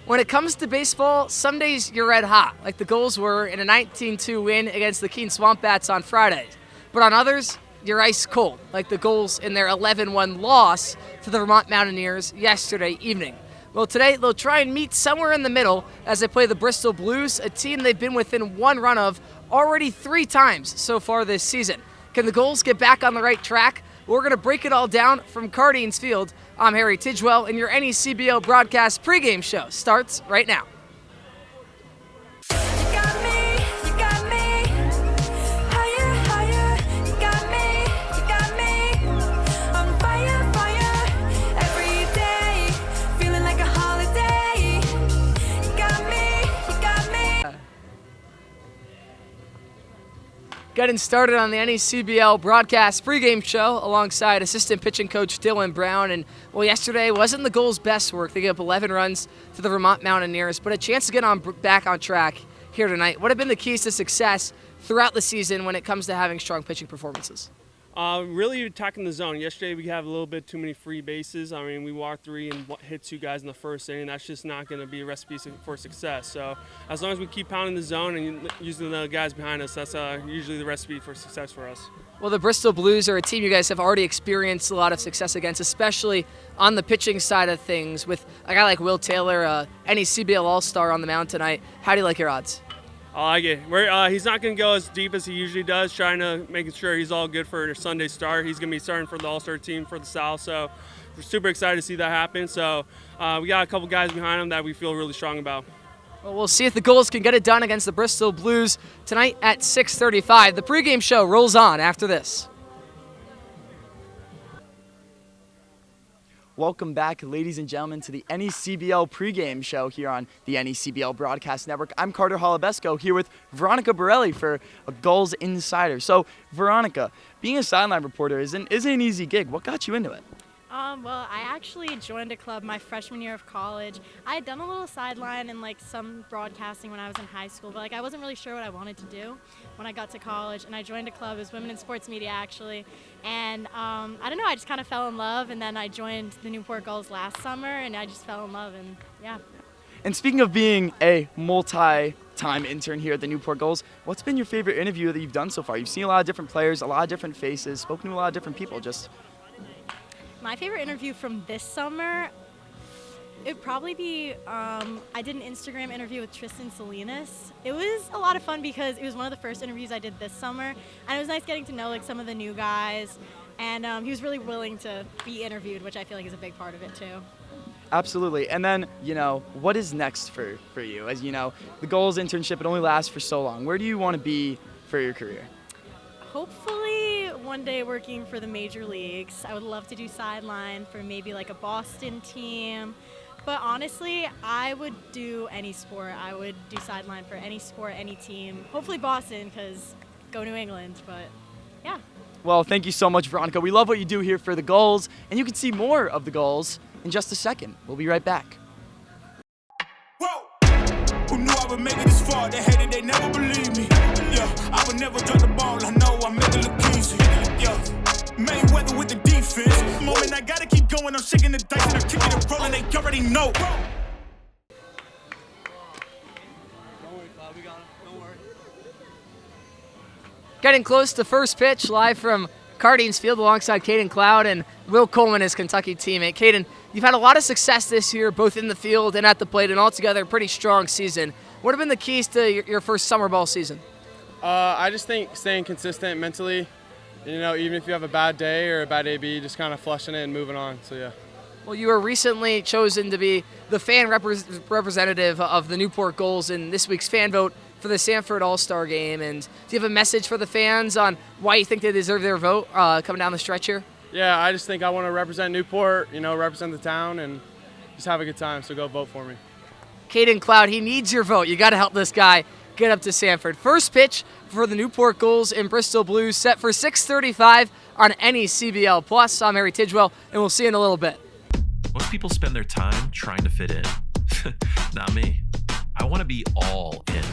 When it comes to baseball, some days you're red hot, like the Gulls were in a 19-2 win against the Keene Swamp Bats on Friday. But on others, you're ice cold, like the Gulls in their 11-1 loss to the Vermont Mountaineers yesterday evening. Well, today they'll try and meet somewhere in the middle as they play the Bristol Blues, a team they've been within one run of already 3 times so far this season. Can the Gulls get back on the right track? We're going to break it all down from Cardines Field. I'm Harry Tidgwell, and your NECBL broadcast pregame show starts right now. Getting started on the NECBL broadcast pregame show alongside assistant pitching coach Dylan Brown. And, well, yesterday wasn't the Gulls' best work. They gave up 11 runs to the Vermont Mountaineers, but a chance to get back on track here tonight. What have been the keys to success throughout the season when it comes to having strong pitching performances? Really attacking the zone. Yesterday we have a little bit too many free bases. I mean, we walked 3 and hit 2 guys in the first inning. That's just not going to be a recipe for success. So as long as we keep pounding the zone and using the guys behind us, that's usually the recipe for success for us. Well, the Bristol Blues are a team you guys have already experienced a lot of success against, especially on the pitching side of things with a guy like Will Taylor, NECBL All-Star on the mound tonight. How do you like your odds? I like it. He's not going to go as deep as he usually does, trying to making sure he's all good for a Sunday start. He's going to be starting for the All-Star team for the South, so we're super excited to see that happen. So we got a couple guys behind him that we feel really strong about. Well, we'll see if the Gulls can get it done against the Bristol Blues tonight at 6:35. The pregame show rolls on after this. Welcome back, ladies and gentlemen, to the NECBL pregame show here on the NECBL Broadcast Network. I'm Carter Holubesco here with Veronica Borelli for a Gulls Insider. So, Veronica, being a sideline reporter isn't an easy gig. What got you into it? Well, I actually joined a club my freshman year of college. I had done a little sideline and some broadcasting when I was in high school, but I wasn't really sure what I wanted to do when I got to college. And I joined a club. It was Women in Sports Media, actually. And I don't know, I just kind of fell in love. And then I joined the Newport Gulls last summer, and I just fell in love. And yeah. And speaking of being a multi-time intern here at the Newport Gulls, what's been your favorite interview that you've done so far? You've seen a lot of different players, a lot of different faces, spoken to a lot of different people. My favorite interview from this summer, it'd probably be, I did an Instagram interview with Tristan Salinas. It was a lot of fun because it was one of the first interviews I did this summer, and it was nice getting to know some of the new guys, and he was really willing to be interviewed, which I feel like is a big part of it too. Absolutely. And then, what is next for you? As you know, the Gulls internship, it only lasts for so long. Where do you want to be for your career? Hopefully one day working for the major leagues. I would love to do sideline for maybe a Boston team. But honestly, I would do any sport. I would do sideline for any sport, any team. Hopefully Boston, because go New England, but yeah. Well, thank you so much, Veronica. We love what you do here for the Gulls, and you can see more of the Gulls in just a second. We'll be right back. Whoa! Who knew I would make it this far? They hated, they never believed me. Yeah, I would never drop the ball. I know I make it look easy. Yeah, Mayweather with the defense. Moment I gotta keep going. I'm shaking the dice and I'm kicking and rolling. They already know. Don't worry, Cloud. We got him. Don't worry. Getting close to first pitch, live from Cardines Field alongside Caden Cloud and Will Coleman, his Kentucky teammate. Caden, you've had a lot of success this year, both in the field and at the plate, and altogether a pretty strong season. What have been the keys to your first summer ball season? I just think staying consistent mentally, even if you have a bad day or a bad AB, just kind of flushing it and moving on, so yeah. Well, you were recently chosen to be the fan representative of the Newport Gulls in this week's fan vote for the Sanford All-Star Game, and do you have a message for the fans on why you think they deserve their vote coming down the stretch here? Yeah, I just think I want to represent Newport, represent the town, and just have a good time, so go vote for me. Caden Cloud, he needs your vote. You got to help this guy get up to Sanford. First pitch for the Newport Gulls and Bristol Blues set for 6:35 on NECBL Plus. I'm Harry Tidgwell, and we'll see you in a little bit. Most people spend their time trying to fit in. Not me. I want to be all in.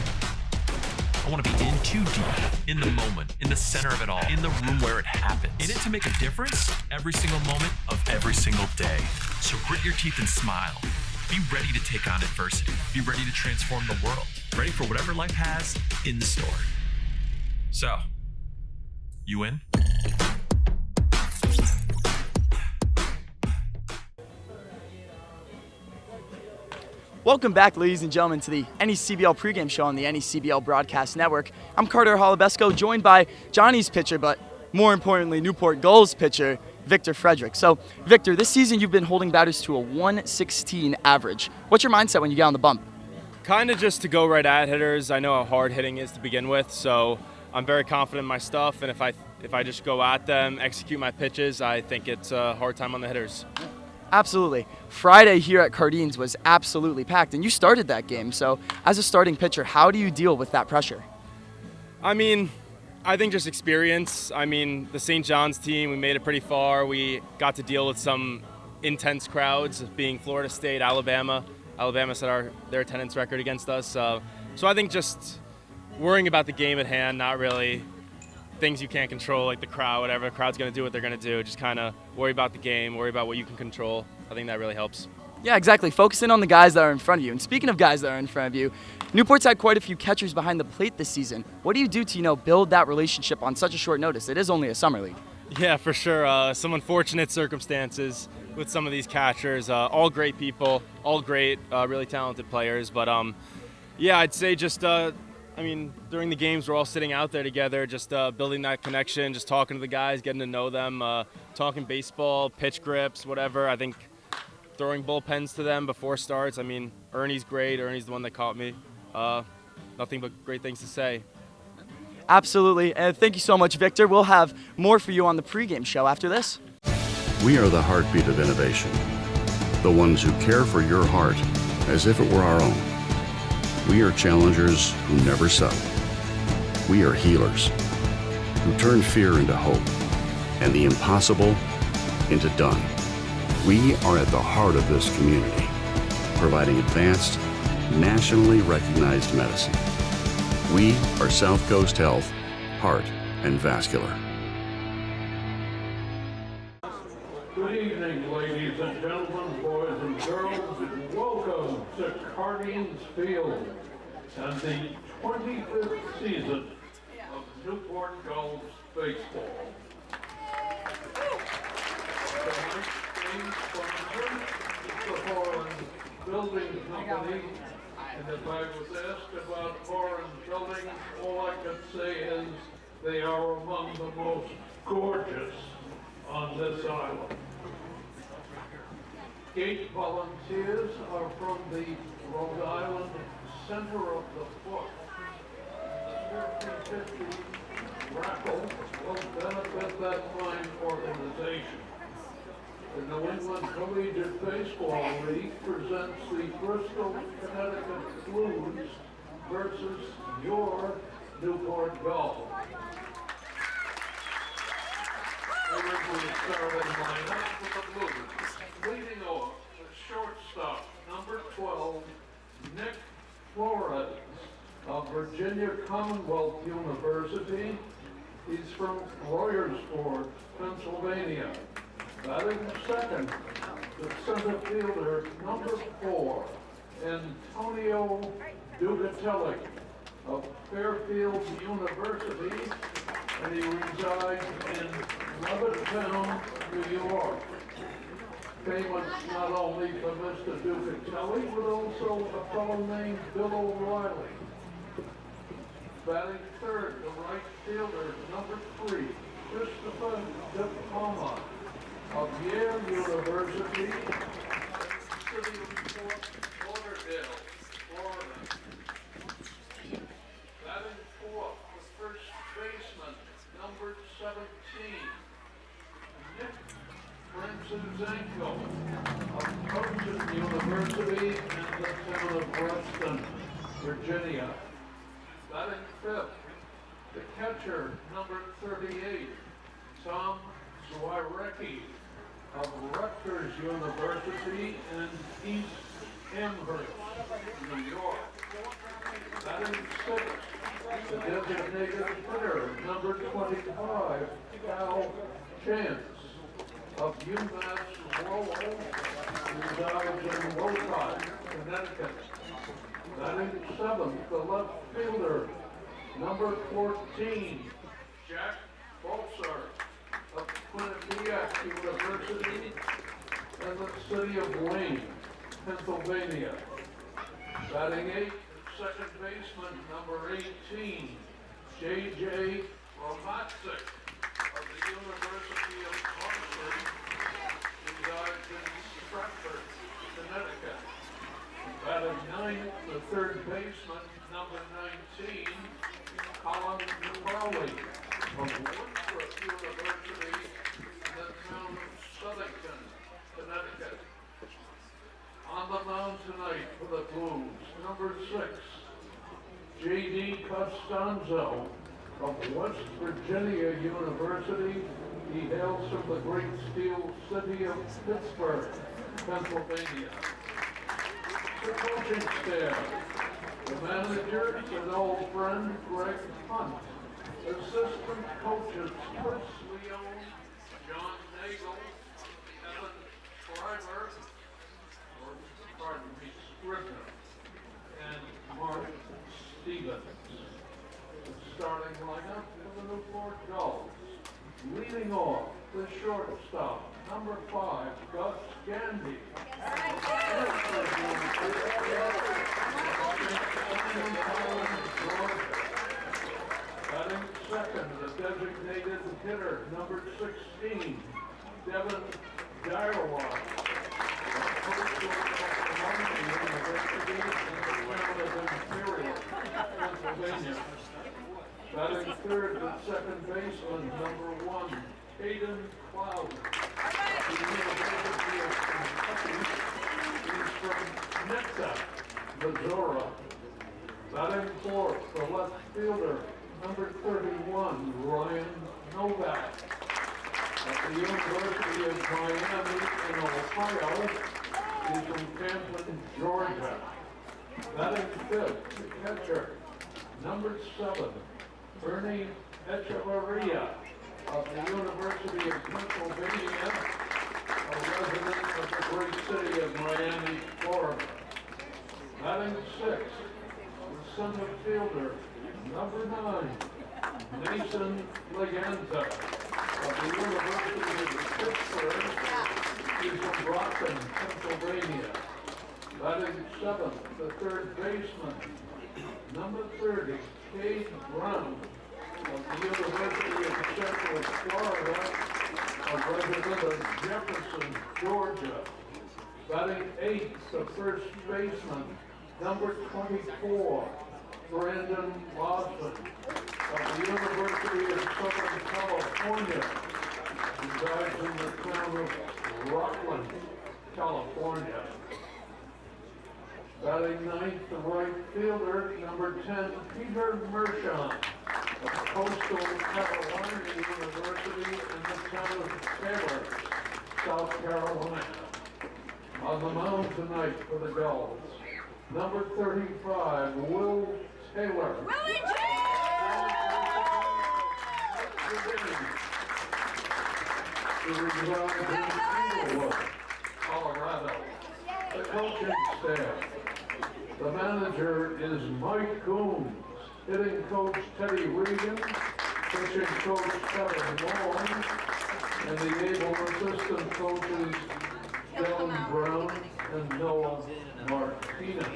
I want to be in too deep, in the moment, in the center of it all, in the room where it happens. In it to make a difference every single moment of every single day. So grit your teeth and smile. Be ready to take on adversity. Be ready to transform the world. Ready for whatever life has in store. So, you in? Welcome back, ladies and gentlemen, to the NECBL pregame show on the NECBL Broadcast Network. I'm Carter Holubesco, joined by Johnny's pitcher, but more importantly, Newport Gulls pitcher, Victor Frederick. So, Victor, this season you've been holding batters to a 116 average. What's your mindset when you get on the bump? Kind of just to go right at hitters. I know how hard hitting is to begin with, so I'm very confident in my stuff, and if I just go at them, execute my pitches, I think it's a hard time on the hitters. Absolutely. Friday here at Cardines was absolutely packed, and you started that game. So, as a starting pitcher, how do you deal with that pressure? I mean, I think just experience. I mean, the St. John's team, we made it pretty far. We got to deal with some intense crowds, being Florida State, Alabama. Alabama set their attendance record against us. So I think just worrying about the game at hand, not really things you can't control, like the crowd, whatever. The crowd's going to do what they're going to do. Just kind of worry about the game, worry about what you can control. I think that really helps. Yeah, exactly. Focusing on the guys that are in front of you. And speaking of guys that are in front of you, Newport's had quite a few catchers behind the plate this season. What do you do to, build that relationship on such a short notice? It is only a summer league. Yeah, for sure. Some unfortunate circumstances with some of these catchers. All great people, all great, really talented players. But, yeah, I'd say just during the games, we're all sitting out there together, just building that connection, just talking to the guys, getting to know them, talking baseball, pitch grips, whatever. I think throwing bullpens to them before starts. I mean, Ernie's great. Ernie's the one that caught me. Nothing but great things to say. Absolutely. And thank you so much, Victor. We'll have more for you on the pregame show after this. We are the heartbeat of innovation, the ones who care for your heart as if it were our own. We are challengers who never settle. We are healers who turn fear into hope and the impossible into done. We are at the heart of this community, providing advanced, nationally recognized medicine. We are South Coast Health, Heart and Vascular. Good evening, ladies and gentlemen, boys and girls, and welcome to Cardines Field and the 25th season of Newport Gulls baseball. Tonight's main sponsor is the Foreign Building Company, and if I was asked about foreign buildings, all I could say is they are among the most gorgeous on this island. Gate volunteers are from the Rhode Island Center of the Foot. The 1350 raffle will benefit that fine organization. The New England Collegiate Baseball League presents the Bristol, Connecticut Blues versus your Newport Gulls. We're into the starting lineup for the Blues. Leading off, the shortstop, number 12, Nick Flores of Virginia Commonwealth University. He's from Royersford, Pennsylvania. Batting second, the center fielder, number 4, Antonio Dugatelli of Fairfield University, and he resides in Levittown, New York. Famous not only for Mr. Dugatelli, but also a fellow named Bill O'Reilly. Batting third, the right fielder, number 3, Christopher DePalma of Yale University, City of Fort Lauderdale, Florida. Batting fourth, the first baseman, number 17, Nick Franciszenko of Towson University and the town of Reston, Virginia. Batting fifth, the catcher, number 38, Tom Zwirecki of Rutgers University in East Amherst, New York. Batting sixth, the designated hitter, number 25, Cal Chance of UMass Lowell, resides in Wolcott, Connecticut. Batting seventh, the left fielder, number 14, Jack Bolser of Quinnipiac University in the city of Wayne, Pennsylvania. Batting eighth, second baseman, number 18, J.J. Romatzik of the University of Oxford, resides in Stratford, Connecticut. Batting ninth, the third baseman, number 19, Colin Crowley from Winthrop University in the town of Southington, Connecticut. On the mound tonight for the Blues, number 6, J.D. Costanzo of West Virginia University. He hails from the great steel city of Pittsburgh, Pennsylvania. The coaching staff, the manager, an old friend, Greg Hunt. Assistant coaches, Chris Leone, John Nagel, Evan Schreiber, Scribner, and Mark Stevens. The starting lineup for the Newport Gulls. Leading off, the shortstop, number 5, Gus Gandy. Batting second, the designated hitter, number 16, Devin Direwat. Pennsylvania. Batting third, the second baseman, number 1, Hayden Cloud. The University of Kentucky. He's from Netta, Missouri. Batting fourth, the left fielder, number 31, Ryan Novak. At the University of Miami in Ohio. He's from Canton, Georgia. Batting fifth, the catcher, number 7, Ernie Echevarria of the University of Pennsylvania, a resident of the great city of Miami, Florida. Batting sixth, the center fielder, number 9, Mason Leganta of the University of Pittsburgh. He's from Brockton, Pennsylvania. Batting seventh, the third baseman, number 30, Cade Brown of the University of Central Florida, a resident of Jefferson, Georgia. Batting eighth, the first baseman, number 24, Brandon Lawson of the University of Southern California. He resides in the town of Rockland, California. Batting ninth, the right fielder, number 10, Peter Mershon of Coastal Carolina University in the town of Taylor, South Carolina. On the mound tonight for the Gulls, number 35, Will Taylor. Willie Inglewood, Colorado. The coaching staff. The manager is Mike Coombs, hitting coach Teddy Regan, pitching coach Kevin Long, and the able assistant coaches Dylan Brown and Noah Martinez.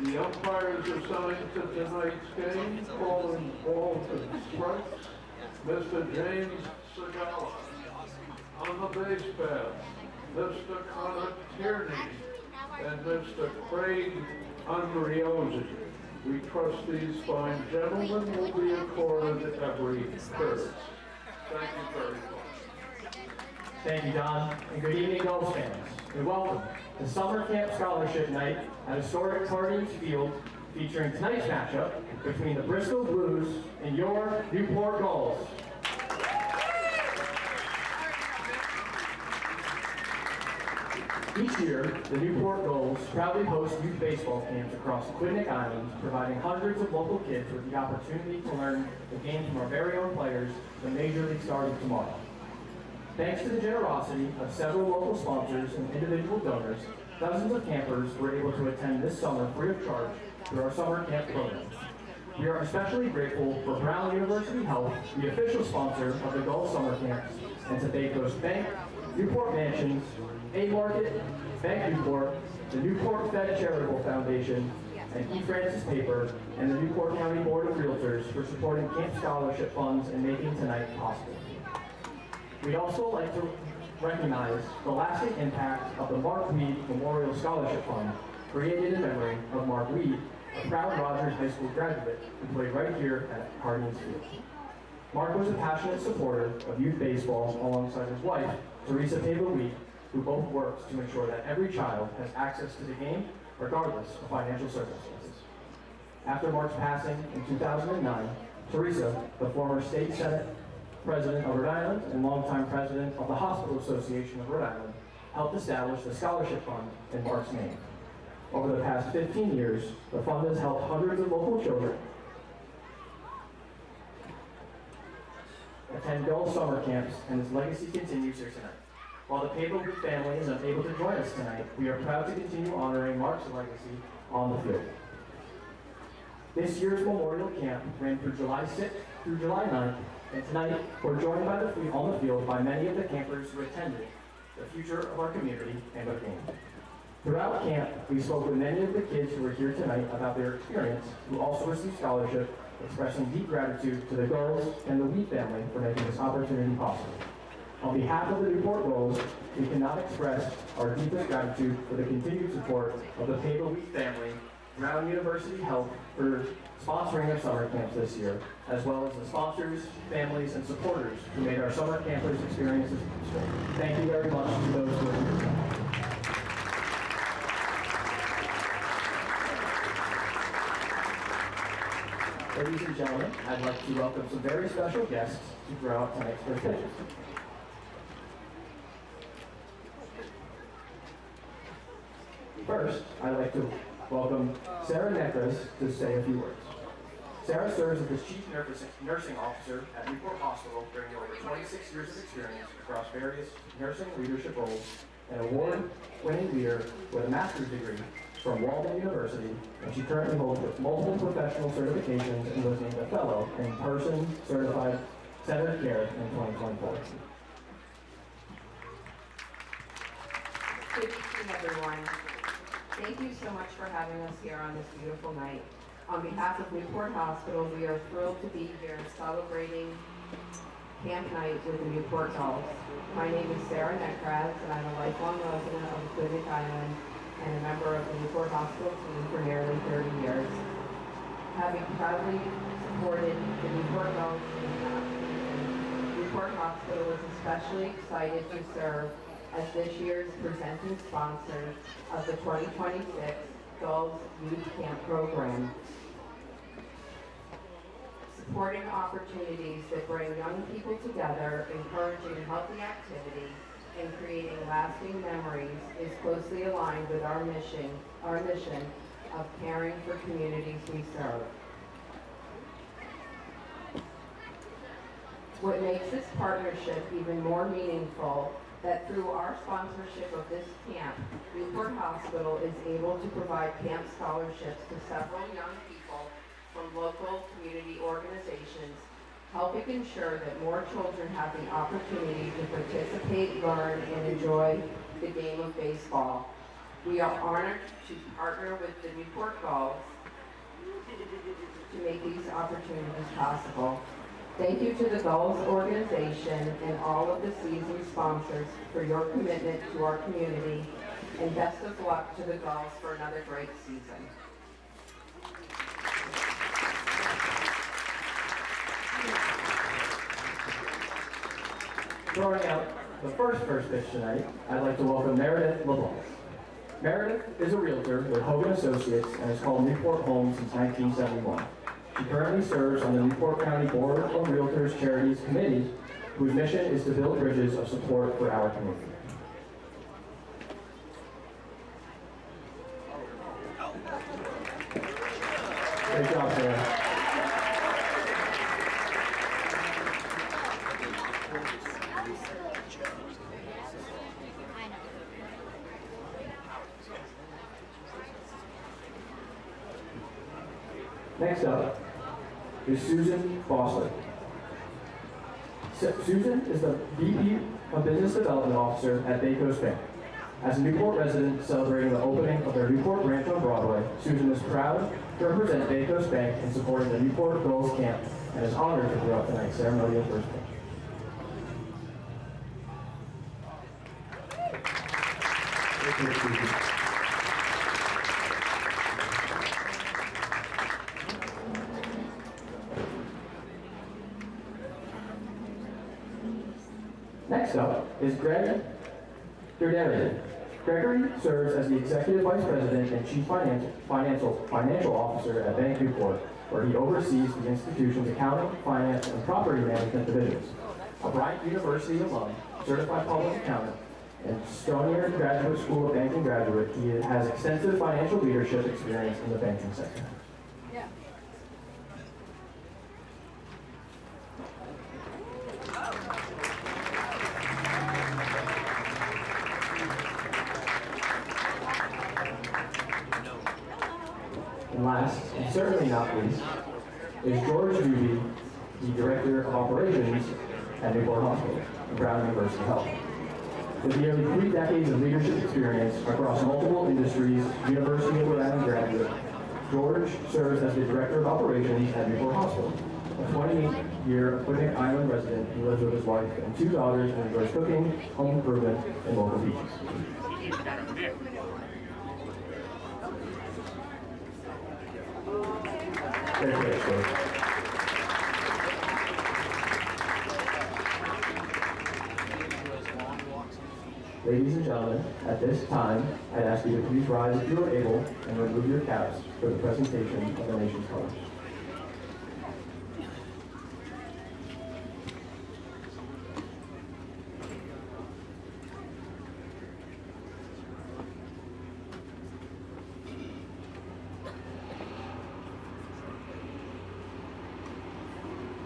The umpires assigned to tonight's game, calling balls and strikes, Mr. James Segala. On the base path, Mr. Connor Tierney and Mr. Craig Andriozzi. We trust these fine gentlemen will be accorded every courtesy. Thank you very much. Thank you, Don, and good evening, Gulls fans, and welcome to Summer Camp Scholarship Night at historic Carnegie Field, featuring tonight's matchup between the Bristol Blues and your Newport Gulls. Each year, the Newport Gulls proudly host youth baseball camps across the Quinnipiac Islands, providing hundreds of local kids with the opportunity to learn the game from our very own players, the Major League stars of tomorrow. Thanks to the generosity of several local sponsors and individual donors, dozens of campers were able to attend this summer free of charge through our summer camp program. We are especially grateful for Brown University Health, the official sponsor of the Gulls Summer Camps, and to Bay Coast Bank, Newport Mansions, A-Market, Bank Newport, the Newport Fed Charitable Foundation, and E. Francis Paper, and the Newport County Board of Realtors for supporting camp scholarship funds and making tonight possible. We'd also like to recognize the lasting impact of the Mark Weed Memorial Scholarship Fund, created in memory of Mark Weed, a proud Rogers High School graduate who played right here at Hardings Field. Mark was a passionate supporter of youth baseball alongside his wife, Teresa Pava-Weed, who both worked to ensure that every child has access to the game regardless of financial circumstances. After Mark's passing in 2009, Teresa, the former State Senate President of Rhode Island and longtime President of the Hospital Association of Rhode Island, helped establish the Scholarship Fund in Mark's name. Over the past 15 years, the fund has helped hundreds of local children attend Gulls summer camps, and his legacy continues here tonight. While the Pava-Weed family is unable to join us tonight, we are proud to continue honoring Mark's legacy on the field. This year's Memorial Camp ran through July 6th through July 9th, and tonight we're joined on the field by many of the campers who attended the future of our community and our game. Throughout camp, we spoke with many of the kids who were here tonight about their experience, who also received scholarship, expressing deep gratitude to the Gulls and the Weed family for making this opportunity possible. On behalf of the Newport Gulls, we cannot express our deepest gratitude for the continued support of the Pava-Weed family, Brown University Health for sponsoring our summer camps this year, as well as the sponsors, families, and supporters who made our summer campers experiences possible. Thank you very much to those who are here tonight. Ladies and gentlemen, I'd like to welcome some very special guests to throw out tonight's first pitches. First, I'd like to welcome Sarah Necras to say a few words. Sarah serves as the Chief Nursing Officer at Newport Hospital during over 26 years of experience across various nursing leadership roles, an award-winning leader with a master's degree from Walden University, and she currently holds multiple professional certifications and was named a fellow in Person Certified Center of Care in 2024. Good evening, everyone. Thank you so much for having us here on this beautiful night. On behalf of Newport Hospital, we are thrilled to be here celebrating Camp Night with the Newport Gulls. My name is Sarah Necras, and I'm a lifelong resident of Clinic Island and a member of the Newport Hospital team for nearly 30 years. Having proudly supported the Newport Gulls team, Newport Hospital is especially excited to serve as this year's presenting sponsor of the 2026 Gulls Youth Camp Program. Supporting opportunities that bring young people together, encouraging healthy activity, and creating lasting memories is closely aligned with our mission of caring for communities we serve. What makes this partnership even more meaningful that through our sponsorship of this camp, Newport Hospital is able to provide camp scholarships to several young people from local community organizations, helping ensure that more children have the opportunity to participate, learn, and enjoy the game of baseball. We are honored to partner with the Newport Gulls to make these opportunities possible. Thank you to the Gulls organization and all of the season sponsors for your commitment to our community, and best of luck to the Gulls for another great season. Throwing out the first pitch tonight, I'd like to welcome Meredith LeBlanc. Meredith is a realtor with Hogan Associates and has called Newport home since 1971. She currently serves on the Newport County Board of Realtors Charities Committee, whose mission is to build bridges of support for our community. Great job, Sarah. Next up is Susan Bossler. Susan is the VP of Business Development Officer at Bay Coast Bank. As a Newport resident celebrating the opening of their Newport branch on Broadway, Susan is proud to represent Bay Coast Bank in supporting the Newport Gulls camp and is honored to throw out tonight's ceremonial first pitch. Next up is Greg Derderian. Gregory serves as the Executive Vice President and Chief Financial Officer at Bank Newport, where he oversees the institution's accounting, finance, and property management divisions. A Bryant University alum, certified public accountant, and Stonier Graduate School of Banking graduate, he has extensive financial leadership experience in the banking sector. And last, and certainly not least, is George Dewey, the Director of Operations at Newport Hospital and Brown University Health. With nearly 3 decades of leadership experience across multiple industries, University of Rhode Island graduate, George serves as the Director of Operations at Newport Hospital. A 28-year Quinnipiac Island resident, he lives with his wife and 2 daughters and enjoys cooking, home improvement, and local beaches. Ladies and gentlemen, at this time, I'd ask you to please rise if you are able and remove your caps for the presentation of the nation's colors.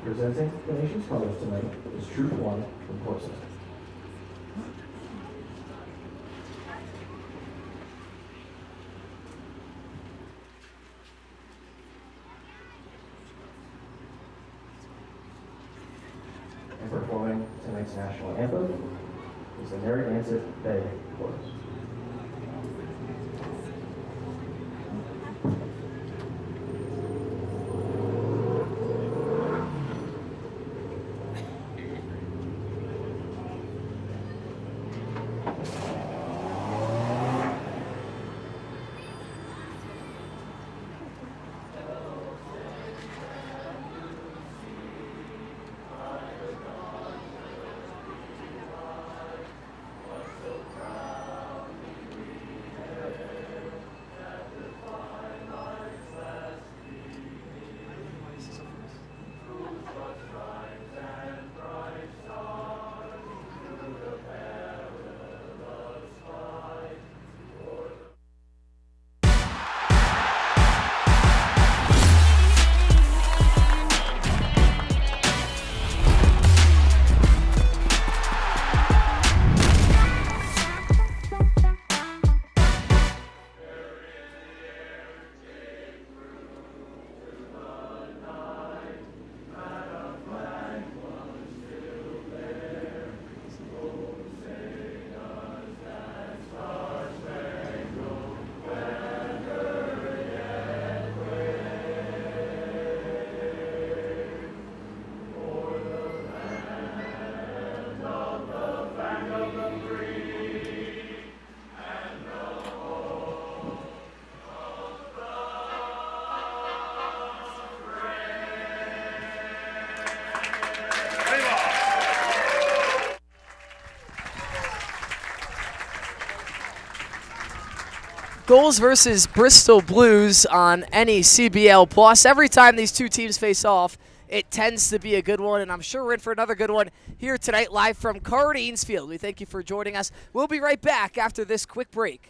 Presenting the nation's colors tonight is Troop 1 from Port System. And performing tonight's national anthem is the Narragansett Bay Chorus. Gulls versus Bristol Blues on any CBL Plus. Every time these two teams face off, it tends to be a good one, and I'm sure we're in for another good one here tonight live from Cardines Field. We thank you for joining us. We'll be right back after this quick break.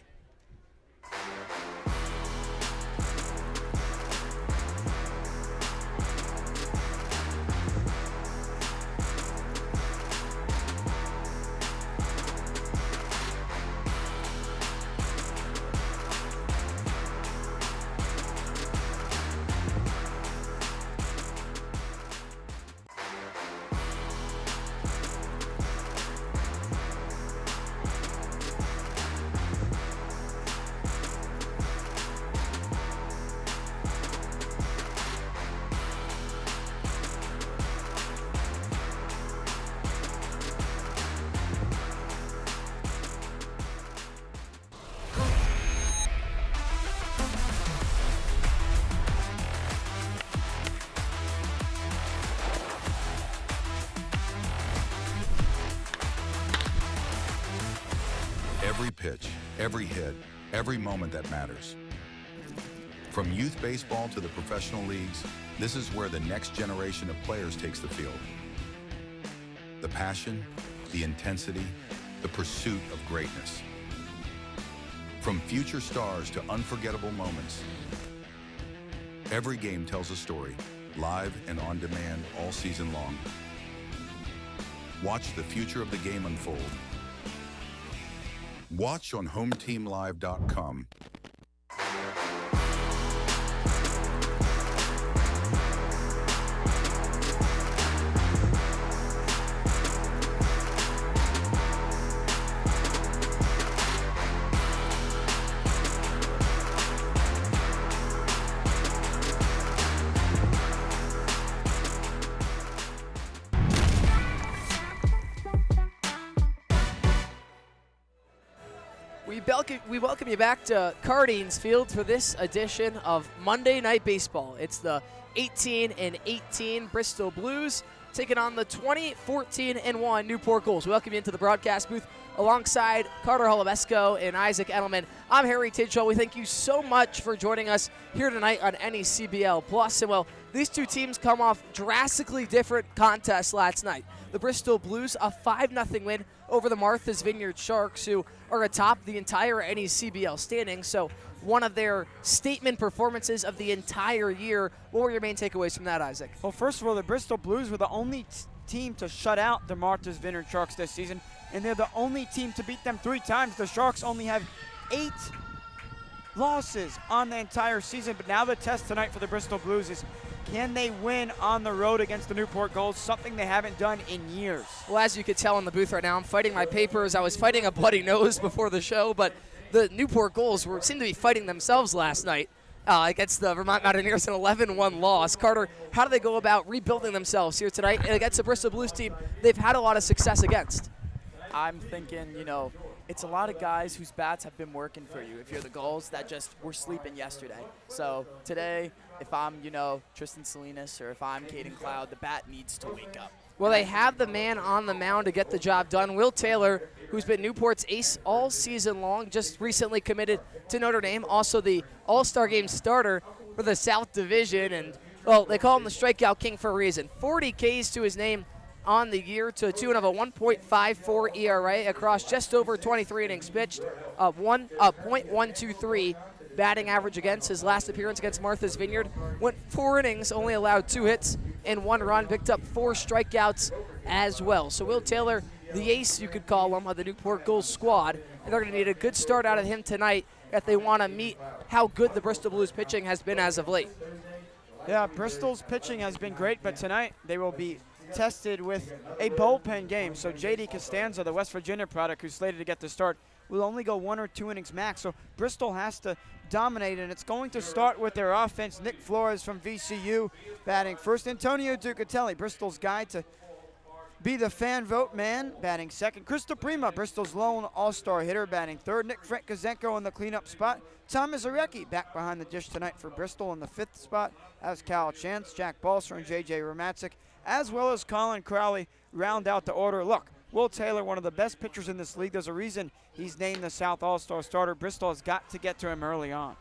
pitch, every hit, every moment that matters. From youth baseball to the professional leagues, this is where the next generation of players takes the field. The passion, the intensity, the pursuit of greatness. From future stars to unforgettable moments, every game tells a story, live and on demand all season long. Watch the future of the game unfold. Watch on HomeTeamLive.com. We welcome you back to Cardines Field for this edition of Monday Night Baseball. It's the 18-18 Bristol Blues taking on the 20-14-1 Newport Gulls. We welcome you into the broadcast booth alongside Carter Holubesco and Isaac Edelman. I'm Harry Tidwell. We thank you so much for joining us here tonight on NECBL Plus. And well, these two teams come off drastically different contests last night. The Bristol Blues, a 5-0 win over the Martha's Vineyard Sharks, who are atop the entire NECBL standings. So one of their statement performances of the entire year. What were your main takeaways from that, Isaac? Well, first of all, the Bristol Blues were the only team to shut out the Martha's Vineyard Sharks this season, and they're the only team to beat them 3 times. The Sharks only have 8 losses on the entire season, but now the test tonight for the Bristol Blues is, can they win on the road against the Newport Gulls, something they haven't done in years? Well, as you could tell in the booth right now, I'm fighting my papers. I was fighting a bloody nose before the show, but the Newport Gulls seemed to be fighting themselves last night against the Vermont Mountaineers, an 11-1 loss. Carter, how do they go about rebuilding themselves here tonight and against the Bristol Blues team they've had a lot of success against? I'm thinking, it's a lot of guys whose bats have been working for you. If you're the Gulls that just were sleeping yesterday. So today, if I'm, Tristan Salinas or if I'm Caden Cloud, the bat needs to wake up. Well, they have the man on the mound to get the job done. Will Taylor, who's been Newport's ace all season long, just recently committed to Notre Dame, also the All-Star Game starter for the South Division. And, well, they call him the strikeout king for a reason. 40 Ks to his name on the year, to a tune of a 1.54 ERA across just over 23 innings pitched, .123 batting average against his last appearance against Martha's Vineyard. Went 4 innings, only allowed 2 hits and 1 run, picked up 4 strikeouts as well. So Will Taylor, the ace, you could call him, of the Newport Gulls squad, and they're going to need a good start out of him tonight if they want to meet how good the Bristol Blues pitching has been as of late. Yeah, Bristol's pitching has been great, but tonight they will be tested with a bullpen game. So J.D. Costanza, the West Virginia product, who's slated to get the start, will only go 1 or 2 innings max. So Bristol has to dominate, and it's going to start with their offense. Nick Flores from VCU batting first. Antonio Ducatelli, Bristol's guy to be the fan vote man, batting second. Krista Prima, Bristol's lone all-star hitter, batting third. Nick Frankozenko in the cleanup spot. Thomas Arecki back behind the dish tonight for Bristol in the 5th spot, as Cal Chance, Jack Balser, and J.J. Romatzik, as well as Colin Crowley, round out the order. Look, Will Taylor, one of the best pitchers in this league. There's a reason he's named the South All-Star starter. Bristol has got to get to him early on.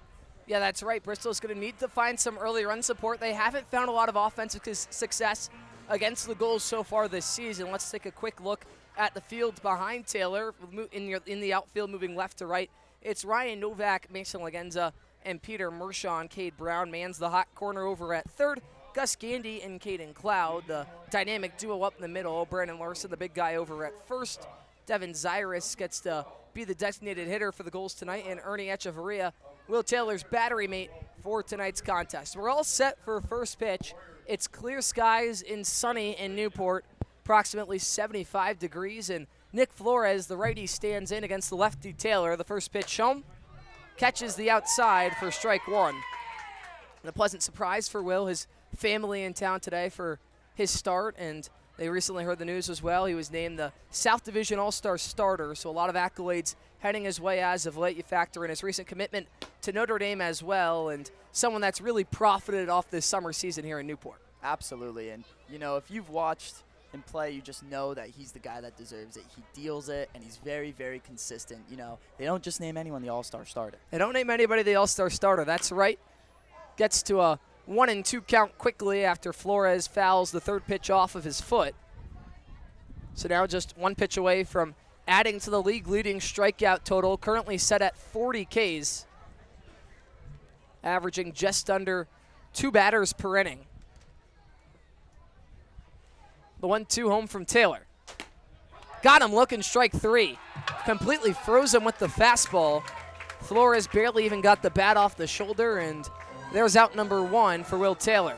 Yeah, that's right. Bristol's going to need to find some early run support. They haven't found a lot of offensive success against the Gulls so far this season. Let's take a quick look at the field behind Taylor in the outfield, moving left to right. It's Ryan Novak, Mason Lagenza, and Peter Mershon. Cade Brown mans the hot corner over at third. Gus Gandy and Caden Cloud, the dynamic duo up in the middle. Brandon Larson, the big guy, over at first. Devin Zyrus gets to be the designated hitter for the Gulls tonight, and Ernie Echeverria, Will Taylor's battery mate for tonight's contest. We're all set for first pitch. It's clear skies and sunny in Newport, approximately 75 degrees, and Nick Flores, the righty, stands in against the lefty Taylor. The first pitch shown, catches the outside for strike 1. And a pleasant surprise for Will, his family in town today for his start, and they recently heard the news as well. He was named the South Division All-Star starter, so a lot of accolades heading his way as of late. You factor in his recent commitment to Notre Dame as well, and someone that's really profited off this summer season here in Newport. Absolutely, and if you've watched in play, you just know that he's the guy that deserves it. He deals it, and he's very, very consistent. You know, they don't just name anyone the all-star starter. They don't name anybody the all-star starter. That's right. Gets to a 1-2 count quickly after Flores fouls the third pitch off of his foot. So now just one pitch away from adding to the league-leading strikeout total, currently set at 40 Ks, averaging just under 2 batters per inning. The 1-2 home from Taylor. Got him looking, strike 3. Completely froze him with the fastball. Flores barely even got the bat off the shoulder, and there's out number 1 for Will Taylor.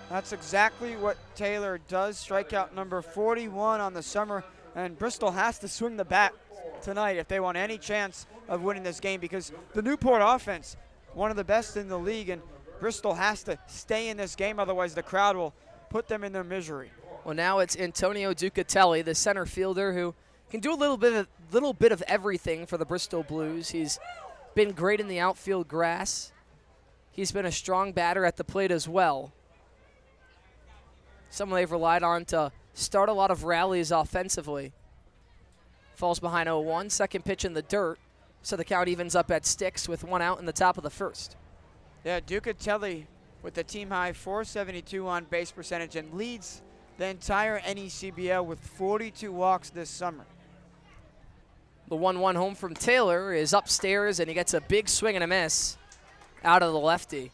That's exactly what Taylor does. Strikeout number 41 on the summer, and Bristol has to swing the bat tonight if they want any chance of winning this game, because the Newport offense, one of the best in the league, and Bristol has to stay in this game, otherwise the crowd will put them in their misery. Well, now it's Antonio Ducatelli, the center fielder, who can do a little bit of everything for the Bristol Blues. He's been great in the outfield grass. He's been a strong batter at the plate as well. Someone they've relied on to start a lot of rallies offensively. Falls behind 0-1, second pitch in the dirt, so the count evens up at 6 with 1 out in the top of the first. Yeah, Ducatelli with the team-high 472 on-base percentage and leads the entire NECBL with 42 walks this summer. The 1-1 home from Taylor is upstairs, and he gets a big swing and a miss out of the lefty.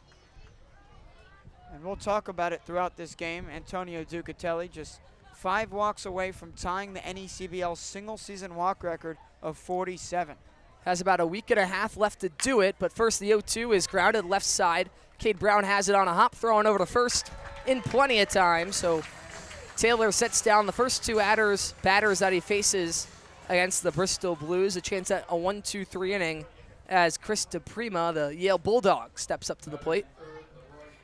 And we'll talk about it throughout this game. Antonio Ducatelli just 5 walks away from tying the NECBL single-season walk record of 47. Has about a week and a half left to do it, but first the 0-2 is grounded left side. Cade Brown has it on a hop, throwing over to first in plenty of time, so Taylor sets down the first 2 batters that he faces against the Bristol Blues, a chance at a 1-2-3 inning as Chris DePrima, the Yale Bulldog, steps up to the plate.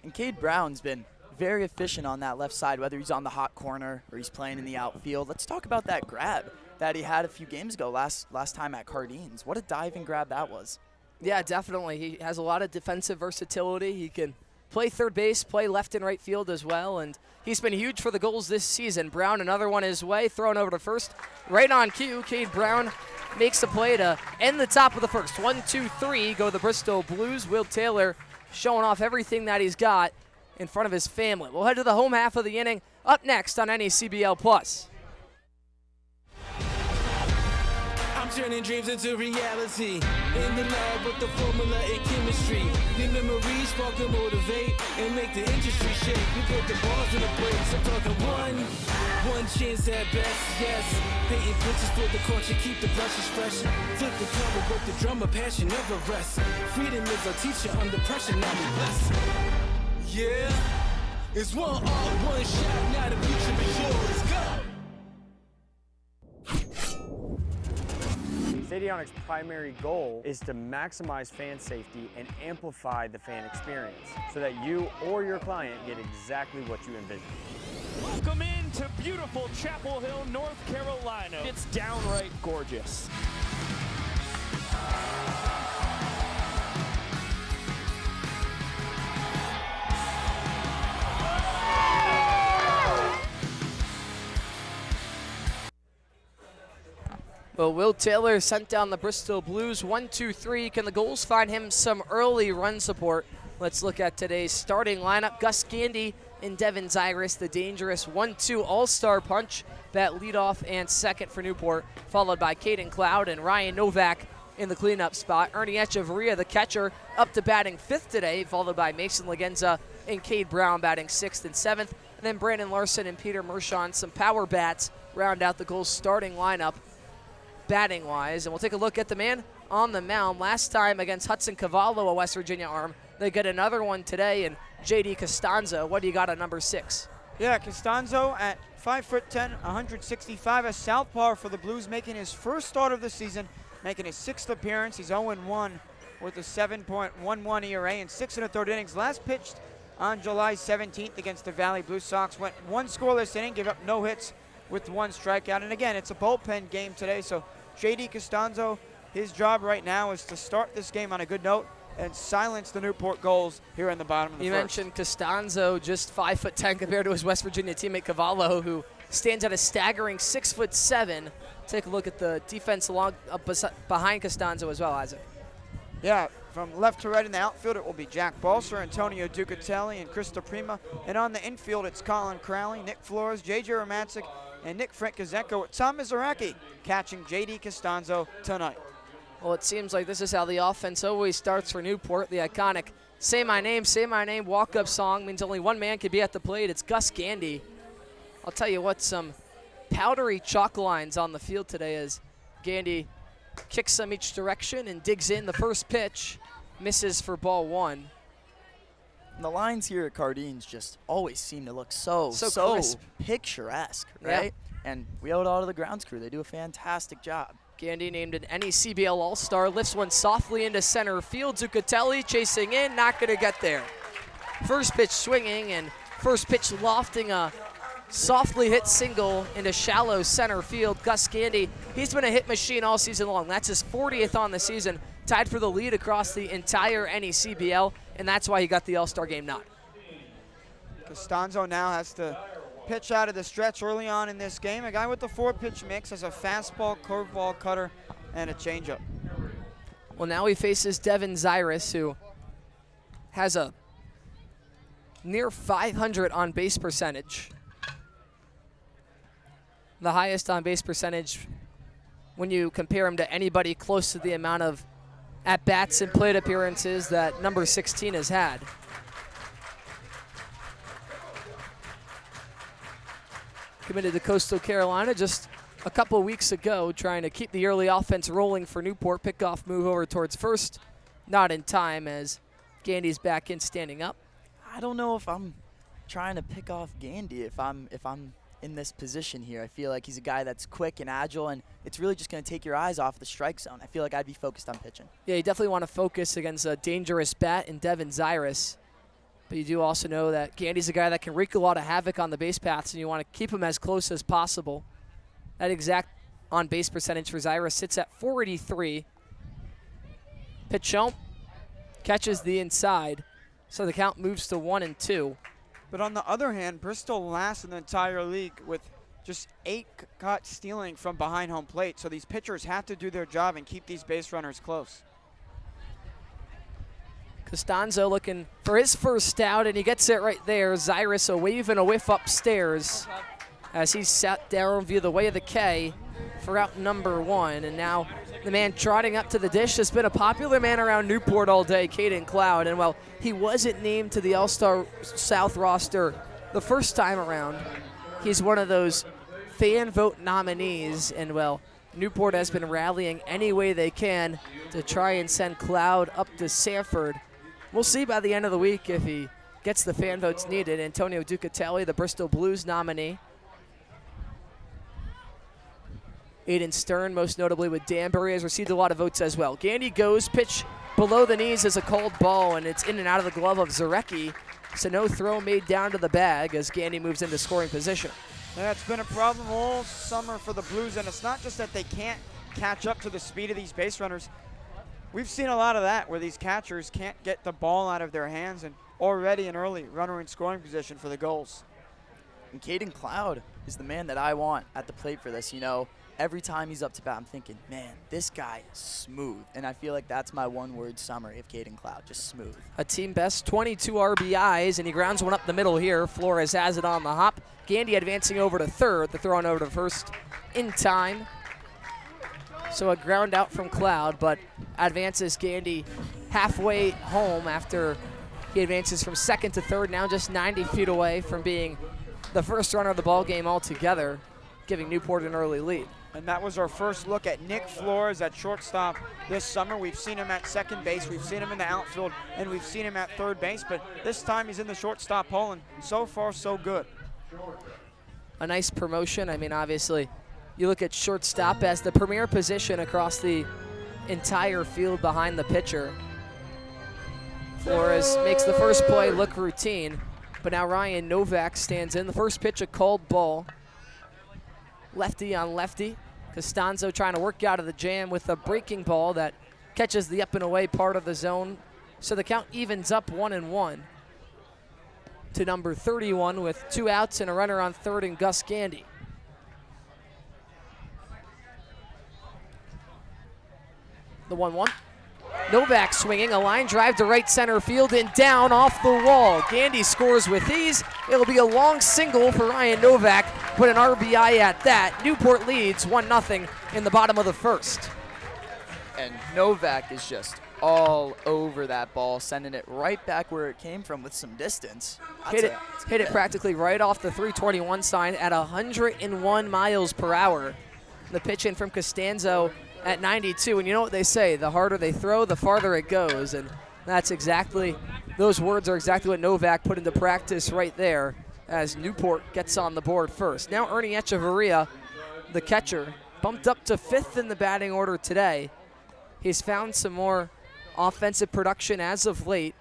And Cade Brown's been very efficient on that left side, whether he's on the hot corner or he's playing in the outfield. Let's talk about that grab that he had a few games ago last time at Cardines. What a diving grab that was. Yeah, definitely. He has a lot of defensive versatility. He can play third base, play left and right field as well, and he's been huge for the Gulls this season. Brown, another one his way, thrown over to first. Right on cue, Cade Brown makes the play to end the top of the first. 1-2-3 go the Bristol Blues. Will Taylor showing off everything that he's got in front of his family. We'll head to the home half of the inning up next on NECBL Plus. I'm turning dreams into reality. In the lab with the formula and chemistry. New memories spark and motivate and make the industry shake. We put the balls in the brakes. I'm talking one chance at best, yes. Painting pictures for the culture, keep the brushes fresh. Flip the cover, work the drummer, passion never rests. Freedom is our teacher under pressure, now we blessed. Yeah, it's one art, one shot, now the future is yours. Go! Stadionic's primary goal is to maximize fan safety and amplify the fan experience so that you or your client get exactly what you envision. Welcome into beautiful Chapel Hill, North Carolina. It's downright gorgeous. Well, Will Taylor sent down the Bristol Blues 1-2-3. Can the Gulls find him some early run support? Let's look at today's starting lineup. Gus Gandy and Devin Zyrus, the dangerous 1-2 all-star punch, bat leadoff and second for Newport, followed by Caden Cloud and Ryan Novak in the cleanup spot. Ernie Echeverria, the catcher, up to batting 5th today, followed by Mason Legenza and Cade Brown batting 6th and 7th. And then Brandon Larson and Peter Mershon, some power bats, round out the Gulls starting lineup batting-wise. And we'll take a look at the man on the mound. Last time against Hudson Cavallo, a West Virginia arm. They get another one today, and J.D. Costanzo. What do you got at number 6? Yeah, Costanzo at 5'10", 165, a southpaw for the Blues, making his first start of the season, making his 6th appearance. He's 0-1 with a 7.11 ERA and 6 1/3 innings. Last pitched on July 17th against the Valley Blue Sox. Went 1 scoreless inning, gave up no hits with 1 strikeout. And again, it's a bullpen game today, so J.D. Costanzo, his job right now is to start this game on a good note and silence the Newport Gulls here in the bottom of the first. You mentioned Costanzo, just 5'10" compared to his West Virginia teammate Cavallo, who stands at a staggering 6'7". Take a look at the defense behind Costanzo as well, Isaac. Yeah, from left to right in the outfield, it will be Jack Balser, Antonio Ducatelli, and Krista Prima. And on the infield, it's Colin Crowley, Nick Flores, J.J. Romanczyk, and Nick Frankizenko, with Tom Mizuraki catching J.D. Costanzo tonight. Well, it seems like this is how the offense always starts for Newport. The iconic say my name, walk-up song means only one man can be at the plate. It's Gus Gandy. I'll tell you what, some powdery chalk lines on the field today as Gandy kicks them each direction and digs in. The first pitch misses for ball 1. And the lines here at Cardines just always seem to look so crisp, picturesque, right? Yeah. And we owe it all to the grounds crew. They do a fantastic job. Gandy named an NECBL All-Star, lifts one softly into center field. Zuccatelli chasing in, not going to get there. First pitch swinging, and first pitch lofting a softly hit single into shallow center field. Gus Gandy, he's been a hit machine all season long. That's his 40th on the season, tied for the lead across the entire NECBL, and that's why he got the All-Star game nod. Costanzo now has to pitch out of the stretch early on in this game. A guy with the 4-pitch mix has a fastball, curveball, cutter, and a changeup. Well, now he faces Devin Zyrus, who has a near 500 on-base percentage. The highest on-base percentage when you compare him to anybody close to the amount of at-bats and plate appearances that number 16 has had. Committed to Coastal Carolina just a couple weeks ago, trying to keep the early offense rolling for Newport. Pickoff move over towards first, not in time as Gandy's back in standing up. I don't know if I'm trying to pick off Gandy if I'm in this position here. I feel like he's a guy that's quick and agile, and it's really just going to take your eyes off the strike zone. I feel like I'd be focused on pitching. Yeah, you definitely want to focus against a dangerous bat in Devin Zyrus. But you do also know that Gandy's a guy that can wreak a lot of havoc on the base paths, and you want to keep him as close as possible. That exact on-base percentage for Zyrus sits at .483. Pitch home, catches the inside, so the count moves to 1-2. But on the other hand, Bristol last in the entire league with just 8 caught stealing from behind home plate, so these pitchers have to do their job and keep these base runners close. Costanzo looking for his first out, and he gets it right there. Zyrus a wave and a whiff upstairs as he's sat down via the way of the K for out number 1. And now the man trotting up to the dish has been a popular man around Newport all day, Caden Cloud. And while he wasn't named to the All-Star South roster the first time around, he's one of those fan vote nominees. And well, Newport has been rallying any way they can to try and send Cloud up to Sanford. We'll see by the end of the week if he gets the fan votes needed. Antonio Ducatelli, the Bristol Blues nominee. Aiden Stern, most notably with Danbury, has received a lot of votes as well. Gandy goes, pitch below the knees is a called ball, and it's in and out of the glove of Zarecki. So no throw made down to the bag as Gandy moves into scoring position. That's been a problem all summer for the Blues, and it's not just that they can't catch up to the speed of these base runners. We've seen a lot of that where these catchers can't get the ball out of their hands, and already an early runner in scoring position for the Gulls. And Caden Cloud is the man that I want at the plate for this. You know, every time he's up to bat, I'm thinking, man, this guy is smooth. And I feel like that's my one-word summary of Caden Cloud, just smooth. A team best 22 RBIs, and he grounds one up the middle here. Flores has it on the hop. Gandy advancing over to third, the throw on over to first in time. So a ground out from Cloud, but advances Gandy halfway home after he advances from second to third, now just 90 feet away from being the first runner of the ball game altogether, giving Newport an early lead. And that was our first look at Nick Flores at shortstop this summer. We've seen him at second base, we've seen him in the outfield, and we've seen him at third base, but this time he's in the shortstop hole, and so far so good. A nice promotion. I mean, obviously, you look at shortstop as the premier position across the entire field behind the pitcher. Flores makes the first play look routine, but now Ryan Novak stands in. The first pitch, a called ball. Lefty on lefty. Costanzo trying to work out of the jam with a breaking ball that catches the up and away part of the zone. So the count evens up 1-1 to number 31 with 2 outs and a runner on third and Gus Gandy. The 1-1. Novak swinging, a line drive to right center field and down off the wall. Gandy scores with ease. It'll be a long single for Ryan Novak, but an RBI at that. Newport leads 1-0 in the bottom of the first. And Novak is just all over that ball, sending it right back where it came from with some distance. Hit it practically right off the 321 sign at 101 miles per hour. The pitch in from Costanzo at 92, and you know what they say, the harder they throw, the farther it goes, and those words are exactly what Novak put into practice right there as Newport gets on the board first. Now Ernie Echeverria, the catcher, bumped up to 5th in the batting order today. He's found some more offensive production as of late,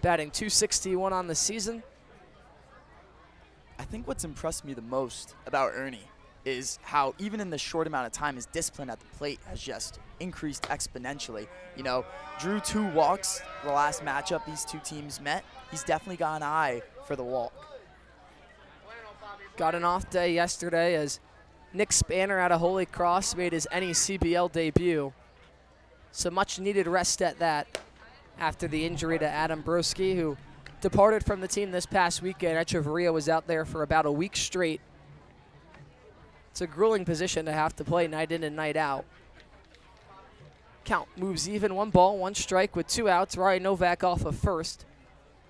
batting .261 on the season. I think what's impressed me the most about Ernie is how even in the short amount of time his discipline at the plate has just increased exponentially. You know, drew 2 walks the last matchup these two teams met. He's definitely got an eye for the walk. Got an off day yesterday as Nick Spanner out of Holy Cross made his NECBL debut. So much needed rest at that after the injury to Adam Broski, who departed from the team this past weekend. Echeverria was out there for about a week straight. It's a grueling position to have to play night in and night out. Count moves even, 1 ball, 1 strike with 2 outs. Ryan Novak off of first.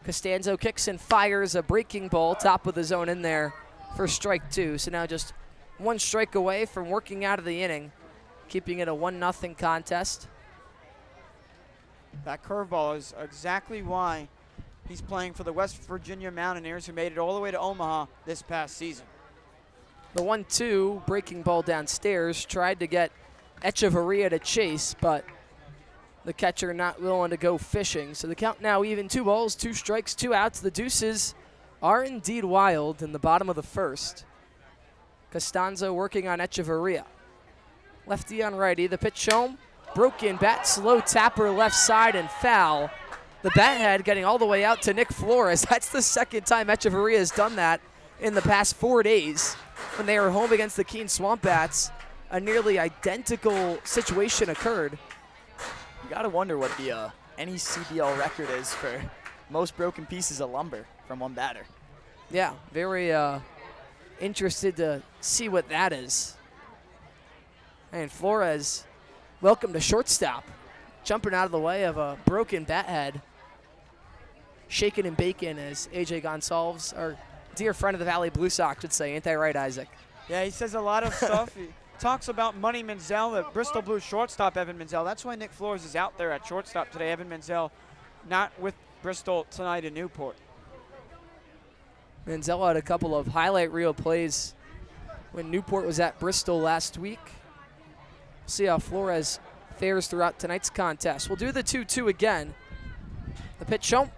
Costanzo kicks and fires a breaking ball, top of the zone in there for strike 2. So now just 1 strike away from working out of the inning, keeping it a 1-0 contest. That curveball is exactly why he's playing for the West Virginia Mountaineers, who made it all the way to Omaha this past season. The 1-2 breaking ball downstairs, tried to get Echeverria to chase, but the catcher not willing to go fishing. So the count now even, 2 balls, 2 strikes, 2 outs. The deuces are indeed wild in the bottom of the first. Costanzo working on Echeverria. Lefty on righty, the pitch home. Broken bat, slow tapper left side and foul. The bat head getting all the way out to Nick Flores. That's the second time Echeverria has done that in the past 4 days. When they were home against the Keene Swamp Bats, a nearly identical situation occurred. You gotta wonder what the NECBL record is for most broken pieces of lumber from one batter. Yeah, very interested to see what that is. And Flores, welcome to shortstop, jumping out of the way of a broken bat head. Shaking and bacon, as AJ Gonsalves, our dear friend of the Valley Blue Sox, would say. Ain't that right, Isaac? Yeah, he says a lot of stuff. He talks about Money Menzel, the Bristol Blues shortstop, Evan Menzel. That's why Nick Flores is out there at shortstop today. Evan Menzel not with Bristol tonight in Newport. Menzel had a couple of highlight reel plays when Newport was at Bristol last week. See how Flores fares throughout tonight's contest. We'll do the 2-2 again. The pitch home.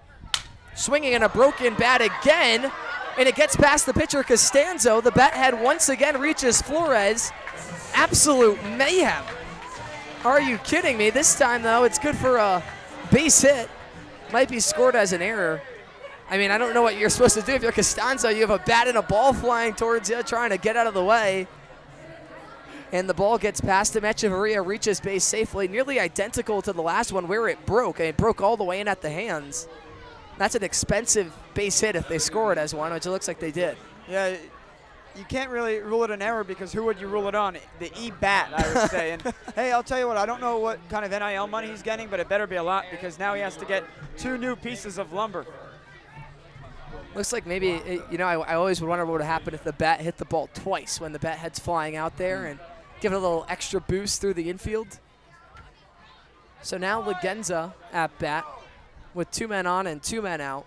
Swinging in a broken bat again, and it gets past the pitcher Costanzo. The bat head once again reaches Flores. Absolute mayhem. Are you kidding me? This time, though, it's good for a base hit. Might be scored as an error. I mean, I don't know what you're supposed to do if you're Costanzo. You have a bat and a ball flying towards you, trying to get out of the way. And the ball gets past him. Echeverria reaches base safely, nearly identical to the last one where it broke. And it broke all the way in at the hands. That's an expensive base hit if they score it as one, which it looks like they did. Yeah, you can't really rule it an error because who would you rule it on? The E-Bat, I would say. And hey, I'll tell you what, I don't know what kind of NIL money he's getting, but it better be a lot because now he has to get 2 new pieces of lumber. Looks like maybe, I always would wonder what would happen if the bat hit the ball twice when the bat head's flying out there and give it a little extra boost through the infield. So now Legenza at bat with 2 men on and 2 men out.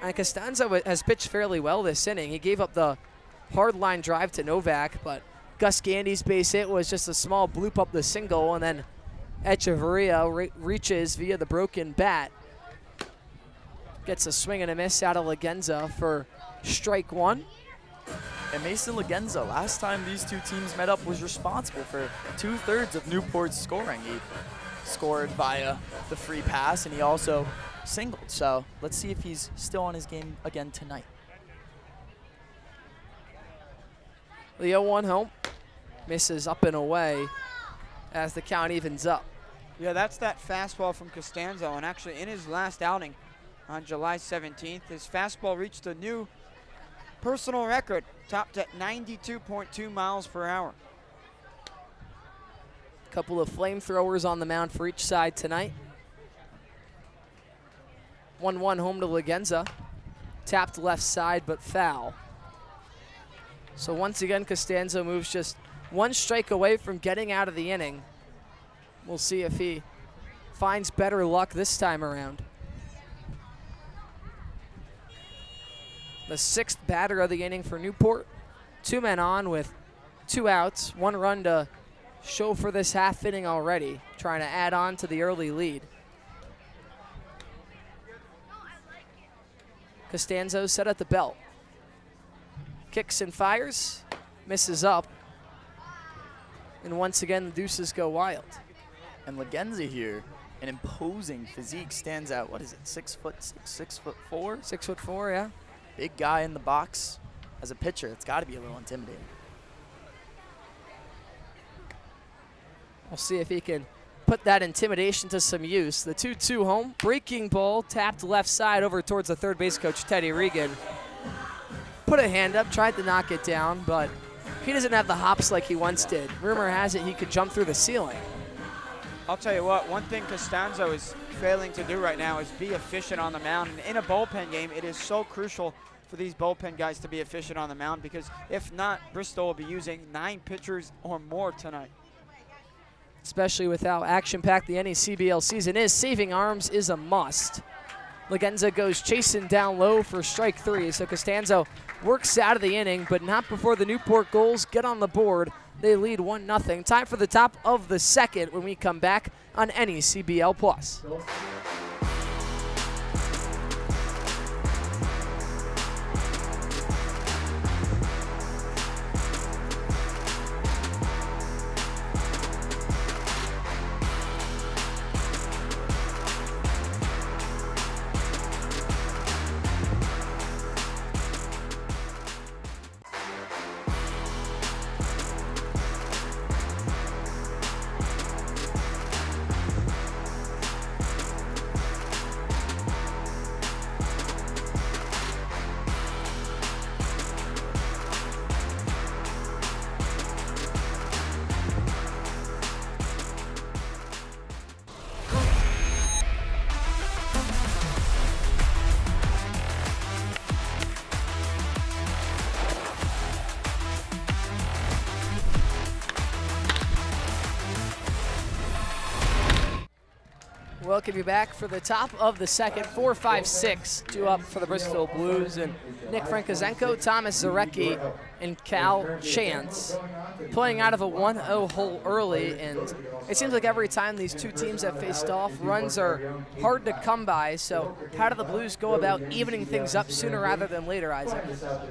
And Costanzo has pitched fairly well this inning. He gave up the hard line drive to Novak, but Gus Gandy's base hit was just a small bloop up the single, and then Echeverria reaches via the broken bat. Gets a swing and a miss out of Legenza for strike 1. And Mason Legenza, last time these two teams met up, was responsible for 2/3 of Newport's scoring. He scored via the free pass, and he also singled. So let's see if he's still on his game again tonight. The 0-1 home. Misses up and away. as the count evens up. Yeah, that's that fastball from Costanzo, and actually in his last outing on July 17th, his fastball reached a new personal record, topped at 92.2 miles per hour. Couple of flamethrowers on the mound for each side tonight. 1-1 home to Legenza. Tapped left side, but foul. So once again, Costanzo moves just one strike away from getting out of the inning. We'll see if he finds better luck this time around. The 6th batter of the inning for Newport. 2 men on with 2 outs, 1 run to show for this half inning already, trying to add on to the early lead. Costanzo set at the belt. Kicks and fires, misses up. And once again, the deuces go wild. And Legenza here, an imposing physique, stands out. What is it, 6'6", 6'4"? 6'4", yeah. Big guy in the box. As a pitcher, it's got to be a little intimidating. We'll see if he can put that intimidation to some use. The 2-2 home, breaking ball, tapped left side over towards the third base coach, Teddy Regan. Put a hand up, tried to knock it down, but he doesn't have the hops like he once did. Rumor has it he could jump through the ceiling. I'll tell you what, one thing Costanzo is failing to do right now is be efficient on the mound. And in a bullpen game, it is so crucial for these bullpen guys to be efficient on the mound, because if not, Bristol will be using 9 pitchers or more tonight. Especially with how action-packed the NECBL season is, saving arms is a must. Legenza goes chasing down low for strike 3, so Costanzo works out of the inning, but not before the Newport Gulls get on the board. They lead 1-0. Time for the top of the 2nd when we come back on NECBL Plus. Welcome you back for the top of the 2nd. 4-5-6, 2 up for the Bristol Blues, and Nick Frankozenko, Thomas Zarecki, and Cal Chance playing out of a 1-0 hole early, and it seems like every time these two teams have faced off, runs are hard to come by. So how do the Blues go about evening things up sooner rather than later, Isaac?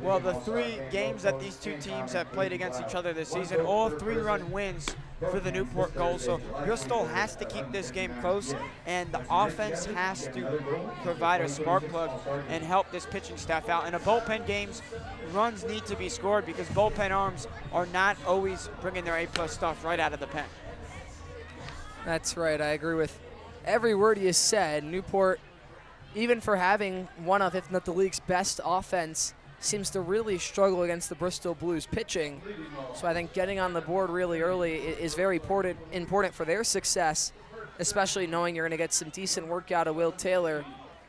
Well, the 3 games that these two teams have played against each other this season, all 3-run wins for the Newport Gulls. So Bristol has to keep this game close, and the offense has to provide a spark plug and help this pitching staff out. In a bullpen games, runs need to be scored because bullpen arms are not always bringing their A-plus stuff right out of the pen. That's right. I agree with every word you said. Newport, even for having one of, if not the league's best offense, seems to really struggle against the Bristol Blues pitching. So I think getting on the board really early is very important for their success, especially knowing you're going to get some decent work out of Will Taylor.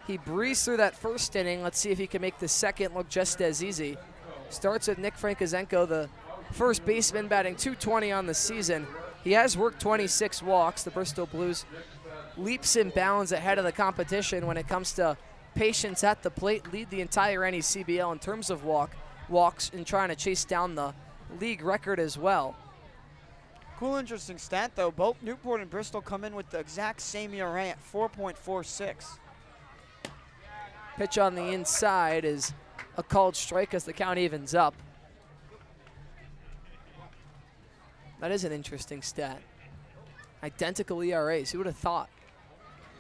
He breezed through that first inning. Let's see if he can make the second look just as easy. Starts with Nick Frankozenko, the first baseman, batting .220 on the season. He has worked 26 walks. The Bristol Blues leaps and bounds ahead of the competition when it comes to patience at the plate, lead the entire NECBL in terms of walks and trying to chase down the league record as well. Cool, interesting stat, though. Both Newport and Bristol come in with the exact same ERA at 4.46. Pitch on the inside is a called strike as the count evens up. That is an interesting stat. Identical ERAs. Who would have thought?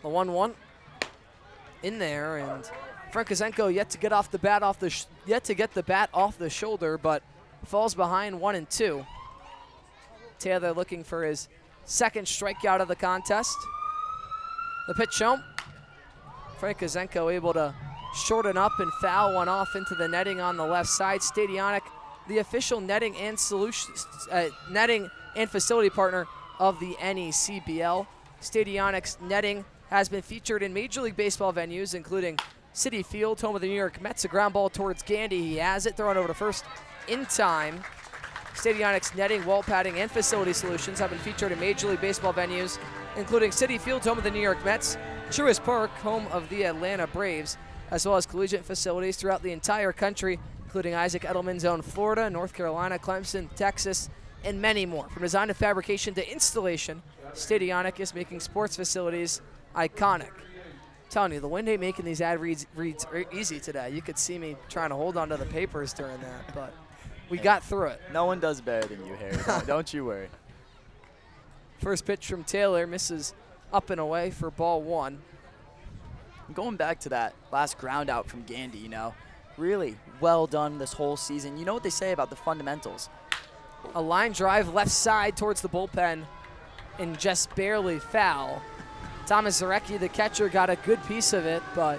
The 1-1 in there, and Frankozenko yet to get off the bat get the bat off the shoulder, but falls behind 1-2. Taylor looking for his second strikeout of the contest. The pitch home. Frank Kozenko able to shorten up and foul one off into the netting on the left side. Stadionic, the official netting and netting and facility partner of the NECBL. Stadionic's netting has been featured in Major League Baseball venues, including Citi Field, home of the New York Mets. A ground ball towards Gandy. He has it, thrown over to first in time. Stadionic's netting, wall padding, and facility solutions have been featured in Major League Baseball venues, including Citi Field, home of the New York Mets, Truist Park, home of the Atlanta Braves, as well as collegiate facilities throughout the entire country, including Isaac Edelman's own Florida, North Carolina, Clemson, Texas, and many more. From design to fabrication to installation, Stadionic is making sports facilities iconic. I'm telling you, the wind ain't making these ad reads easy today. You could see me trying to hold on to the papers during that, but we got through it. No one does better than you, Harry. Don't you worry. First pitch from Taylor misses up and away for ball one. Going back to that last ground out from Gandy, you know, really well done this whole season. You know what they say about the fundamentals. A line drive left side towards the bullpen and just barely foul. Thomas Zarecki, the catcher, got a good piece of it, but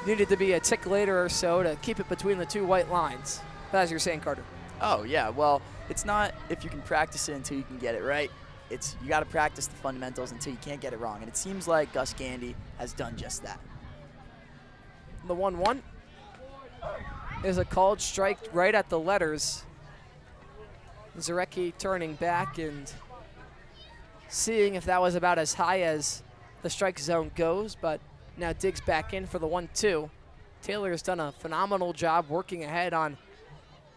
needed to be a tick later or so to keep it between the two white lines. As you're saying, Carter. Oh, yeah. Well, it's not if you can practice it until you can get it right. It's you got to practice the fundamentals until you can't get it wrong. And it seems like Gus Gandy has done just that. The 1-1 is a called strike right at the letters. Zarecki turning back and seeing if that was about as high as the strike zone goes, but now digs back in for the 1-2. Taylor's done a phenomenal job working ahead on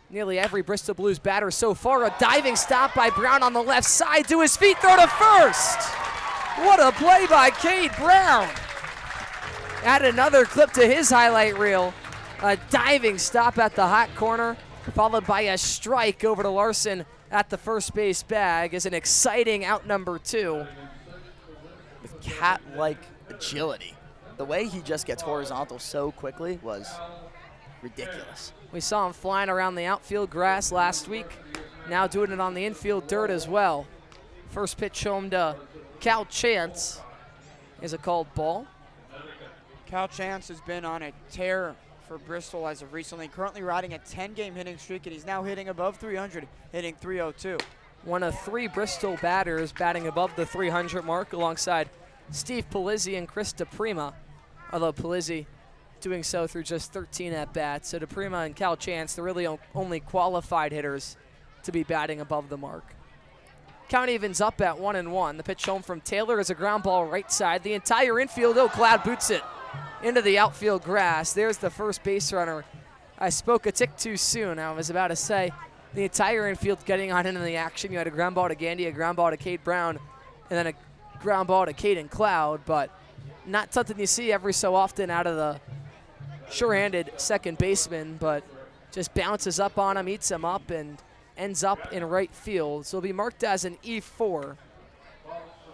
nearly every Bristol Blues batter so far. A diving stop by Brown on the left side, to his feet, throw to first. What a play by Cade Brown. Add another clip to his highlight reel. A diving stop at the hot corner, followed by a strike over to Larson at the first base bag is an exciting out number two. With cat-like agility. The way he just gets horizontal so quickly was ridiculous. We saw him flying around the outfield grass last week, now doing it on the infield dirt as well. First pitch home to Cal Chance is a called ball. Cal Chance has been on a tear for Bristol as of recently, currently riding a 10-game hitting streak, and he's now hitting above 300, hitting 302. One of three Bristol batters batting above the 300 mark alongside Steve Palizzi and Chris DePrima, although Palizzi doing so through just 13 at-bats. So DePrima and Cal Chance, the really only qualified hitters to be batting above the mark. Count evens up at 1-1. The pitch home from Taylor is a ground ball right side. The entire infield, Cloud boots it into the outfield grass. There's the first base runner. I spoke a tick too soon. I was about to say the entire infield getting on into the action. You had a ground ball to Gandy, a ground ball to Cade Brown, and then a ground ball to Caden Cloud, but not something you see every so often out of the sure-handed second baseman, but just bounces up on him, eats him up, and ends up in right field. So it'll be marked as an E4.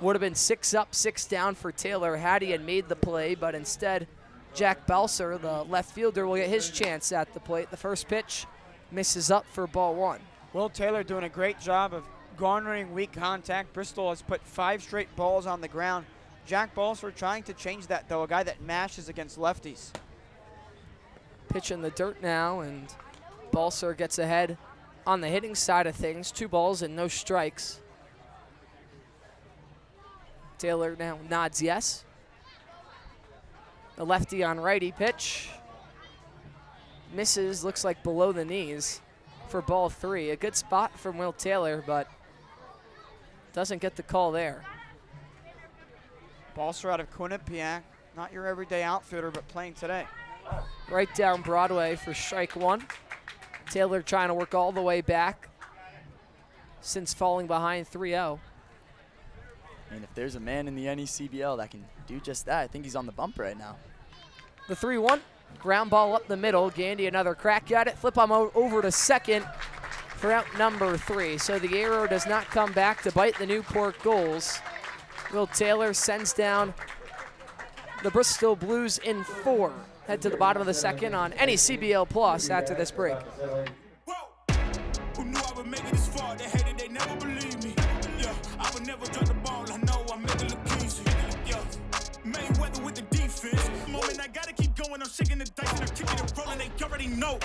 Would have been 6 up, 6 down for Taylor had he had made the play, but instead Jack Belser, the left fielder, will get his chance at the plate. The first pitch misses up for ball one. Will Taylor doing a great job of garnering weak contact. Bristol has put 5 straight balls on the ground. Jack Belser trying to change that, though, a guy that mashes against lefties. Pitch in the dirt now, and Belser gets ahead on the hitting side of things. 2 balls and no strikes. Taylor now nods yes. The lefty on righty pitch. Misses, looks like below the knees for ball 3. A good spot from Will Taylor, but doesn't get the call there. Belser out of Quinnipiac. Not your everyday outfielder, but playing today. Right down Broadway for strike 1. Taylor trying to work all the way back since falling behind 3-0. And if there's a man in the NECBL that can do just that, I think he's on the bump right now. The 3-1, ground ball up the middle. Gandy another crack at it. Flip him over to second for out number 3. So the arrow does not come back to bite the Newport Gulls. Will Taylor sends down the Bristol Blues in 4. Head to the bottom of the second on NECBL Plus after this break. Who knew I would make it this far? They hated, they never believed me. Yeah, I would never I gotta keep going, I'm shaking the dice and I'm kicking and rolling, they already know.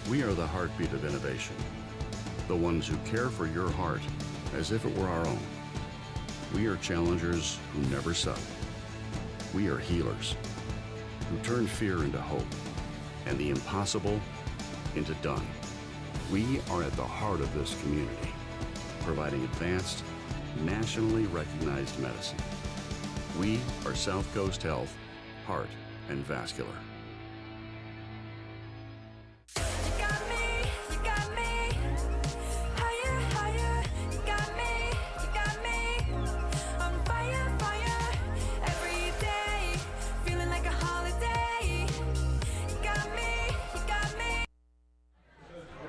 We are the heartbeat of innovation, the ones who care for your heart as if it were our own. We are challengers who never settle. We are healers who turn fear into hope and the impossible into done. We are at the heart of this community, providing advanced, nationally recognized medicine. We are South Coast Health, Heart and Vascular.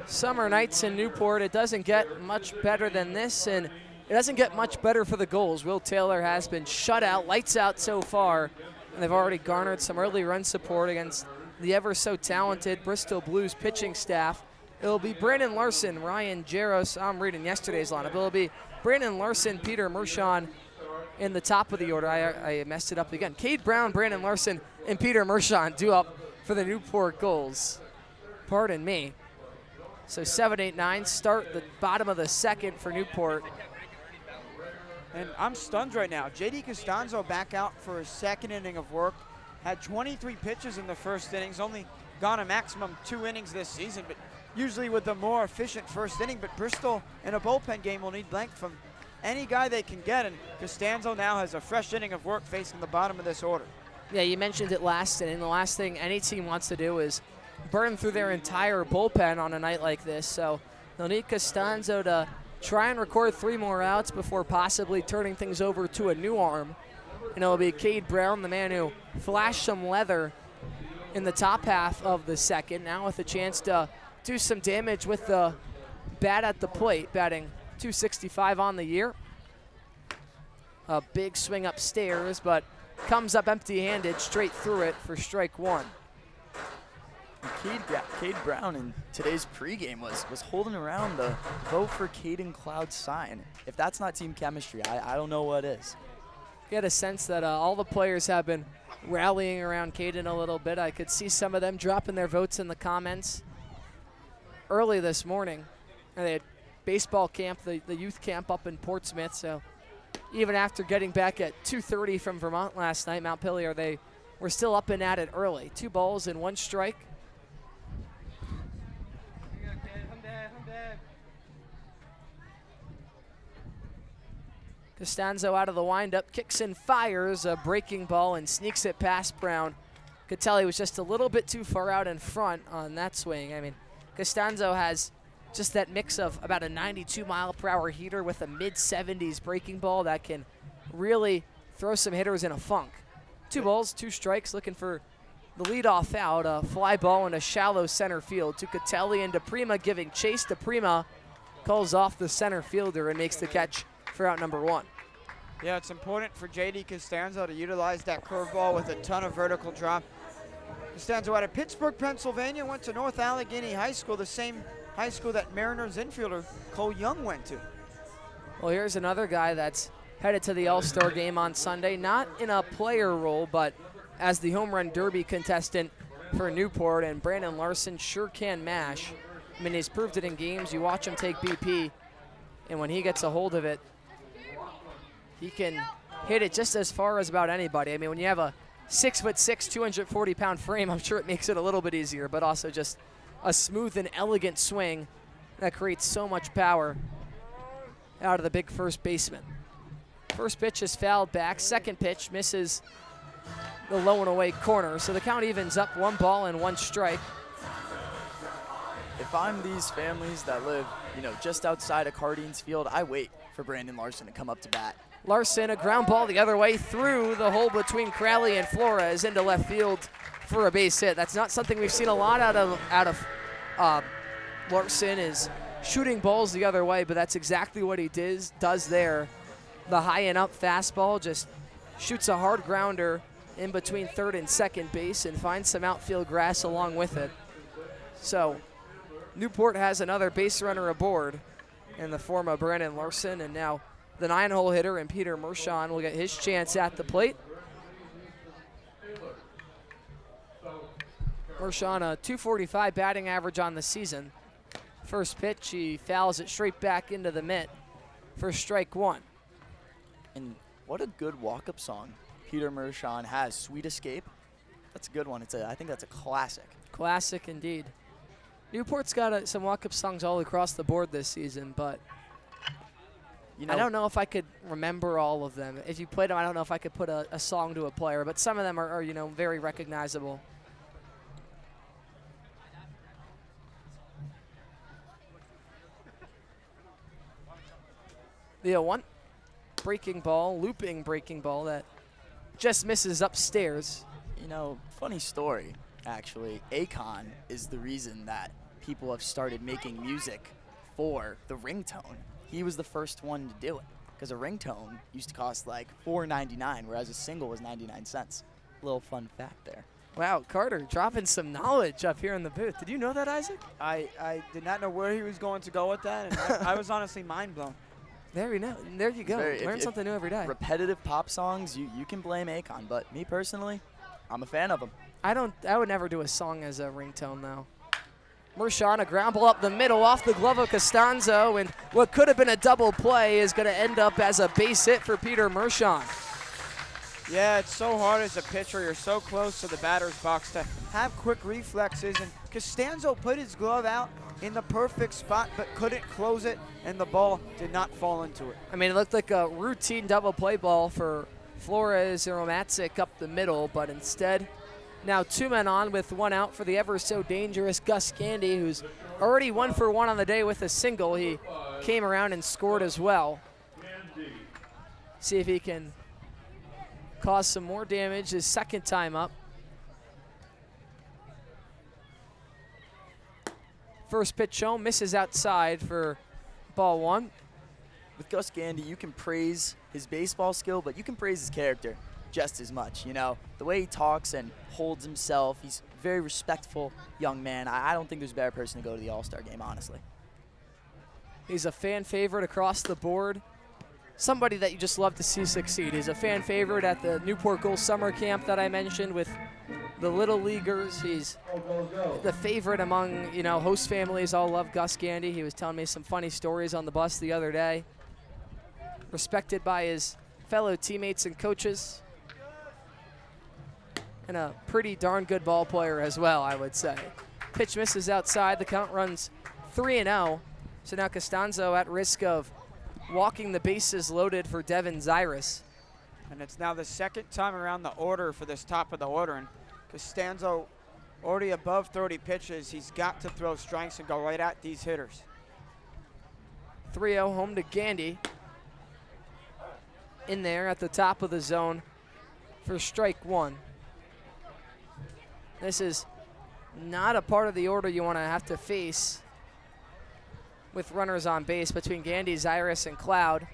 Summer nights in Newport, it doesn't get much better than this, and it doesn't get much better for the Gulls. Will Taylor has been shut out, lights out so far, and they've already garnered some early run support against the ever so talented Bristol Blues pitching staff. It'll be Brandon Larson, Ryan Jaros. I'm reading yesterday's lineup. It'll be Brandon Larson, Peter Mershon in the top of the order. I messed it up again. Cade Brown, Brandon Larson, and Peter Mershon due up for the Newport Gulls. Pardon me. So 7, 8, 9 start the bottom of the second for Newport. And I'm stunned right now. J.D. Costanzo back out for his second inning of work. Had 23 pitches in the first innings, only gone a maximum 2 innings this season, but usually with a more efficient first inning. But Bristol in a bullpen game will need length from any guy they can get, and Costanzo now has a fresh inning of work facing the bottom of this order. Yeah, you mentioned it last inning. The last thing any team wants to do is burn through their entire bullpen on a night like this. So they'll need Costanzo to try and record 3 more outs before possibly turning things over to a new arm. And it'll be Cade Brown, the man who flashed some leather in the top half of the second, now with a chance to do some damage with the bat at the plate, batting .265 on the year. A big swing upstairs, but comes up empty-handed straight through it for strike 1. Cade Brown in today's pregame was holding around the vote for Caden Cloud sign. If that's not team chemistry, I don't know what is. Get a sense that all the players have been rallying around Caden a little bit. I could see some of them dropping their votes in the comments early this morning. And they had baseball camp, the youth camp up in Portsmouth. So even after getting back at 2:30 from Vermont last night, Montpelier, they were still up and at it early. 2 balls and 1 strike. Costanzo out of the windup, kicks and fires a breaking ball and sneaks it past Brown. Could tell he was just a little bit too far out in front on that swing. I mean, Costanzo has just that mix of about a 92-mile-per-hour heater with a mid-70s breaking ball that can really throw some hitters in a funk. 2 balls, 2 strikes, looking for the leadoff out, a fly ball in a shallow center field to Catelli and DePrima giving chase. DePrima calls off the center fielder and makes the catch for out number 1. Yeah, it's important for J.D. Costanzo to utilize that curveball with a ton of vertical drop. Costanzo out of Pittsburgh, Pennsylvania, went to North Allegheny High School, the same high school that Mariners infielder Cole Young went to. Well, here's another guy that's headed to the All-Star game on Sunday, not in a player role, but as the home run derby contestant for Newport, and Brandon Larson sure can mash. I mean, he's proved it in games. You watch him take BP, and when he gets a hold of it, he can hit it just as far as about anybody. I mean, when you have a 6'6", 240-pound frame, I'm sure it makes it a little bit easier, but also just a smooth and elegant swing that creates so much power out of the big first baseman. First pitch is fouled back. Second pitch misses the low and away corner. So the count evens up, 1 ball and 1 strike. If I'm these families that live, just outside of Cardines Field, I wait for Brandon Larson to come up to bat. Larson, a ground ball the other way through the hole between Crowley and Flores into left field for a base hit. That's not something we've seen a lot out of Larson, is shooting balls the other way, but that's exactly what he does there. The high and up fastball just shoots a hard grounder in between third and second base and finds some outfield grass along with it. So Newport has another base runner aboard in the form of Brandon Larson, and now the 9-hole hitter and Peter Mershon will get his chance at the plate. Mershon, a .245 batting average on the season. First pitch, he fouls it straight back into the mitt for strike one. And what a good walk-up song Peter Mershon has, Sweet Escape. That's a good one. I think that's a classic. Classic indeed. Newport's got some walk-up songs all across the board this season, but I don't know if I could remember all of them. If you played them, I don't know if I could put a song to a player, but some of them are very recognizable. The 0-1. Breaking ball, looping breaking ball that just misses upstairs. Funny story, actually. Akon is the reason that people have started making music for the ringtone. He was the first one to do it because a ringtone used to cost like $4.99, whereas a single was 99 cents. Little fun fact there. Wow, Carter dropping some knowledge up here in the booth. Did you know that, Isaac? I did not know where he was going to go with that, and I was honestly mind blown. There you go. Learn something new every day. Repetitive pop songs, you can blame Akon, but me personally, I'm a fan of him. I would never do a song as a ringtone, though. Mershon, a ground ball up the middle off the glove of Costanzo, and what could have been a double play is going to end up as a base hit for Peter Mershon. Yeah, it's so hard as a pitcher. You're so close to the batter's box to have quick reflexes, and Costanzo put his glove out in the perfect spot but couldn't close it, and the ball did not fall into it. I mean, it looked like a routine double play ball for Flores and Romatzik up the middle, but instead, now 2 men on with 1 out for the ever so dangerous Gus Gandy, who's already 1 for 1 on the day with a single. He came around and scored as well. See if he can cause some more damage his second time up. First pitch home, misses outside for ball 1. With Gus Gandy, you can praise his baseball skill, but you can praise his character just as much. The way he talks and holds himself, he's a very respectful young man. I don't think there's a better person to go to the All-Star game, honestly. He's a fan favorite across the board. Somebody that you just love to see succeed. He's a fan favorite at the Newport Gulls summer camp that I mentioned with the Little Leaguers. He's the favorite among, host families. All love Gus Gandy. He was telling me some funny stories on the bus the other day. Respected by his fellow teammates and coaches. And a pretty darn good ball player as well, I would say. Pitch misses outside. The count runs 3-0. So now Costanzo at risk of walking the bases loaded for Devin Zyrus. And it's now the second time around the order for this top of the order. And Costanzo already above 30 pitches. He's got to throw strikes and go right at these hitters. 3-0 home to Gandy. In there at the top of the zone for strike 1. This is not a part of the order you want to have to face with runners on base between Gandy, Zyrus, and Cloud.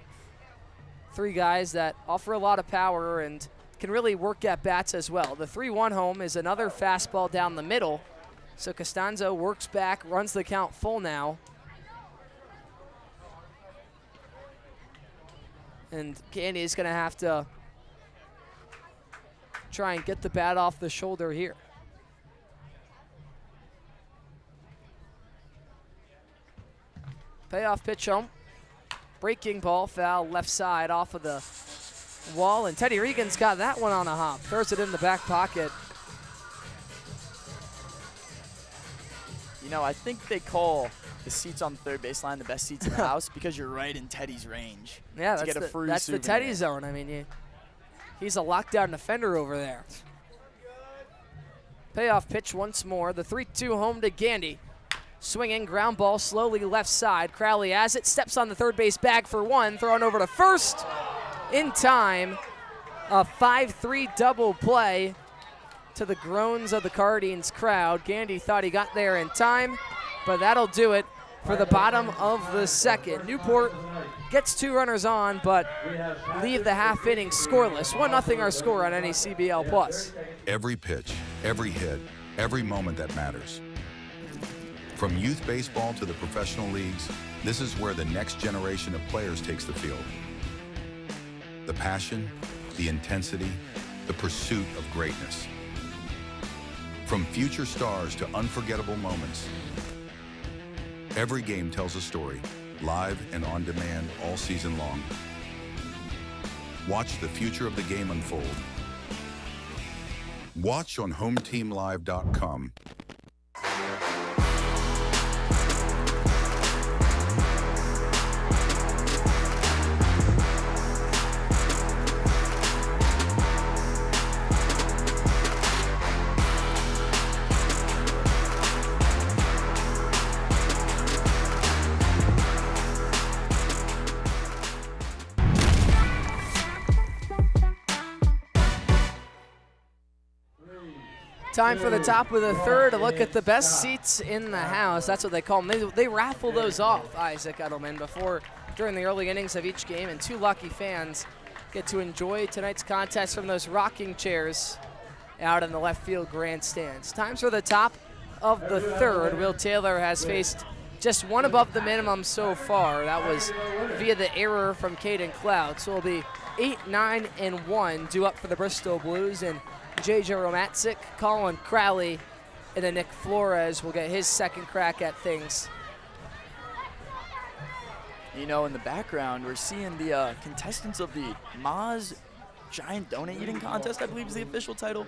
3 guys that offer a lot of power and can really work at bats as well. The 3-1 home is another fastball down the middle. So Costanzo works back, runs the count full now. And Gandy is going to have to try and get the bat off the shoulder here. Payoff pitch home. Breaking ball, foul left side off of the wall, and Teddy Regan's got that one on a hop. Throws it in the back pocket. I think they call the seats on the third baseline the best seats in the house because you're right in Teddy's range. Yeah, to get a free that's the Teddy zone. I mean, he's a lockdown defender over there. Payoff pitch once more. The 3-2 home to Gandy. Swinging, ground ball, slowly left side. Crowley has it, steps on the third base bag for 1, throwing over to first in time. A 5-3 double play to the groans of the Cardines crowd. Gandy thought he got there in time, but that'll do it for the bottom of the second. Newport gets 2 runners on, but leave the half inning scoreless. 1-0 our score on NECBL Plus. Every pitch, every hit, every moment that matters. From youth baseball to the professional leagues, this is where the next generation of players takes the field. The passion, the intensity, the pursuit of greatness. From future stars to unforgettable moments, every game tells a story, live and on demand all season long. Watch the future of the game unfold. Watch on HomeTeamLive.com. Time for the top of the third to look at the best seats in the house. That's what they call them. They raffle those off, Isaac Edelman, during the early innings of each game, and two lucky fans get to enjoy tonight's contest from those rocking chairs out in the left field grandstands. Times for the top of the third. Will Taylor has faced just one above the minimum so far. That was via the error from Caden Cloud. So it'll be 8, 9, and 1 due up for the Bristol Blues, and J.J. Romatzik, Colin Crowley, and then Nick Flores will get his second crack at things. You know, in the background, we're seeing the contestants of the Maz Giant Donut Eating Contest, I believe is the official title.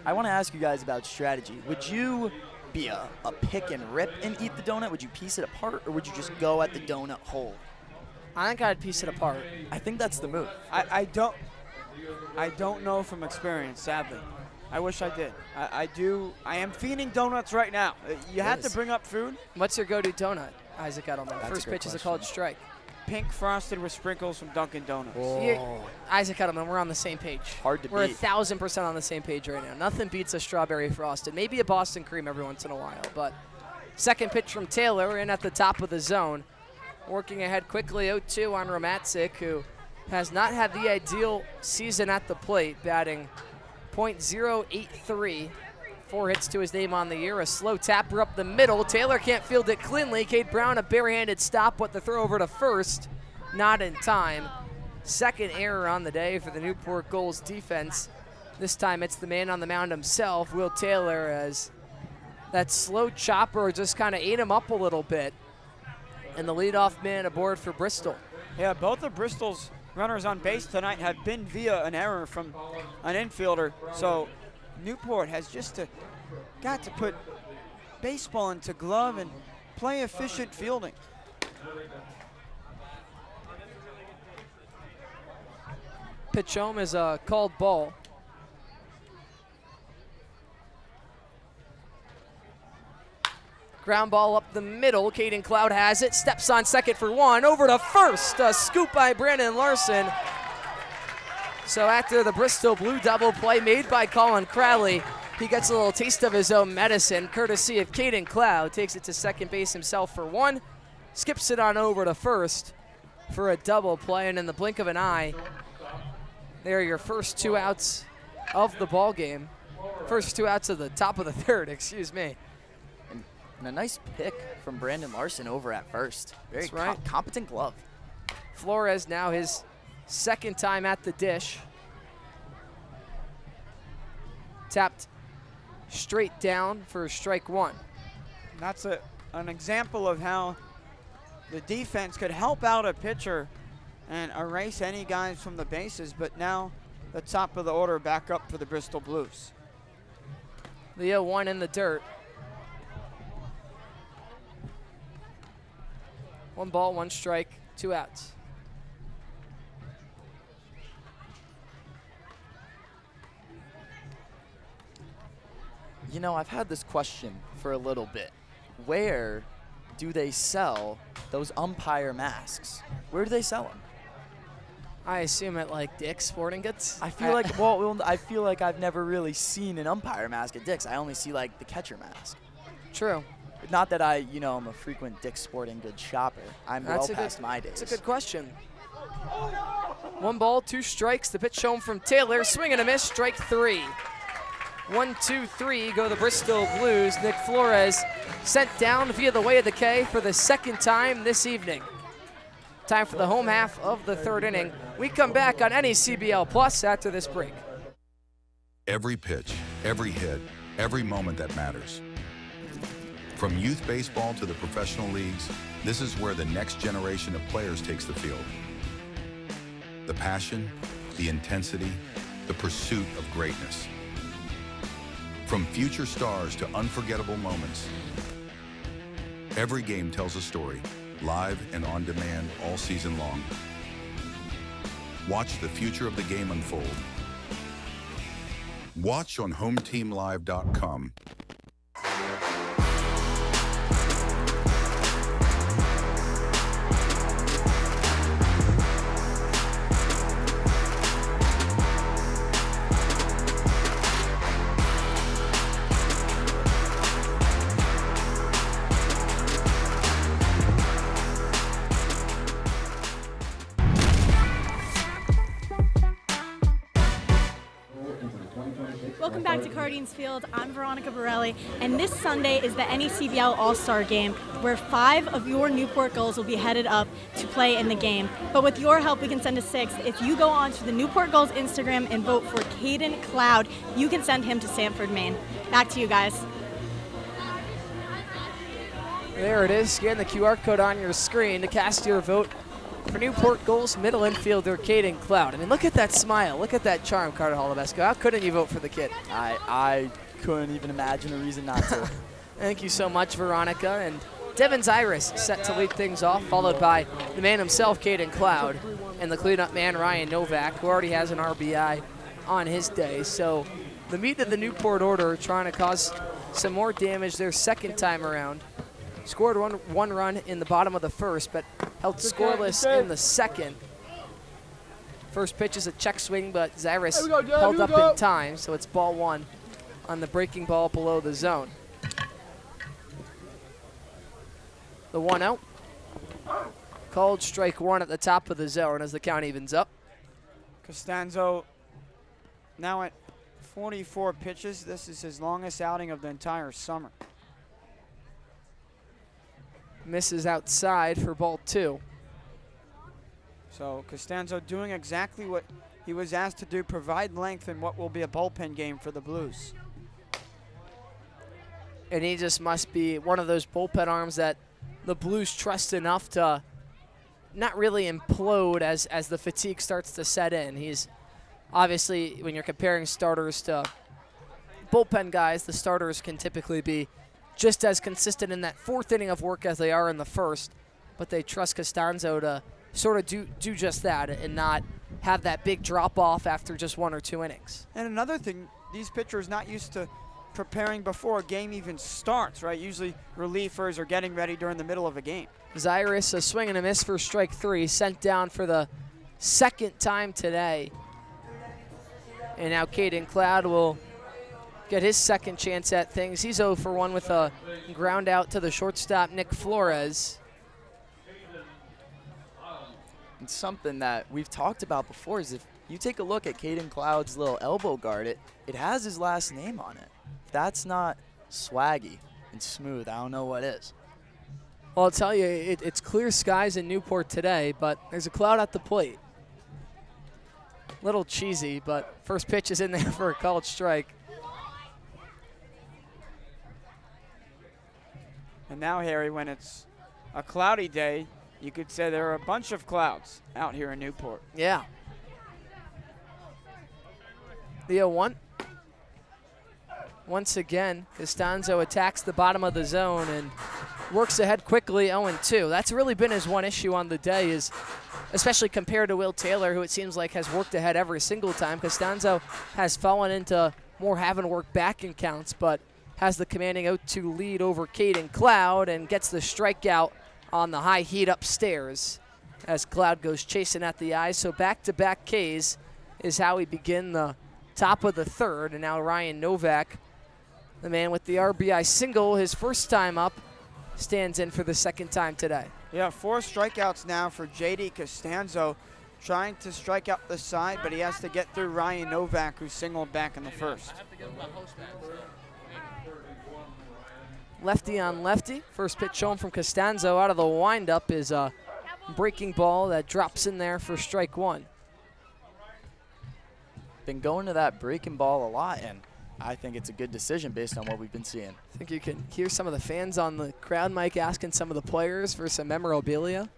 I want to ask you guys about strategy. Would you be a pick and rip and eat the donut? Would you piece it apart, or would you just go at the donut whole? I think I'd piece it apart. I think that's the move. I don't know from experience, sadly. I wish I did. I am feeding donuts right now. You have to bring up food. What's your go-to donut, Isaac Edelman? First pitch is a called strike. Pink frosted with sprinkles from Dunkin' Donuts. Isaac Edelman, we're on the same page. Hard to We're beat. 1,000% on the same page right now. Nothing beats a strawberry frosted. Maybe a Boston cream every once in a while. But second pitch from Taylor in at the top of the zone. Working ahead quickly, 0-2 on Romatzik, who has not had the ideal season at the plate, batting .083. 4 hits to his name on the year. A slow tapper up the middle. Taylor can't field it cleanly. Cade Brown, a barehanded stop, but the throw over to first, not in time. Second error on the day for the Newport Gulls defense. This time it's the man on the mound himself, Will Taylor, as that slow chopper just kind of ate him up a little bit. And the leadoff man aboard for Bristol. Yeah, both of Bristol's runners on base tonight have been via an error from an infielder. So Newport has just got to put baseball into glove and play efficient fielding. Pitch home is a called ball. Ground ball up the middle. Caden Cloud has it. Steps on second for one. Over to first. A scoop by Brandon Larson. So after the Bristol Blue double play made by Colin Crowley, he gets a little taste of his own medicine, courtesy of Caden Cloud. Takes it to second base himself for one. Skips it on over to first for a double play. And in the blink of an eye, there are your first 2 outs of the ball game. First 2 outs of the top of the third, excuse me. And a nice pick from Brandon Larson over at first. Very That's right. Competent glove. Flores now his second time at the dish. Tapped straight down for strike one. That's an example of how the defense could help out a pitcher and erase any guys from the bases, but now the top of the order back up for the Bristol Blues. The 0-1 in the dirt. 1 ball, 1 strike, 2 outs. You know, I've had this question for a little bit. Where do they sell those umpire masks? Where do they sell them? I assume at like Dick's Sporting Goods. I feel like I feel like I've never really seen an umpire mask at Dick's. I only see like the catcher mask. True. Not that I'm a frequent Dick's Sporting Goods shopper. I'm well past my days. That's a good question. 1 ball, 2 strikes. The pitch home from Taylor. Swing and a miss. Strike 3. 1, 2, 3 go the Bristol Blues. Nick Flores sent down via the way of the K for the second time this evening. Time for the home half of the third inning. We come back on NECBL Plus after this break. Every pitch, every hit, every moment that matters. From youth baseball to the professional leagues, this is where the next generation of players takes the field. The passion, the intensity, the pursuit of greatness. From future stars to unforgettable moments, every game tells a story, live and on demand all season long. Watch the future of the game unfold. Watch on HomeTeamLive.com. Welcome back to Cardines Field. I'm Veronica Borelli, and this Sunday is the NECBL All-Star Game, where 5 of your Newport Gulls will be headed up to play in the game. But with your help, we can send a 6th. If you go on to the Newport Gulls Instagram and vote for Caden Cloud, you can send him to Sanford, Maine. Back to you guys. There it is. Scan the QR code on your screen to cast your vote for Newport Gulls middle infielder Caden Cloud. I mean, look at that smile. Look at that charm, Carter Holubesco. How couldn't you vote for the kid? I couldn't even imagine a reason not to. Thank you so much, Veronica. And Devin Iris set to lead things off, followed by the man himself, Caden Cloud, and the cleanup man, Ryan Novak, who already has an RBI on his day. So the meat of the Newport order trying to cause some more damage their second time around. Scored one run in the bottom of the first, but held scoreless in the second. First pitch is a check swing, but Zyrus held up in time, so it's ball 1 on the breaking ball below the zone. The 1-0. Called strike 1 at the top of the zone as the count evens up. Costanzo now at 44 pitches. This is his longest outing of the entire summer. Misses outside for ball 2. So Costanzo doing exactly what he was asked to do, provide length in what will be a bullpen game for the Blues. And he just must be one of those bullpen arms that the Blues trust enough to not really implode as the fatigue starts to set in. He's obviously, when you're comparing starters to bullpen guys, the starters can typically be just as consistent in that 4th inning of work as they are in the first, but they trust Costanzo to sort of do just that and not have that big drop-off after just 1 or 2 innings. And another thing, these pitchers not used to preparing before a game even starts, right? Usually relievers are getting ready during the middle of a game. Zyrus, a swing and a miss for strike 3, sent down for the second time today. And now Caden Cloud will get his second chance at things. He's 0 for 1 with a ground out to the shortstop, Nick Flores. And something that we've talked about before is if you take a look at Caden Cloud's little elbow guard, it has his last name on it. If that's not swaggy and smooth, I don't know what is. Well, I'll tell you, it's clear skies in Newport today, but there's a cloud at the plate. Little cheesy, but first pitch is in there for a called strike. And now, Harry, when it's a cloudy day, you could say there are a bunch of clouds out here in Newport. Yeah. The 0-1. Once again, Costanzo attacks the bottom of the zone and works ahead quickly, 0-2. That's really been his one issue on the day, is especially compared to Will Taylor, who it seems like has worked ahead every single time. Costanzo has fallen into more having to work back in counts, but has the commanding 0-2 lead over Caden Cloud and gets the strikeout on the high heat upstairs as Cloud goes chasing at the eye. So back-to-back Ks is how we begin the top of the third. And now Ryan Novak, the man with the RBI single, his first time up, stands in for the second time today. Yeah, 4 strikeouts now for J.D. Costanzo, trying to strike out the side, but he has to get through Ryan Novak, who singled back in the first. Lefty on lefty. First pitch shown from Costanzo out of the windup is a breaking ball that drops in there for strike 1. Been going to that breaking ball a lot, and I think it's a good decision based on what we've been seeing. I think you can hear some of the fans on the crowd mic asking some of the players for some memorabilia.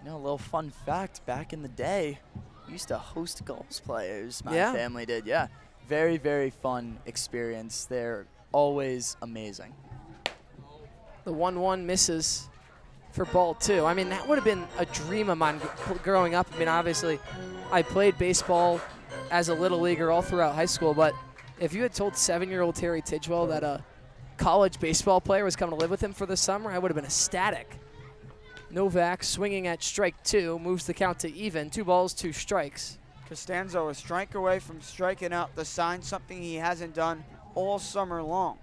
You know, a little fun fact, back in the day, we used to host Gulls players. My Yeah. family did, yeah. Very, very fun experience. They're always amazing. The 1-1 misses for ball 2. I mean, that would have been a dream of mine growing up. I mean, obviously, I played baseball as a little leaguer all throughout high school, but if you had told 7-year-old Terry Tidgewell that a college baseball player was coming to live with him for the summer, I would have been ecstatic. Novak swinging at strike 2, moves the count to even. 2 balls, 2 strikes. Costanzo a strike away from striking out the sign, something he hasn't done all summer long.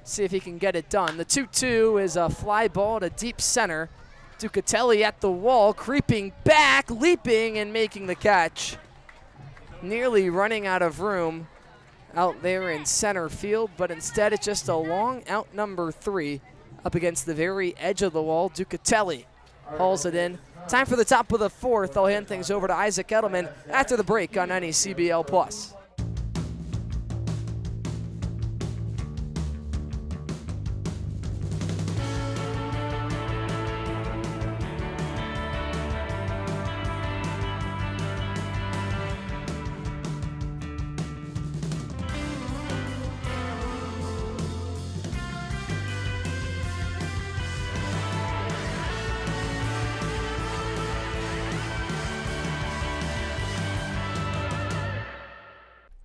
See if he can get it done. The 2-2 is a fly ball to deep center. Ducatelli at the wall, creeping back, leaping, and making the catch. Nearly running out of room out there in center field, but instead it's just a long out number 3 up against the very edge of the wall. Ducatelli hauls it in. Time for the top of the 4th. I'll hand things over to Isaac Edelman after the break on NECBL Plus.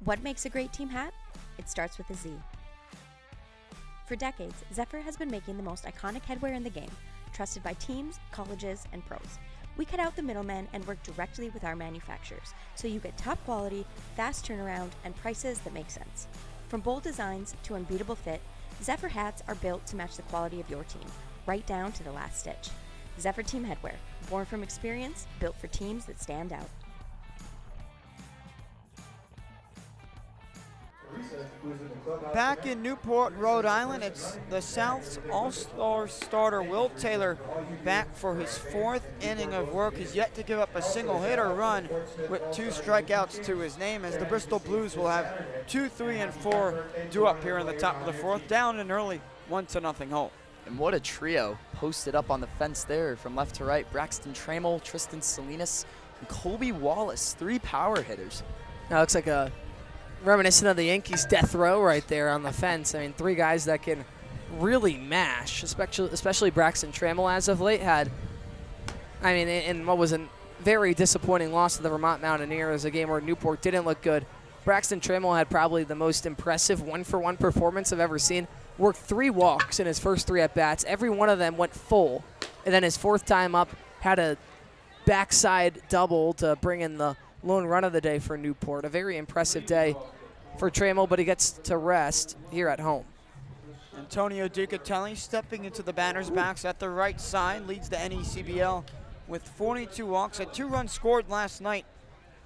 What makes a great team hat? It starts with a Z. For decades, Zephyr has been making the most iconic headwear in the game, trusted by teams, colleges, and pros. We cut out the middlemen and work directly with our manufacturers, so you get top quality, fast turnaround, and prices that make sense. From bold designs to unbeatable fit, Zephyr hats are built to match the quality of your team, right down to the last stitch. Zephyr Team Headwear, born from experience, built for teams that stand out. Back in Newport, Rhode Island, it's the South's all-star starter Will Taylor back for his 4th inning of work. He's yet to give up a single hit or run with 2 strikeouts to his name, as the Bristol Blues will have 2, 3, and 4 due up here in the top of the 4th, down an early 1-0 hole. And what a trio posted up on the fence there from left to right. Braxton Trammell, Tristan Salinas, and Colby Wallace, 3 power hitters. That looks like a reminiscent of the Yankees' death row right there on the fence. I mean, 3 guys that can really mash, especially Braxton Trammell as of late had, I mean, in what was a very disappointing loss to the Vermont Mountaineers, a game where Newport didn't look good. Braxton Trammell had probably the most impressive 1-for-1 performance I've ever seen. Worked 3 walks in his first 3 at-bats. Every one of them went full. And then his 4th time up had a backside double to bring in the lone run of the day for Newport. A very impressive day for Trammell, but he gets to rest here at home. Antonio Ducatelli stepping into the batter's box at the right side, leads the NECBL with 42 walks. A 2 runs scored last night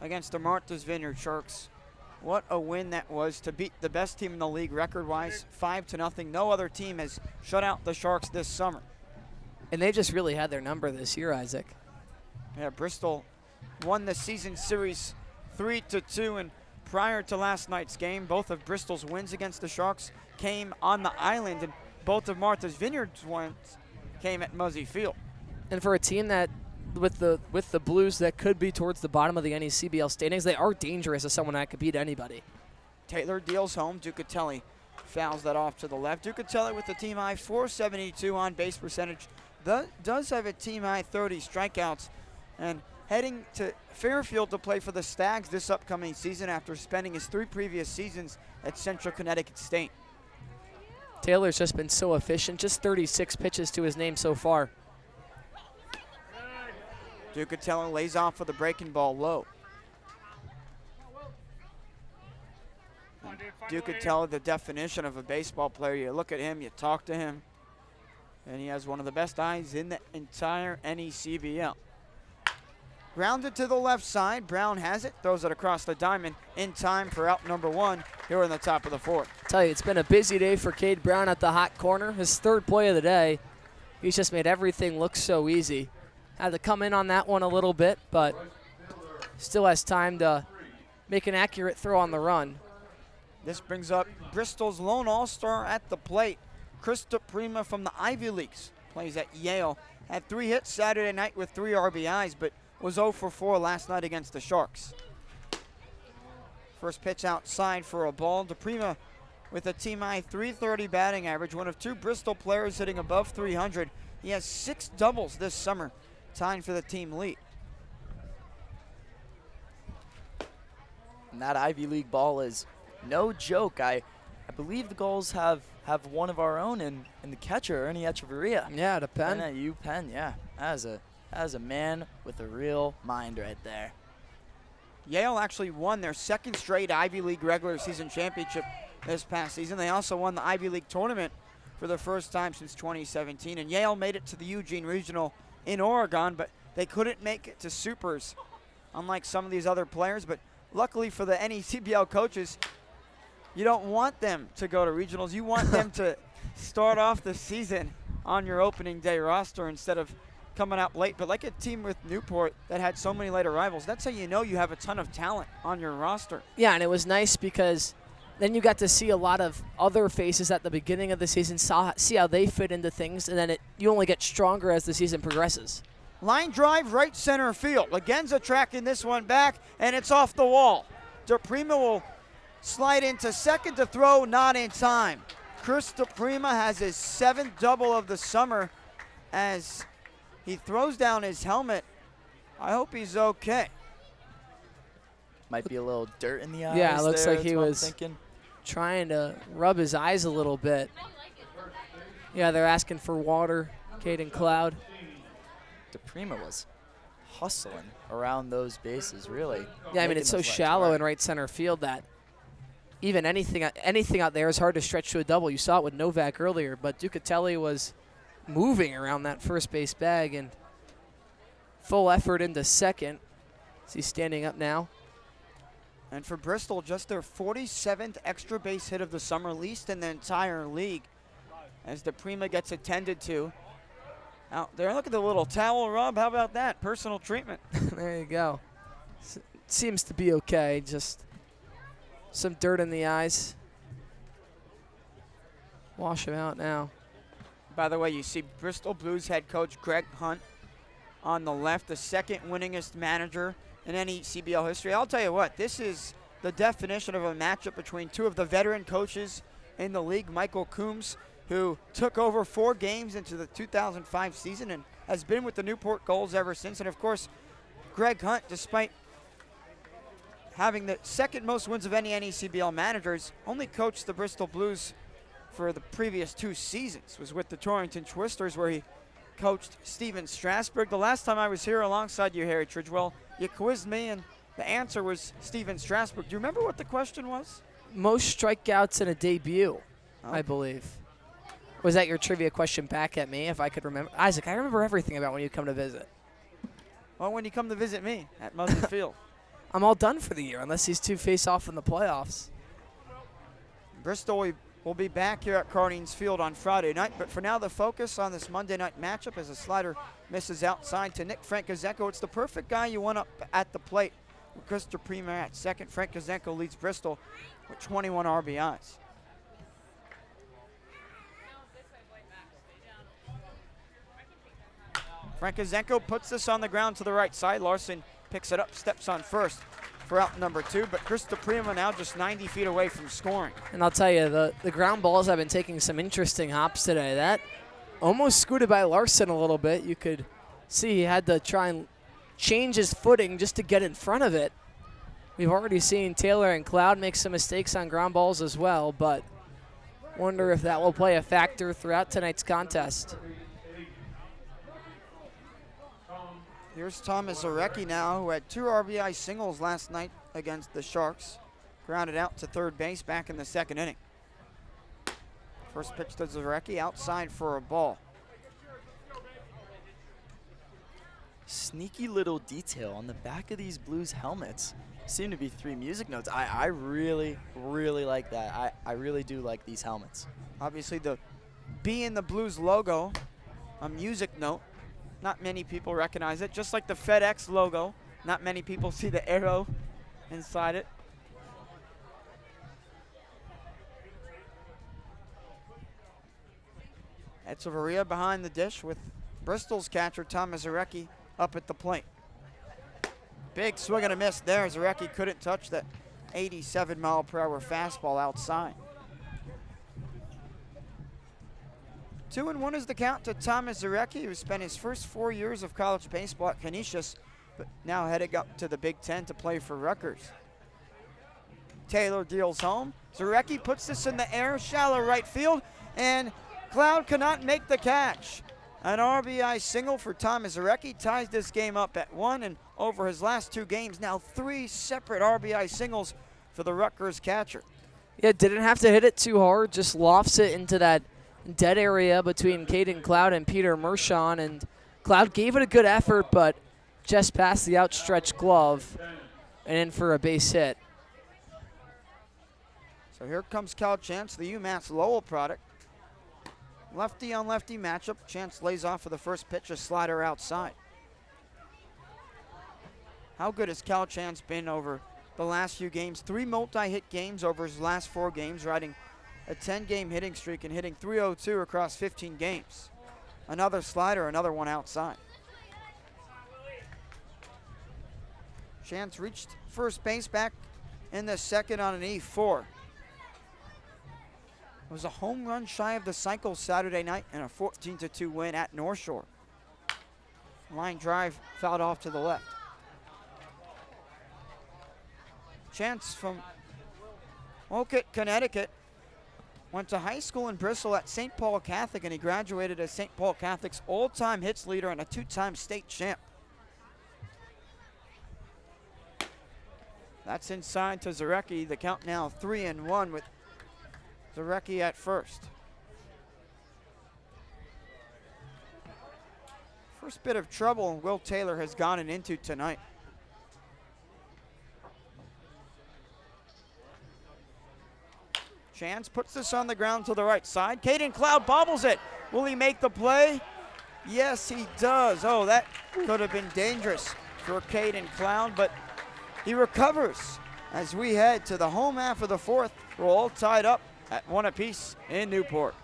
against the Martha's Vineyard Sharks. What a win that was to beat the best team in the league record-wise, 5-0. No other team has shut out the Sharks this summer. And they just really had their number this year, Isaac. Yeah, Bristol won the season series 3-2, and prior to last night's game, both of Bristol's wins against the Sharks came on the island, and both of Martha's Vineyard's wins came at Muzzy Field. And for a team that, with the Blues that could be towards the bottom of the NECBL standings, they are dangerous as someone that could beat anybody. Taylor deals home. Ducatelli fouls that off to the left. Ducatelli with the team high 472 on base percentage. Does have a team high 30 strikeouts, and heading to Fairfield to play for the Stags this upcoming season after spending his 3 previous seasons at Central Connecticut State. Taylor's just been so efficient, just 36 pitches to his name so far. Ducatelli lays off for the breaking ball low. Ducatelli, the definition of a baseball player. You look at him, you talk to him, and he has one of the best eyes in the entire NECBL. Grounded to the left side. Brown has it, throws it across the diamond in time for out number 1 here in the top of the 4th. Tell you, it's been a busy day for Cade Brown at the hot corner. His 3rd play of the day. He's just made everything look so easy. Had to come in on that one a little bit, but still has time to make an accurate throw on the run. This brings up Bristol's lone all-star at the plate, Krista Prima from the Ivy Leagues. Plays at Yale. Had 3 hits Saturday night with 3 RBIs, but was 0 for 4 last night against the Sharks. First pitch outside for a ball. DePrima with a team-high .330 batting average, one of 2 Bristol players hitting above .300. He has 6 doubles this summer, tying for the team lead. And that Ivy League ball is no joke. I believe the Gulls have one of our own in the catcher, Ernie Echeverria. Yeah, the pen. And at UPenn, yeah. That is a man with a real mind right there. Yale actually won their 2nd straight Ivy League regular season championship this past season. They also won the Ivy League tournament for the first time since 2017. And Yale made it to the Eugene Regional in Oregon, but they couldn't make it to Supers, unlike some of these other players. But luckily for the NECBL coaches, you don't want them to go to regionals. You want them to start off the season on your opening day roster instead of coming out late. But like a team with Newport that had so many late arrivals, that's how you know you have a ton of talent on your roster. Yeah, and it was nice because then you got to see a lot of other faces at the beginning of the season, see how they fit into things, and then you only get stronger as the season progresses. Line drive, right center field. Lagenza tracking this one back, and it's off the wall. DePrima will slide into second to throw, not in time. Chris DePrima has his 7th double of the summer as he throws down his helmet. I hope he's okay. Might be a little dirt in the eyes. Yeah, it looks there, like he was trying to rub his eyes a little bit. Yeah, they're asking for water, Caden Cloud. DePrima was hustling around those bases, really. Yeah, I mean, it's so shallow in right center field that even anything out there is hard to stretch to a double. You saw it with Novak earlier, but Ducatelli was moving around that first base bag and full effort into second. He's standing up now. And for Bristol, just their 47th extra base hit of the summer, least in the entire league, as DePrima gets attended to. Out there, look at the little towel rub. How about that? Personal treatment. There you go. Seems to be okay. Just some dirt in the eyes. Wash him out now. By the way, you see Bristol Blues head coach Greg Hunt on the left, the 2nd winningest manager in any CBL history. I'll tell you what, this is the definition of a matchup between 2 of the veteran coaches in the league. Michael Coombs, who took over 4 games into the 2005 season and has been with the Newport Gulls ever since. And of course, Greg Hunt, despite having the 2nd most wins of any NECBL managers, only coached the Bristol Blues for the previous 2 seasons. Was with the Torrington Twisters, where he coached Steven Strasburg. The last time I was here alongside you, Harry Tridgewell, you quizzed me, and the answer was Steven Strasburg. Do you remember what the question was? Most strikeouts in a debut, I believe. Was that your trivia question back at me, if I could remember? Isaac, I remember everything about when you come to visit. Well, when you come to visit me at Muzzy Field. I'm all done for the year, unless these 2 face off in the playoffs. Bristol will be back here at Cardines Field on Friday night, but for now the focus on this Monday night matchup as a slider misses outside to Nick Frankozenko. It's the perfect guy you want up at the plate. With Chris DePrima at second, Frankozenko leads Bristol with 21 RBIs. Frankozenko puts this on the ground to the right side. Larson picks it up, steps on first for out number 2, but Chris DePrima now just 90 feet away from scoring. And I'll tell you, the ground balls have been taking some interesting hops today. That almost scooted by Larson a little bit. You could see he had to try and change his footing just to get in front of it. We've already seen Taylor and Cloud make some mistakes on ground balls as well, but wonder if that will play a factor throughout tonight's contest. Here's Thomas Arecki now, who had 2 RBI singles last night against the Sharks. Grounded out to third base back in the 2nd inning. First pitch to Arecki, outside for a ball. Sneaky little detail on the back of these Blues helmets. Seem to be 3 music notes. I really, really like that. I really do like these helmets. Obviously the B in the Blues logo, a music note. Not many people recognize it. Just like the FedEx logo, not many people see the arrow inside it. Echeverria behind the dish with Bristol's catcher, Thomas Zarecki, up at the plate. Big swing and a miss there. Zarecki couldn't touch that 87-mile-per-hour fastball outside. 2-1 is the count to Thomas Zarecki, who spent his first 4 years of college baseball at Canisius, but now heading up to the Big Ten to play for Rutgers. Taylor deals home. Zarecki puts this in the air, shallow right field, and Cloud cannot make the catch. An RBI single for Thomas Zarecki ties this game up at 1, and over his last 2 games, now 3 separate RBI singles for the Rutgers catcher. Yeah, didn't have to hit it too hard, just lofts it into that dead area between Caden Cloud and Peter Mershon, and Cloud gave it a good effort, but just past the outstretched glove and in for a base hit. So here comes Cal Chance, the UMass Lowell product. Lefty on lefty matchup. Chance lays off for the first pitch, a slider outside. How good has Cal Chance been over the last few games? 3 multi-hit games over his last 4 games, riding a 10-game hitting streak and hitting .302 across 15 games. Another slider, another one outside. Chance reached first base back in the second on an E4. It was a home run shy of the cycle Saturday night and a 14-2 win at North Shore. Line drive fouled off to the left. Chance from Wolcott, Connecticut. Went to high school in Bristol at St. Paul Catholic, and he graduated as St. Paul Catholic's all-time hits leader and a 2-time state champ. That's inside to Zarecki. The count now 3-1 with Zarecki at first. First bit of trouble Will Taylor has gotten into tonight. Chance puts this on the ground to the right side. Caden Cloud bobbles it. Will he make the play? Yes, he does. Oh, that could have been dangerous for Caden Cloud, but he recovers as we head to the home half of the 4th. We're all tied up at 1 apiece in Newport.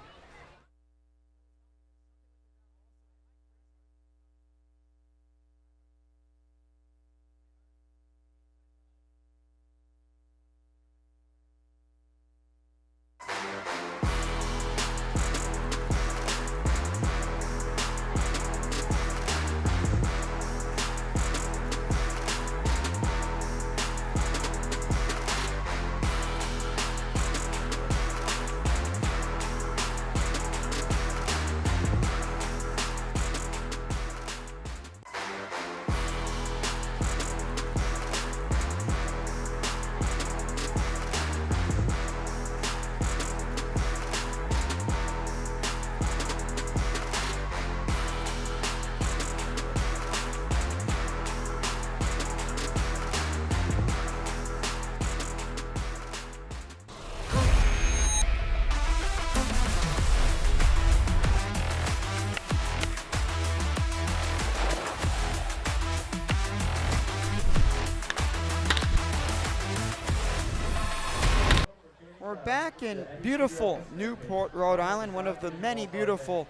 We're back in beautiful Newport, Rhode Island, one of the many beautiful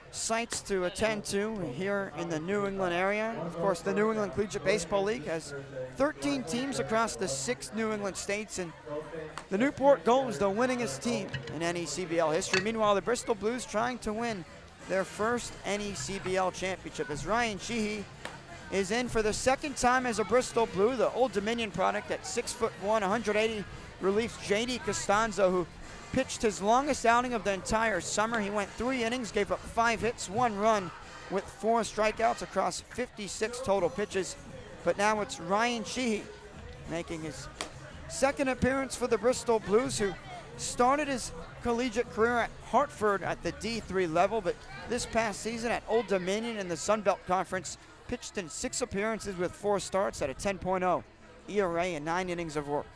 sites to attend to here in the New England area. Of course, the New England Collegiate Baseball League has 13 teams across the 6 New England states, and the Newport Gulls, the winningest team in NECBL history. Meanwhile, the Bristol Blues trying to win their first NECBL championship as Ryan Sheehy is in for the second time as a Bristol Blue, the Old Dominion product at 6'1", 180, relieves J.D. Costanzo, who pitched his longest outing of the entire summer. He went 3 innings, gave up 5 hits, 1 run with 4 strikeouts across 56 total pitches. But now it's Ryan Sheehy making his second appearance for the Bristol Blues, who started his collegiate career at Hartford at the D3 level, but this past season at Old Dominion in the Sun Belt Conference, pitched in 6 appearances with 4 starts at a 10.0 ERA and 9 innings of work.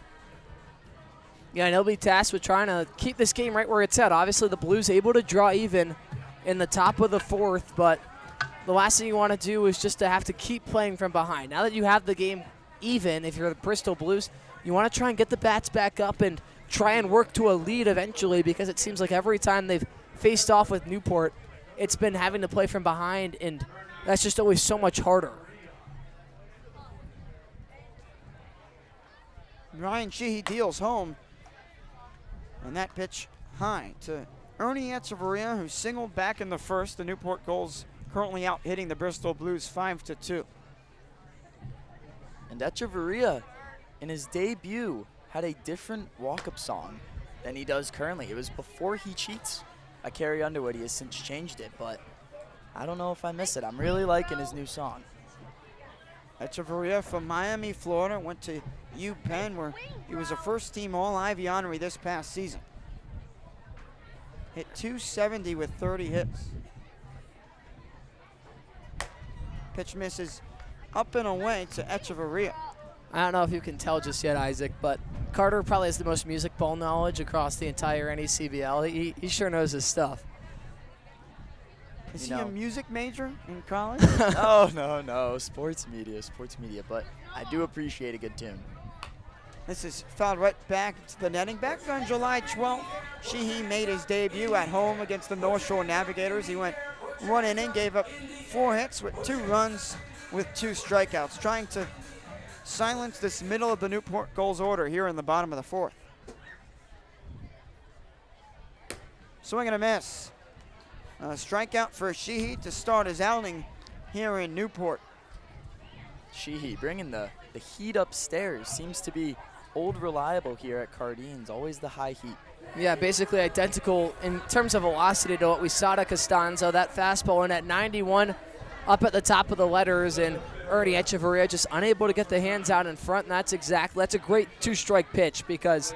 Yeah, and he'll be tasked with trying to keep this game right where it's at. Obviously, the Blues able to draw even in the top of the 4th, but the last thing you want to do is just to have to keep playing from behind. Now that you have the game even, if you're the Bristol Blues, you want to try and get the bats back up and try and work to a lead eventually, because it seems like every time they've faced off with Newport, it's been having to play from behind, and that's just always so much harder. Ryan Sheehy deals home. And that pitch high to Ernie Echeverria, who singled back in the first. The Newport Gulls currently out hitting the Bristol Blues 5-2. And Echeverria, in his debut, had a different walk-up song than he does currently. It was Before He Cheats by Carrie Underwood. He has since changed it, but I don't know if I miss it. I'm really liking his new song. Echeverria from Miami, Florida, went to UPenn, where he was a first-team All-Ivy honoree this past season. Hit .270 with 30 hits. Pitch misses up and away to Echeverria. I don't know if you can tell just yet, Isaac, but Carter probably has the most music ball knowledge across the entire NECBL. He sure knows his stuff. Is he a music major in college? No. Sports media. But I do appreciate a good tune. This is fouled right back to the netting. Back on July 12th, Sheehy made his debut at home against the North Shore Navigators. He went 1 inning, gave up 4 hits with 2 runs with 2 strikeouts, trying to silence this middle of the Newport Gulls order here in the bottom of the 4th. Swing and a miss. A strikeout for Sheehy to start his outing here in Newport. Sheehy bringing the heat upstairs. Seems to be old reliable here at Cardines. Always the high heat. Yeah, basically identical in terms of velocity to what we saw to Costanzo. That fastball in at 91 up at the top of the letters, and Ernie Echeverria just unable to get the hands out in front, and that's a great 2-strike pitch because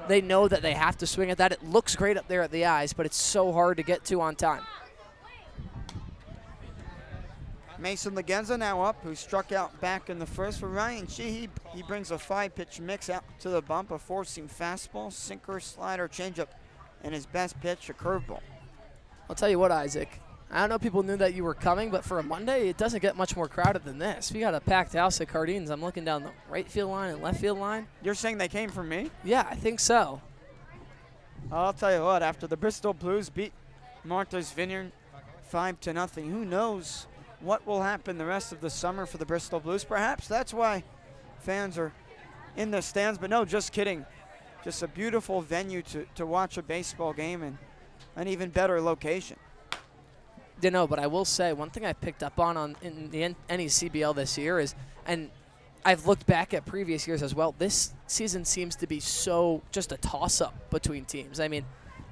they know that they have to swing at that. It looks great up there at the eyes, but it's so hard to get to on time. Mason Legenza now up, who struck out back in the first. For Ryan Sheehy, he brings a 5-pitch mix out to the bump, a 4-seam fastball, sinker, slider, changeup, and his best pitch, a curveball. I'll tell you what, Isaac. I don't know if people knew that you were coming, but for a Monday, it doesn't get much more crowded than this. We got a packed house at Cardines. I'm looking down the right field line and left field line. You're saying they came from me? Yeah, I think so. I'll tell you what, after the Bristol Blues beat Martha's Vineyard 5-0, who knows what will happen the rest of the summer for the Bristol Blues. Perhaps that's why fans are in the stands, but no, just kidding. Just a beautiful venue to watch a baseball game and an even better location. You know, but I will say one thing I picked up on in the NECBL this year is, and I've looked back at previous years as well, this season seems to be so just a toss-up between teams. I mean,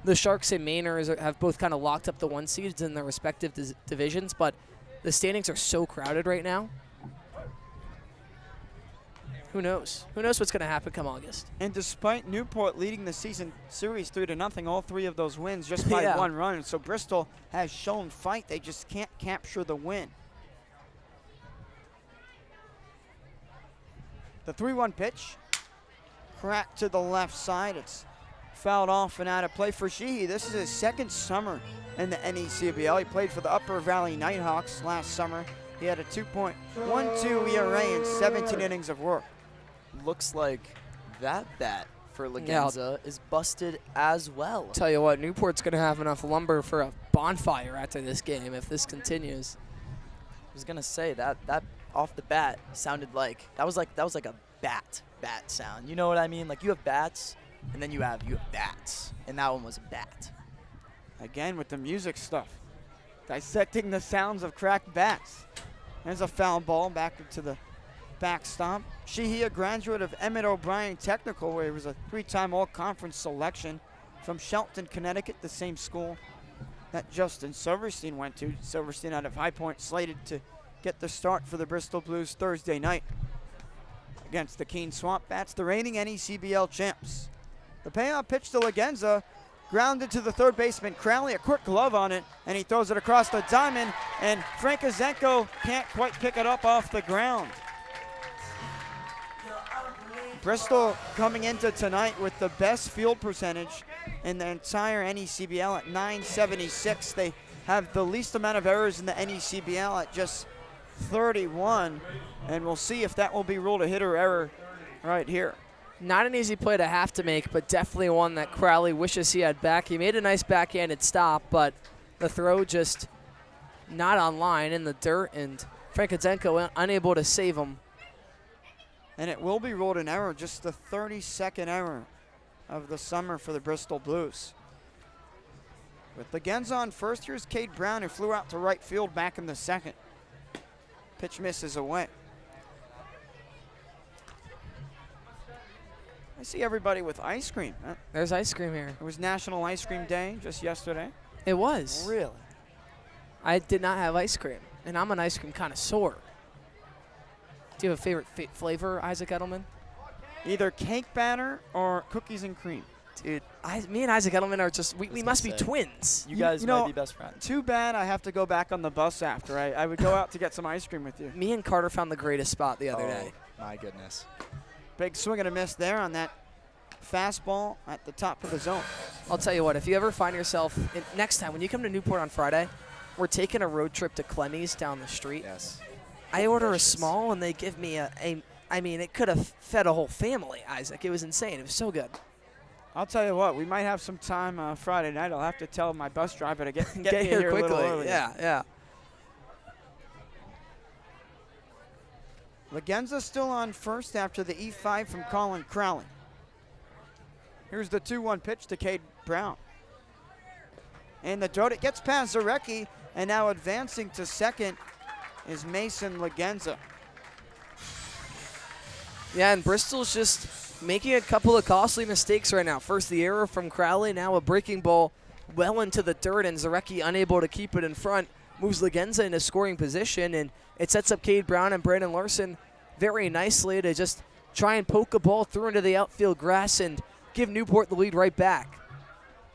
the Sharks and Mainers have both kind of locked up the 1 seeds in their respective divisions, but the standings are so crowded right now. Who knows? Who knows what's going to happen come August? And despite Newport leading the season series 3-0, all 3 of those wins just by 1 run. So Bristol has shown fight. They just can't capture the win. The 3-1 pitch, cracked to the left side. It's fouled off and out of play for Sheehy. This is his 2nd summer in the NECBL. He played for the Upper Valley Nighthawks last summer. He had a 2.12 ERA in 17 innings of work. Looks like that bat for Legenza is busted as well. Tell you what, Newport's going to have enough lumber for a bonfire after this game if this continues. I was going to say that off the bat sounded like that was like a bat sound. You know what I mean? Like you have bats and then you have bats, and that one was a bat. Again with the music stuff, dissecting the sounds of cracked bats. There's a foul ball back to the backstop. Sheehy, a graduate of Emmett O'Brien Technical, where he was a 3-time All-Conference selection from Shelton, Connecticut, the same school that Justin Silverstein went to. Silverstein out of High Point, slated to get the start for the Bristol Blues Thursday night against the Keene Swamp Bats, the reigning NECBL champs. The payoff pitch to Legenza, grounded to the third baseman Crowley, a quick glove on it, and he throws it across the diamond, and Frank Azenko can't quite pick it up off the ground. Bristol coming into tonight with the best field percentage in the entire NECBL at .976. They have the least amount of errors in the NECBL at just 31, and we'll see if that will be ruled a hit or error right here. Not an easy play to have to make, but definitely one that Crowley wishes he had back. He made a nice backhanded stop, but The throw just not on line in the dirt, and Frankozenko unable to save him. And it will be ruled an error, just the 32nd error of the summer for the Bristol Blues. With Legenza on first, here's Cade Brown, who flew out to right field back in the second. Pitch misses away. I see everybody with ice cream. There's ice cream here. It was National Ice Cream Day just yesterday. It was. Really? I did not have ice cream, and I'm an ice cream connoisseur. Do you have a favorite flavor, Isaac Edelman? Either cake batter or cookies and cream. Dude, me and Isaac Edelman are just, we must be twins. You guys might be best friends. Too bad I have to go back on the bus after. I would go out to get some ice cream with you. Me and Carter found the greatest spot the other day. My goodness. Big swing and a miss there on that fastball at the top of the zone. I'll tell you what, if you ever find yourself, next time when you come to Newport on Friday, we're taking a road trip to Clemmy's down the street. Yes. I order a small, and they give me I mean, it could have fed a whole family, Isaac. It was insane. It was so good. I'll tell you what, we might have some time Friday night. I'll have to tell my bus driver to get me here a quickly. little early. Yeah. Legenza still on first after the E5 from Colin Crowley. Here's the 2-1 pitch to Cade Brown. And the throw, it gets past Zarecki, and now advancing to second is Mason Legenza. Yeah, and Bristol's just making a couple of costly mistakes right now. First, the error from Crowley, now a breaking ball well into the dirt, and Zarecki unable to keep it in front. Moves Legenza into scoring position, and it sets up Cade Brown and Brandon Larson very nicely to just try and poke a ball through into the outfield grass and give Newport the lead right back.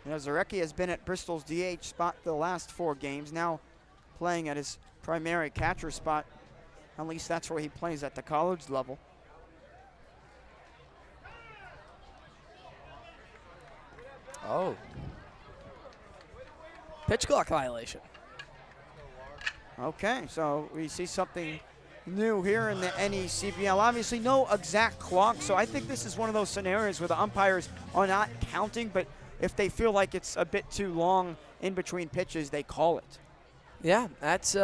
You know, Zarecki has been at Bristol's DH spot the last 4 games, now playing at his primary catcher spot. At least that's where he plays at the college level. Oh. Pitch clock violation. Okay, so we see something new here in the NECBL. Obviously no exact clock, so I think this is one of those scenarios where the umpires are not counting, but if they feel like it's a bit too long in between pitches, they call it. Yeah, that's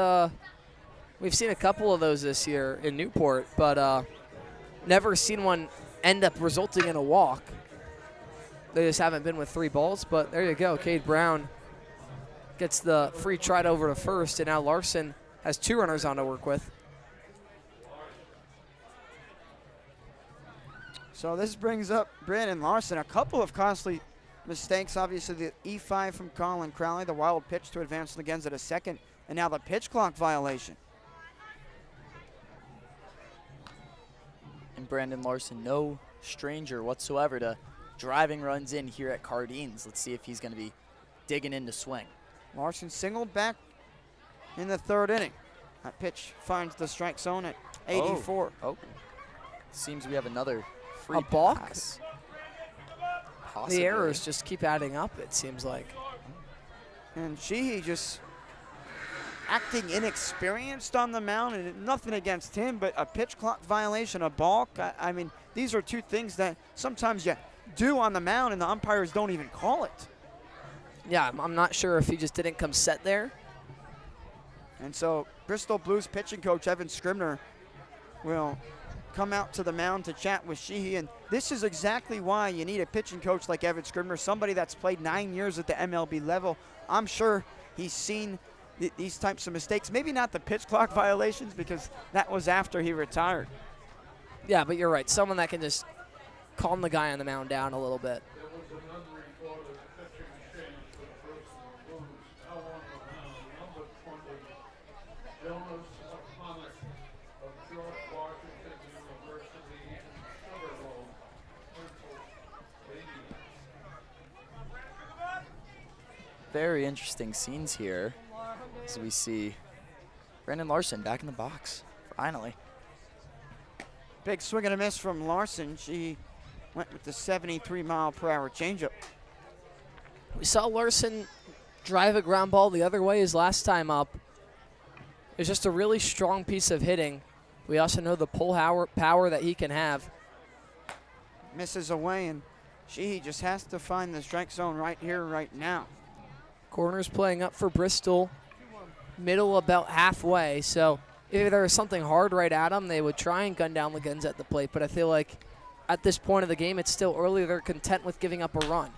we've seen a couple of those this year in Newport, but never seen one end up resulting in a walk. They just haven't been with 3 balls, but there you go. Cade Brown gets the free trot over to first, and now Larson has 2 runners on to work with. So this brings up Brandon Larson. A couple of costly mistakes. Obviously the E5 from Colin Crowley, the wild pitch to advance Legenza to second, and now the pitch clock violation. And Brandon Larson, no stranger whatsoever to driving runs in here at Cardines. Let's see if he's going to be digging in to swing. Larson singled back in the 3rd inning. That pitch finds the strike zone at 84. Oh. Seems we have another free balk? pass. The Possibly. errors just keep adding up, it seems like. And Sheehy just acting inexperienced on the mound, and nothing against him, but a pitch clock violation, a balk. I mean, these are 2 things that sometimes you do on the mound and the umpires don't even call it. Yeah, I'm not sure if he just didn't come set there. And so Bristol Blues pitching coach Evan Scribner will come out to the mound to chat with Sheehy, and this is exactly why you need a pitching coach like Evan Scribner, somebody that's played 9 years at the MLB level. I'm sure he's seen these types of mistakes. Maybe not the pitch clock violations, because that was after he retired. Yeah, but you're right. Someone that can just calm the guy on the mound down a little bit. Very interesting scenes here as we see Brandon Larson back in the box, finally. Big swing and a miss from Larson. She went with the 73-mile-per-hour changeup. We saw Larson drive a ground ball the other way his last time up. It's just a really strong piece of hitting. We also know the pull power that he can have. Misses away, and Sheehy just has to find the strike zone right here, right now. Corner's playing up for Bristol, middle about halfway. So if there was something hard right at them, they would try and gun down Legenza at the plate. But I feel like at this point of the game, it's still early. They're content with giving up a run.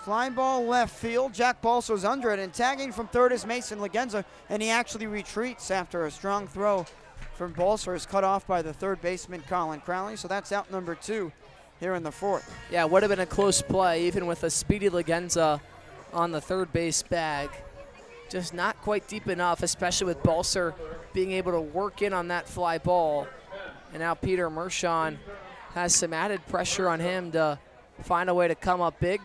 Fly ball left field. Jack Balso's under it, and tagging from third is Mason Legenza, and he actually retreats after a strong throw from Balso is cut off by the third baseman Colin Crowley. So that's out number 2 here in the fourth. Yeah, would have been a close play, even with a speedy Legenza on the third base bag. Just not quite deep enough, especially with Balser being able to work in on that fly ball. And now Peter Mershon has some added pressure on him to find a way to come up big.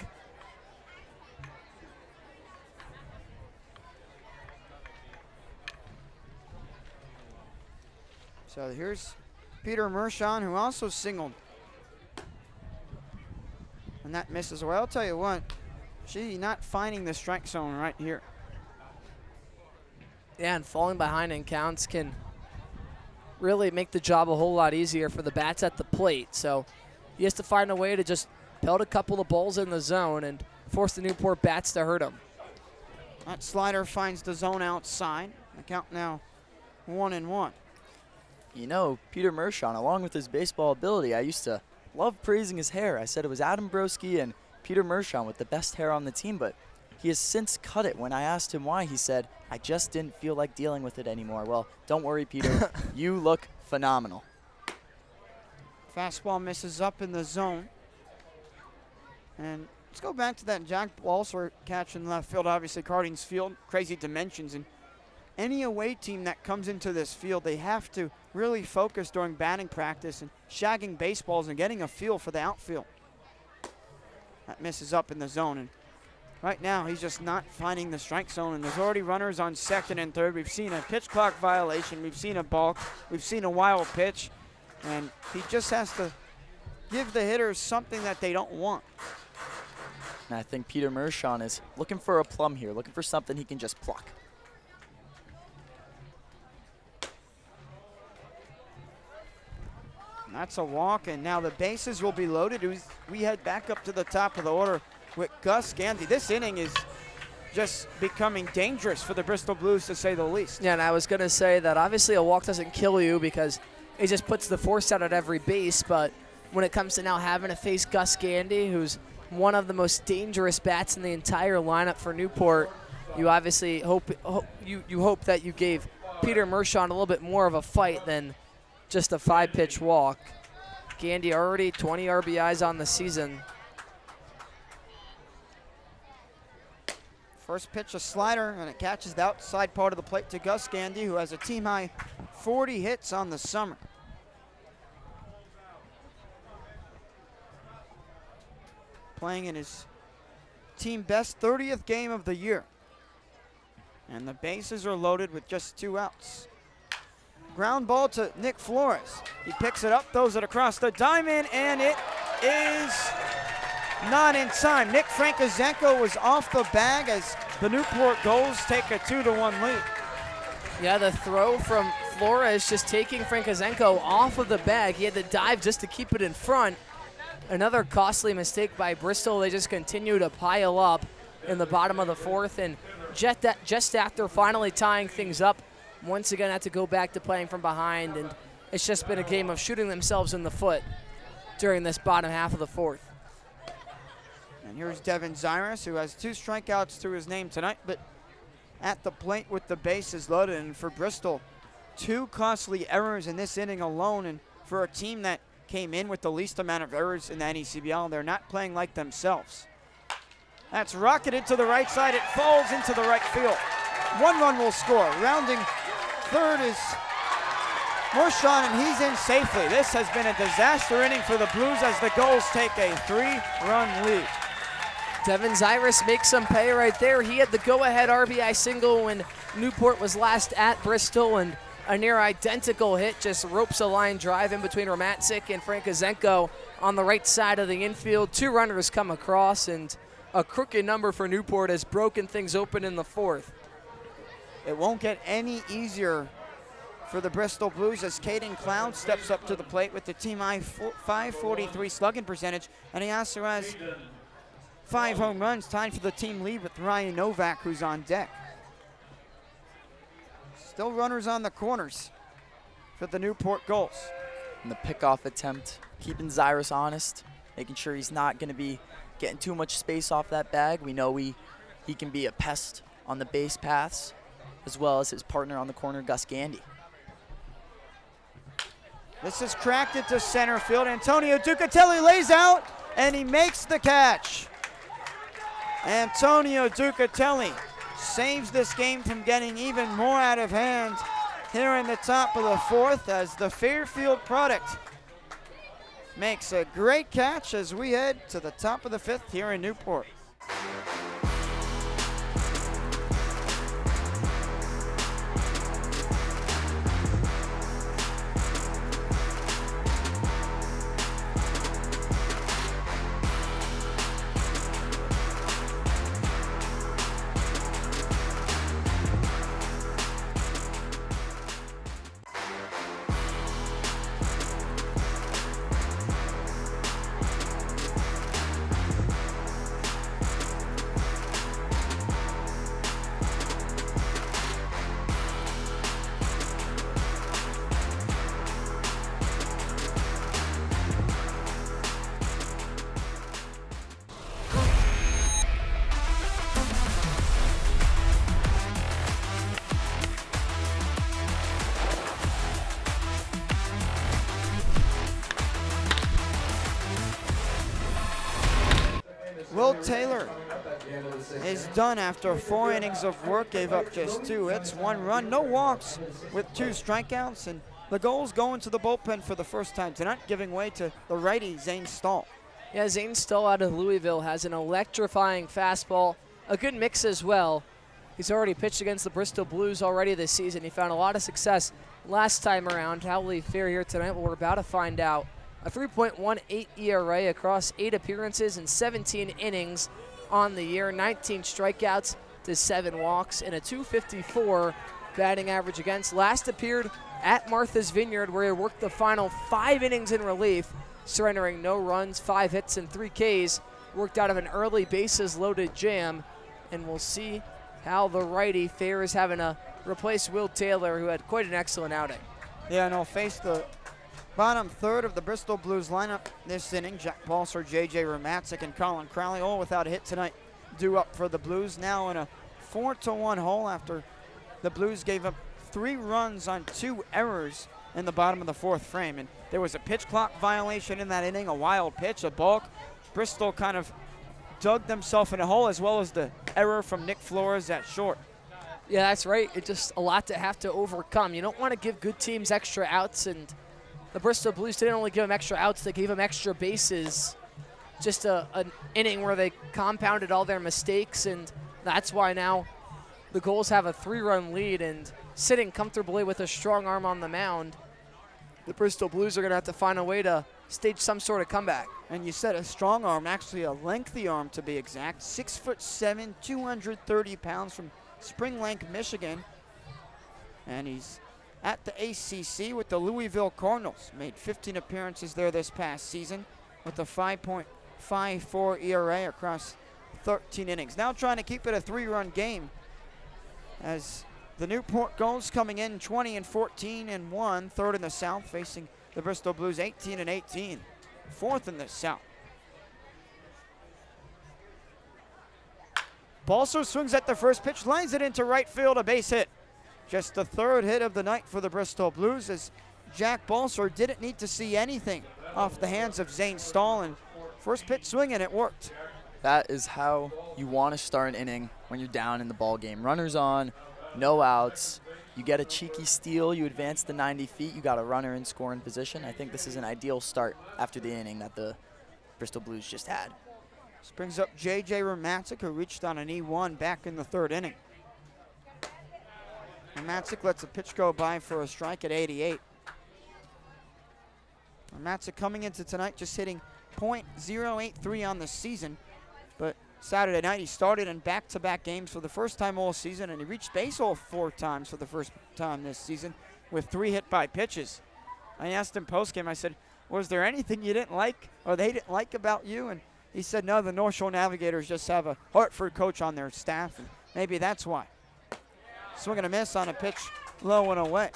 So here's Peter Mershon, who also singled. And that misses. Well, I'll tell you what, she's not finding the strike zone right here. Yeah, and falling behind in counts can really make the job a whole lot easier for the bats at the plate. So he has to find a way to just pelt a couple of balls in the zone and force the Newport bats to hurt him. That slider finds the zone outside. The count now 1-1. You know, Peter Mershon, along with his baseball ability, I used to love praising his hair. I said it was Adam Broski and Peter Mershon with the best hair on the team, but he has since cut it. When I asked him why, he said, I just didn't feel like dealing with it anymore. Well, don't worry, Peter. You look phenomenal. Fastball misses up in the zone. And let's go back to that Jack Balser catch in left field. Obviously, Carding's field, crazy dimensions. And any away team that comes into this field, they have to really focus during batting practice and shagging baseballs and getting a feel for the outfield. That misses up in the zone. And right now, he's just not finding the strike zone, and there's already runners on second and third. We've seen a pitch clock violation. We've seen a balk. We've seen a wild pitch. And he just has to give the hitters something that they don't want. And I think Peter Mershon is looking for a plum here, looking for something he can just pluck. And that's a walk, and now the bases will be loaded. We head back up to the top of the order with Gus Gandy. This inning is just becoming dangerous for the Bristol Blues, to say the least. Yeah, and I was going to say that obviously a walk doesn't kill you because it just puts the force out at every base, but when it comes to now having to face Gus Gandy, who's one of the most dangerous bats in the entire lineup for Newport, you obviously hope that you gave Peter Mershon a little bit more of a fight than just a 5-pitch walk. Gandy already 20 RBIs on the season. First pitch, a slider, and it catches the outside part of the plate to Gus Gandy, who has a team-high 40 hits on the summer. Playing in his team-best 30th game of the year. And the bases are loaded with just 2 outs. Ground ball to Nick Flores. He picks it up, throws it across the diamond, and it is not in time. Nick Frankozenko was off the bag as the Newport Gulls take a 2-1 lead. Yeah, the throw from Flores just taking Frankozenko off of the bag. He had to dive just to keep it in front. Another costly mistake by Bristol. They just continue to pile up in the bottom of the fourth, and just after finally tying things up, once again had to go back to playing from behind, and it's just been a game of shooting themselves in the foot during this bottom half of the fourth. And here's Devin Zyrus, who has 2 strikeouts to his name tonight, but at the plate with the bases loaded. And for Bristol, 2 costly errors in this inning alone, and for a team that came in with the least amount of errors in the NECBL, they're not playing like themselves. That's rocketed to the right side. It falls into the right field. 1 run will score. Rounding third is Mershon, and he's in safely. This has been a disaster inning for the Blues as the Gulls take a 3-run lead. Devin Zyrus makes some pay right there. He had the go-ahead RBI single when Newport was last at Bristol, and a near identical hit just ropes a line drive in between Romatzik and Frankozenko on the right side of the infield. 2 runners come across, and a crooked number for Newport has broken things open in the fourth. It won't get any easier for the Bristol Blues as Caden Cloud steps up to the plate with the team high 543 slugging percentage, and he also has 5 home runs, tied for the team lead with Ryan Novak, who's on deck. Still runners on the corners for the Newport Gulls. And the pickoff attempt, keeping Zyrus honest, making sure he's not going to be getting too much space off that bag. We know he can be a pest on the base paths, as well as his partner on the corner, Gus Gandy. This is cracked into center field. Antonio Ducatelli lays out, and he makes the catch. Antonio Ducatelli saves this game from getting even more out of hand here in the top of the fourth as the Fairfield product makes a great catch as we head to the top of the fifth here in Newport. Will Taylor is done after 4 innings of work, gave up just 2 hits, 1 run, no walks with 2 strikeouts, and the Gulls going to the bullpen for the first time tonight, giving way to the righty Zane Stahl. Yeah, Zane Stahl out of Louisville has an electrifying fastball, a good mix as well. He's already pitched against the Bristol Blues already this season. He found a lot of success last time around. How will he fare here tonight? Well, we're about to find out. A 3.18 ERA across 8 appearances and 17 innings on the year, 19 strikeouts to 7 walks, and a .254 batting average against. Last appeared at Martha's Vineyard, where he worked the final 5 innings in relief, surrendering no runs, 5 hits, and 3 Ks. Worked out of an early bases-loaded jam, and we'll see how the righty fares having to replace Will Taylor, who had quite an excellent outing. Yeah, and he'll face the bottom third of the Bristol Blues lineup this inning. Jack Balser, J.J. Romatzik, and Colin Crowley all without a hit tonight, due up for the Blues. Now in a 4-1 hole after the Blues gave up 3 runs on 2 errors in the bottom of the 4th frame. And there was a pitch clock violation in that inning, a wild pitch, a balk. Bristol kind of dug themselves in a hole, as well as the error from Nick Flores at short. Yeah, that's right. It's just a lot to have to overcome. You don't want to give good teams extra outs, and the Bristol Blues didn't only give them extra outs, they gave them extra bases. Just an inning where they compounded all their mistakes, and that's why now the Gulls have a 3-run lead and sitting comfortably with a strong arm on the mound. The Bristol Blues are going to have to find a way to stage some sort of comeback. And you said a strong arm, actually a lengthy arm to be exact. 6'7", 230 pounds from Spring Lake, Michigan. And he's at the ACC with the Louisville Cardinals. Made 15 appearances there this past season with a 5.54 ERA across 13 innings. Now trying to keep it a 3-run game as the Newport Gulls coming in 20-14-1, third in the South, facing the Bristol Blues 18-18, fourth in the South. Balser swings at the first pitch, lines it into right field, a base hit. Just the 3rd hit of the night for the Bristol Blues, as Jack Balser didn't need to see anything off the hands of Zane Stahl, and first pitch swing, and it worked. That is how you want to start an inning when you're down in the ball game. Runners on, no outs. You get a cheeky steal, you advance the 90 feet, you got a runner in scoring position. I think this is an ideal start after the inning that the Bristol Blues just had. This brings up J.J. Romatzik, who reached on an E1 back in the 3rd inning. Romatzik lets a pitch go by for a strike at 88. Romatzik coming into tonight just hitting .083 on the season, but Saturday night he started in back-to-back games for the first time all season, and he reached base all 4 times for the first time this season with 3 hit-by pitches. I asked him post-game, I said, was there anything you didn't like or they didn't like about you? And He said, no, the North Shore Navigators just have a Hartford coach on their staff, and maybe that's why. Swing and a miss on a pitch, low and away.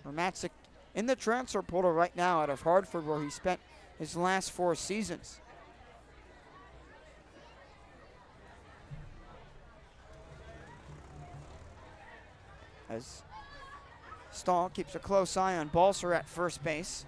Romancic in the transfer portal right now out of Hartford, where he spent his last 4 seasons. As Stahl keeps a close eye on Balser at first base.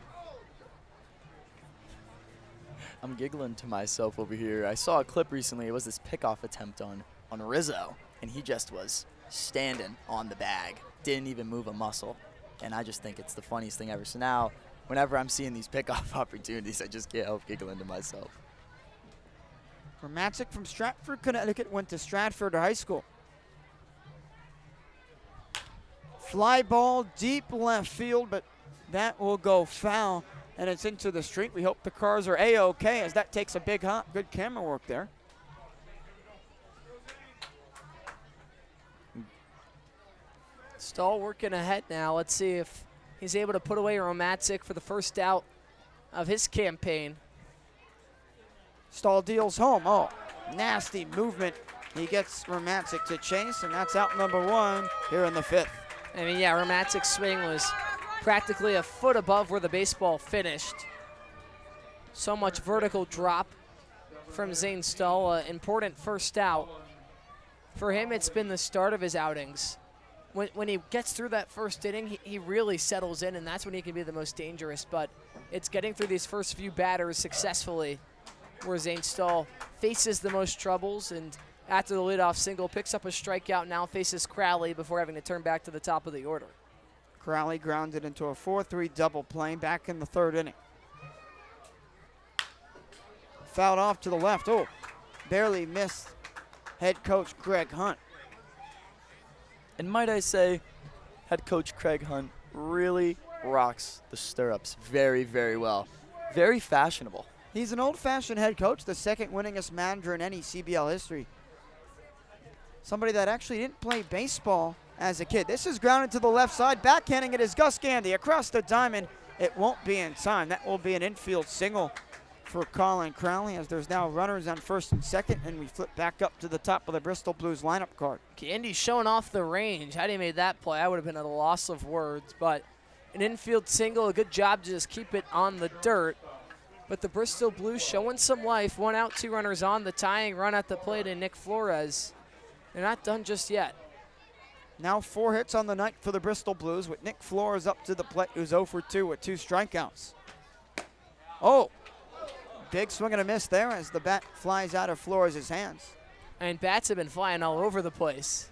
I'm giggling to myself over here. I saw a clip recently. It was this pickoff attempt on Rizzo, and he just was standing on the bag, didn't even move a muscle. And I just think it's the funniest thing ever. So now, whenever I'm seeing these pickoff opportunities, I just can't help giggling to myself. Romancic from Stratford, Connecticut, went to Stratford High School. Fly ball deep left field, but that will go foul, and it's into the street. We hope the cars are A-OK as that takes a big hop. Good camera work there. Stahl working ahead now. Let's see if he's able to put away Romancic for the first out of his campaign. Stahl deals home. Oh, nasty movement. He gets Romancic to chase, and that's out number 1 here in the 5th. I mean, yeah, Romancic's swing was practically a foot above where the baseball finished. So much vertical drop from Zane Stahl. Important first out. For him, it's been the start of his outings. When he gets through that first inning, he really settles in, and that's when he can be the most dangerous. But it's getting through these first few batters successfully where Zane Stahl faces the most troubles, and after the leadoff single, picks up a strikeout, now faces Crowley before having to turn back to the top of the order. Crowley grounded into a 4-3 double play back in the 3rd inning. Fouled off to the left. Oh, barely missed head coach Craig Hunt. And might I say, head coach Craig Hunt really rocks the stirrups very, very well. Very fashionable. He's an old-fashioned head coach, the 2nd winningest manager in any CBL history. Somebody that actually didn't play baseball as a kid. This is grounded to the left side. Backhanding it is Gus Gandy across the diamond. It won't be in time. That will be an infield single for Colin Crowley, as there's now runners on 1st and 2nd, and we flip back up to the top of the Bristol Blues lineup card. Gandy showing off the range. Had he made that play, I would have been at a loss of words, but an infield single, a good job to just keep it on the dirt. But the Bristol Blues showing some life. 1 out, 2 runners on. The tying run at the plate in Nick Flores. They're not done just yet. Now 4 hits on the night for the Bristol Blues with Nick Flores up to the plate, who's 0 for 2 with 2 strikeouts. Oh, big swing and a miss there as the bat flies out of Flores' hands. And bats have been flying all over the place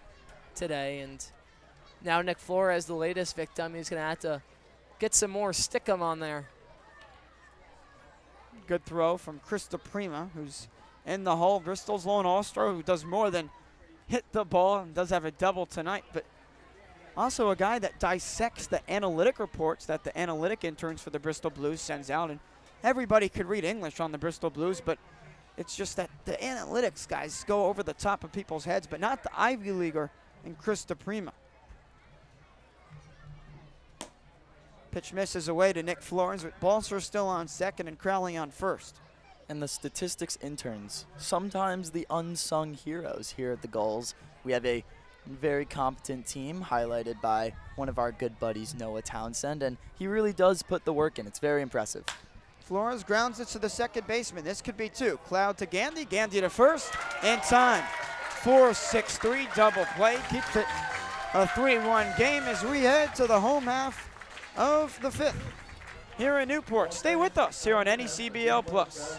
today. And now Nick Flores, the latest victim, he's going to have to get some more stick-em on there. Good throw from Krista Prima, who's in the hole. Bristol's lone all-star who does more than hit the ball and does have a double tonight, but also a guy that dissects the analytic reports that the analytic interns for the Bristol Blues sends out. And everybody could read English on the Bristol Blues, but it's just that the analytics guys go over the top of people's heads, but not the Ivy Leaguer and Krista Prima. Pitch misses away to Nick Flores with Balser still on 2nd and Crowley on 1st. And the statistics interns, sometimes the unsung heroes here at the Gulls. We have a very competent team highlighted by one of our good buddies, Noah Townsend, and he really does put the work in. It's very impressive. Flores grounds it to the 2nd baseman. This could be 2. Cloud to Gandy. Gandy to 1st. In time. 4-6-3 double play. Keeps it a 3-1 game as we head to the home half of the 5th here in Newport. Stay with us here on NECBL Plus.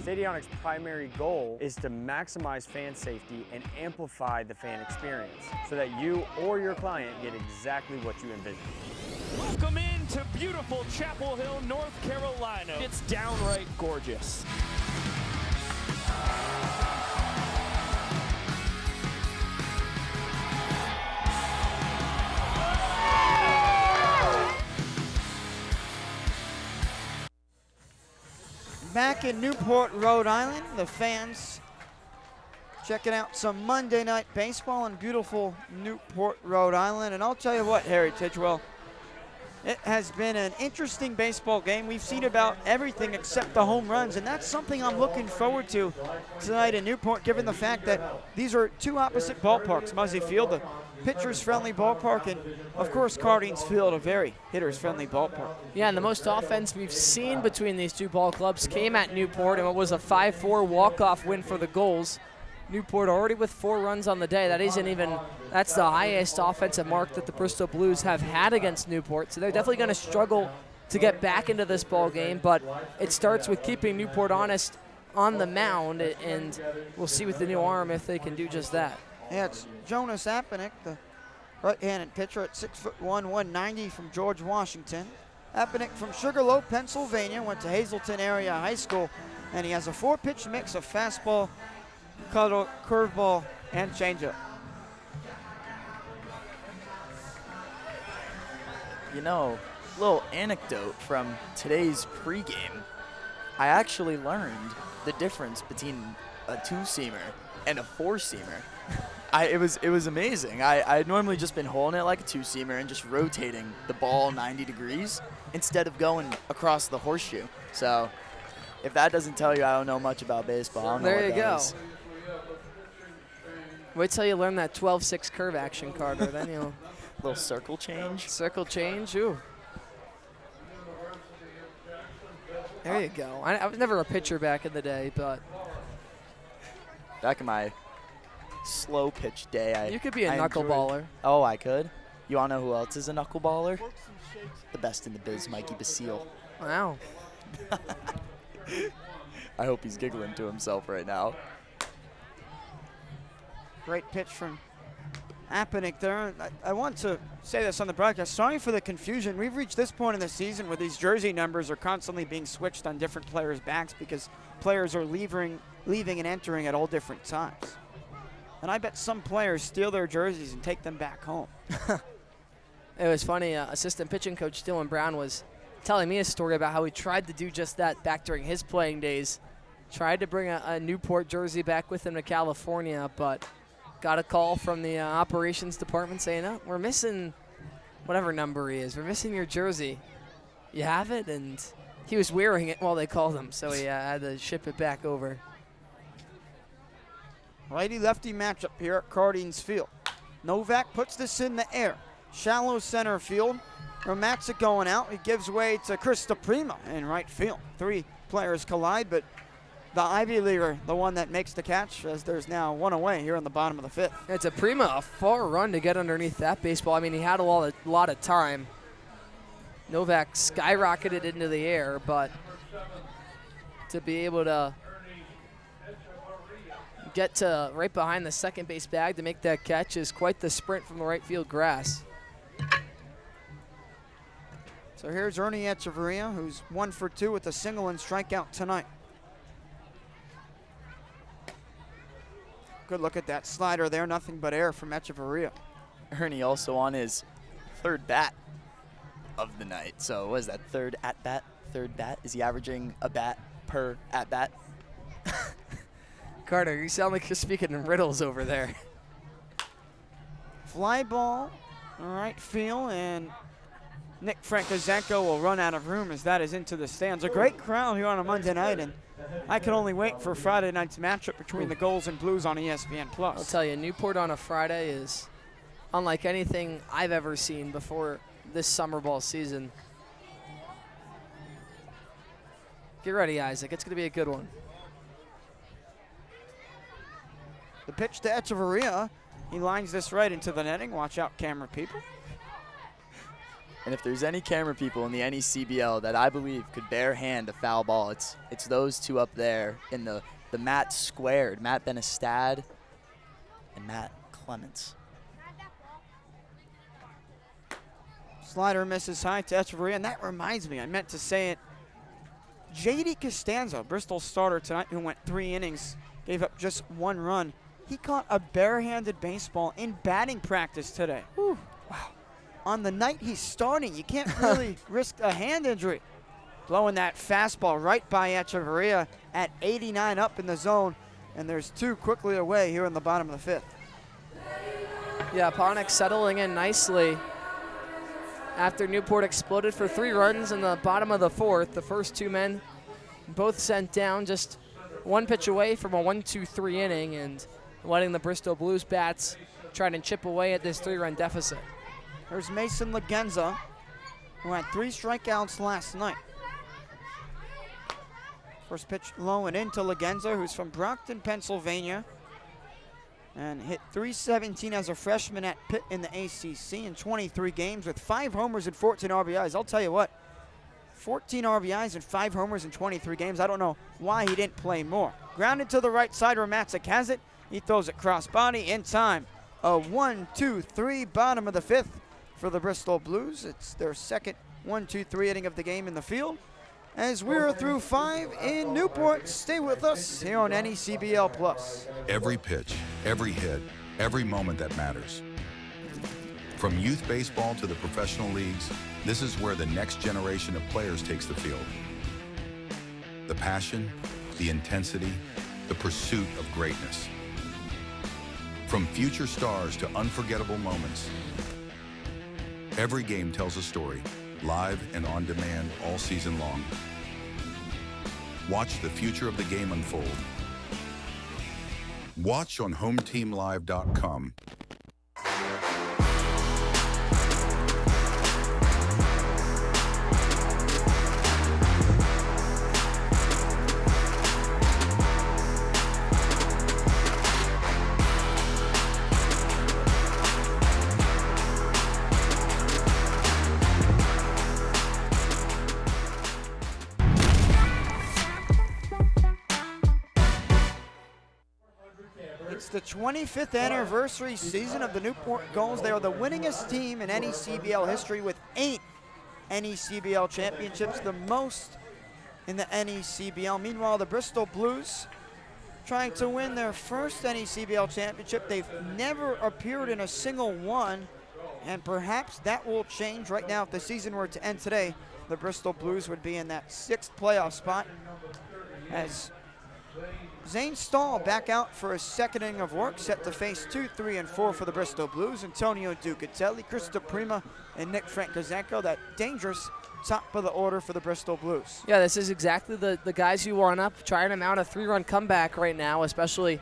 Stadionic's primary goal is to maximize fan safety and amplify the fan experience so that you or your client get exactly what you envision. Welcome into beautiful Chapel Hill, North Carolina. It's downright gorgeous. Back in Newport, Rhode Island, the fans checking out some Monday Night Baseball in beautiful Newport, Rhode Island. And I'll tell you what, Harry Tidgewell, it has been an interesting baseball game. We've seen about everything except the home runs, and that's something I'm looking forward to tonight in Newport, given the fact that these are two opposite ballparks. Muzzy Field, a pitchers-friendly ballpark, and, of course, Cardines Field, a very hitters-friendly ballpark. Yeah, and the most offense we've seen between these two ball clubs came at Newport, and it was a 5-4 walk-off win for the Gulls. Newport already with 4 runs on the day. That's the highest offensive mark that the Bristol Blues have had against Newport. So they're definitely going to struggle to get back into this ball game, but it starts with keeping Newport honest on the mound, and we'll see with the new arm if they can do just that. Yeah, it's Jonas Apenick, the right-handed pitcher at 6'1", 190 from George Washington. Apenick from Sugarloaf, Pennsylvania, went to Hazleton Area High School, and he has a 4-pitch mix of fastball, cutter, curveball, and changeup. You know, little anecdote from today's pregame. I actually learned the difference between a 2-seamer and a 4-seamer. It was amazing. I had normally just been holding it like a 2-seamer and just rotating the ball 90 degrees instead of going across the horseshoe. So if that doesn't tell you I don't know much about baseball, I don't know There what you go. does. Wait till you learn that 12-6 curve action, Carter. Then you'll little circle change. Circle change. Ooh. There you go. I was never a pitcher back in the day, but back in my slow pitch day, you could be a I enjoyed- knuckleballer. Oh, I could. You wanna know who else is a knuckleballer? The best in the biz, Mikey Basile. Wow. I hope he's giggling to himself right now. Great pitch from Apenick there. I want to say this on the broadcast. Sorry for the confusion. We've reached this point in the season where these jersey numbers are constantly being switched on different players' backs because players are leaving and entering at all different times. And I bet some players steal their jerseys and take them back home. It was funny. Assistant pitching coach Dylan Brown was telling me a story about how he tried to do just that back during his playing days. Tried to bring a Newport jersey back with him to California, but got a call from the operations department saying, oh, we're missing whatever number he is. We're missing your jersey. You have it? And he was wearing it while they called him, so he had to ship it back over. Righty-lefty matchup here at Cardines Field. Novak puts this in the air. Shallow center field. Romatzik going out. He gives way to Chris DePrima in right field. 3 players collide, but the Ivy Leaguer, the one that makes the catch, as there's now 1 away here in the bottom of the 5th. It's a Prima, a far run to get underneath that baseball. I mean, he had a lot of time. Novak skyrocketed into the air, but to be able to get to right behind the second base bag to make that catch is quite the sprint from the right field grass. So here's Ernie Echeverria, who's 1 for 2 with a single and strikeout tonight. Good look at that slider there, nothing but air from Echeverria. Ernie also on his 3rd bat of the night. So what is that, 3rd at-bat, 3rd bat? Is he averaging a bat per at-bat? Carter, you sound like you're speaking in riddles over there. Fly ball, right field, and Nick Frankozenko will run out of room as that is into the stands. A great crowd here on a Monday night, and I can only wait for Friday night's matchup between the Gulls and Blues on ESPN+. I'll tell you, Newport on a Friday is unlike anything I've ever seen before this summer ball season. Get ready, Isaac. It's going to be a good one. The pitch to Echeverria. He lines this right into the netting. Watch out, camera people. And if there's any camera people in the NECBL that I believe could barehand a foul ball, it's those two up there in the Matt squared, Matt Benestad and Matt Clements. Slider misses high to Echeverria, and that reminds me, I meant to say it. J.D. Costanzo, Bristol starter tonight, who went 3 innings, gave up just 1 run. He caught a barehanded baseball in batting practice today. Whew. Wow. On the night he's starting, you can't really risk a hand injury. Blowing that fastball right by Echeverria at 89 up in the zone, and there's 2 quickly away here in the bottom of the 5th. Yeah, Ponick settling in nicely after Newport exploded for 3 runs in the bottom of the 4th. The first 2 men both sent down, just 1 pitch away from a 1-2-3 inning, and letting the Bristol Blues bats try to chip away at this 3-run deficit. There's Mason Lagenza, who had 3 strikeouts last night. First pitch low and into Lagenza, who's from Brockton, Pennsylvania, and hit .317 as a freshman at Pitt in the ACC in 23 games with 5 homers and 14 RBIs. I'll tell you what, 14 RBIs and 5 homers in 23 games. I don't know why he didn't play more. Grounded to the right side where Matzik has it. He throws it cross body in time. A 1-2-3 bottom of the 5th for the Bristol Blues. It's their second 1-2-3 inning of the game in the field. As we're through 5 in Newport, stay with us here on NECBL Plus. Every pitch, every hit, every moment that matters. From youth baseball to the professional leagues, this is where the next generation of players takes the field. The passion, the intensity, the pursuit of greatness. From future stars to unforgettable moments, every game tells a story, live and on demand all season long. Watch the future of the game unfold. Watch on HomeTeamLive.com. The 25th anniversary season of the Newport Gulls. They are the winningest team in NECBL history with 8 NECBL championships, the most in the NECBL. Meanwhile, the Bristol Blues trying to win their first NECBL championship. They've never appeared in a single one, and perhaps that will change. Right now, if the season were to end today, the Bristol Blues would be in that 6th playoff spot as Zane Stahl back out for a second inning of work, set to face 2, 3, and 4 for the Bristol Blues. Antonio Ducatelli, Chris DePrima, and Nick Frankozenko, that dangerous top of the order for the Bristol Blues. Yeah, this is exactly the guys you want up, trying to mount a 3-run comeback right now, especially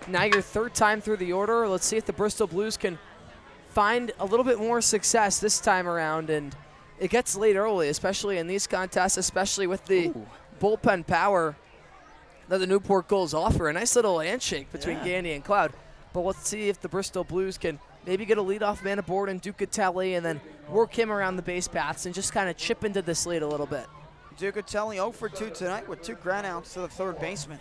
now your 3rd time through the order. Let's see if the Bristol Blues can find a little bit more success this time around, and it gets late early, especially in these contests, especially with the bullpen power that the Newport Gulls offer. A nice little handshake between Gandy and Cloud. But let's see if the Bristol Blues can maybe get a leadoff man aboard in Ducatelli and then work him around the base paths and just kind of chip into this lead a little bit. Ducatelli 0 for 2 tonight with 2 groundouts to the 3rd baseman.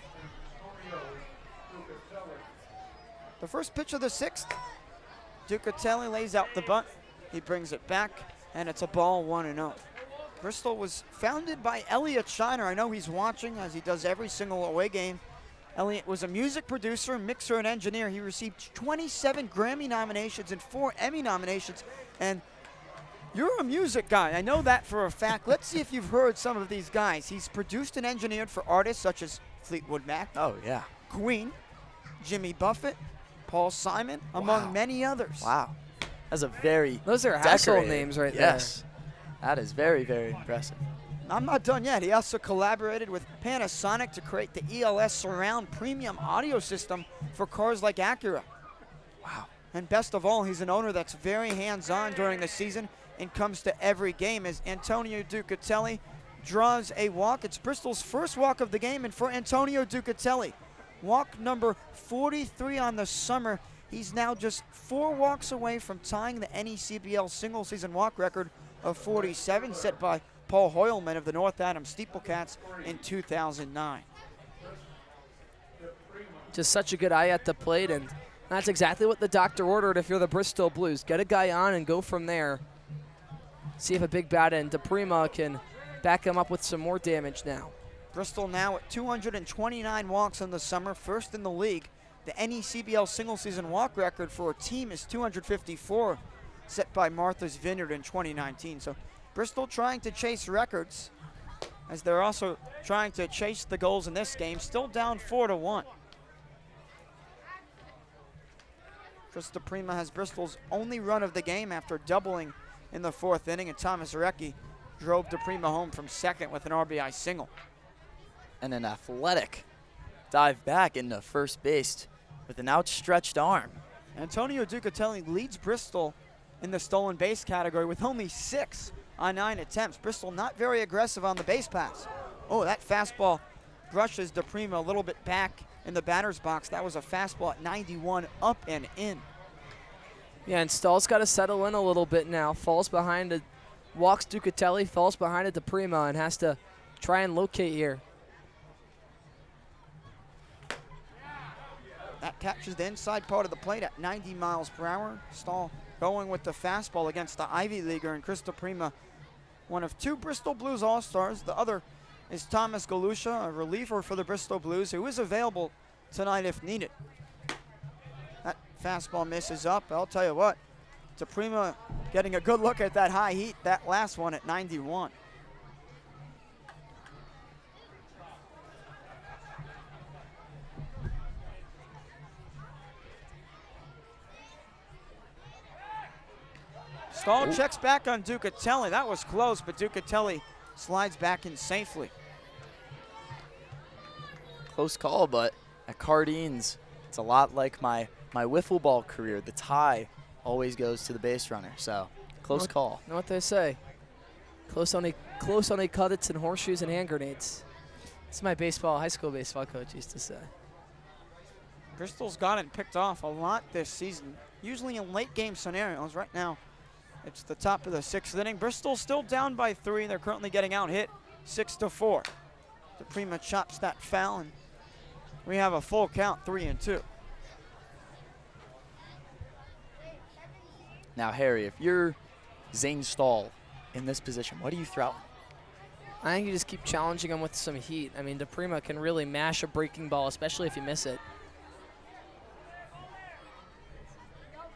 The first pitch of the 6th, Ducatelli lays out the bunt. He brings it back, and it's a ball 1-0. Bristol was founded by Elliot Shiner. I know he's watching, as he does every single away game. Elliot was a music producer, mixer, and engineer. He received 27 Grammy nominations and 4 Emmy nominations. And you're a music guy. I know that for a fact. Let's see if you've heard some of these guys. He's produced and engineered for artists such as Fleetwood Mac, Queen, Jimmy Buffett, Paul Simon, among many others. Wow. That's a very Those are household names right there. That is very, very impressive. I'm not done yet. He also collaborated with Panasonic to create the ELS Surround Premium Audio System for cars like Acura. Wow. And best of all, he's an owner that's very hands-on during the season and comes to every game as Antonio Ducatelli draws a walk. It's Bristol's first walk of the game, and for Antonio Ducatelli, walk number 43 on the summer. He's now just 4 walks away from tying the NECBL single-season walk record of 47, set by Paul Hoyleman of the North Adams Steeplecats in 2009. Just such a good eye at the plate, and that's exactly what the doctor ordered if you're the Bristol Blues. Get a guy on and go from there. see if a big bat and DePrima can back him up with some more damage now. Bristol now at 229 walks in the summer, first in the league. The NECBL single-season walk record for a team is 254, set by Martha's Vineyard in 2019. So Bristol trying to chase records, as they're also trying to chase the goals in this game, still down 4-1. Chris DePrima has Bristol's only run of the game after doubling in the 4th inning, and Thomas Arecki drove DePrima home from second with an RBI single. And an athletic dive back into first base with an outstretched arm. Antonio Ducatelli leads Bristol in the stolen base category with only 6 on 9 attempts. Bristol not very aggressive on the base pass. Oh, that fastball brushes DePrima a little bit back in the batter's box. That was a fastball at 91, up and in. Yeah, and Stahl's got to settle in a little bit now. Falls behind it, walks Ducatelli, falls behind it DePrima, and has to try and locate here. That catches the inside part of the plate at 90 miles per hour. Stahl going with the fastball against the Ivy Leaguer, and Chris DePrima, one of 2 Bristol Blues All-Stars. The other is Thomas Galusha, a reliever for the Bristol Blues, who is available tonight if needed. That fastball misses up. I'll tell you what, DePrima getting a good look at that high heat, that last one at 91. Stahl checks back on Ducatelli. That was close, but Ducatelli slides back in safely. Close call, but at Cardines, it's a lot like my wiffle ball career. The tie always goes to the base runner, so close call. Know what they say? Close only cut it in horseshoes and hand grenades. That's my high school baseball coach used to say. Bristol's gotten picked off a lot this season, usually in late game scenarios. Right now, it's the top of the 6th inning. Bristol still down by 3. They're currently getting out hit 6-4. DePrima chops that foul, and we have a full count, 3-2. Now, Harry, if you're Zane Stahl in this position, what do you throw? I think you just keep challenging him with some heat. I mean, DePrima can really mash a breaking ball, especially if you miss it.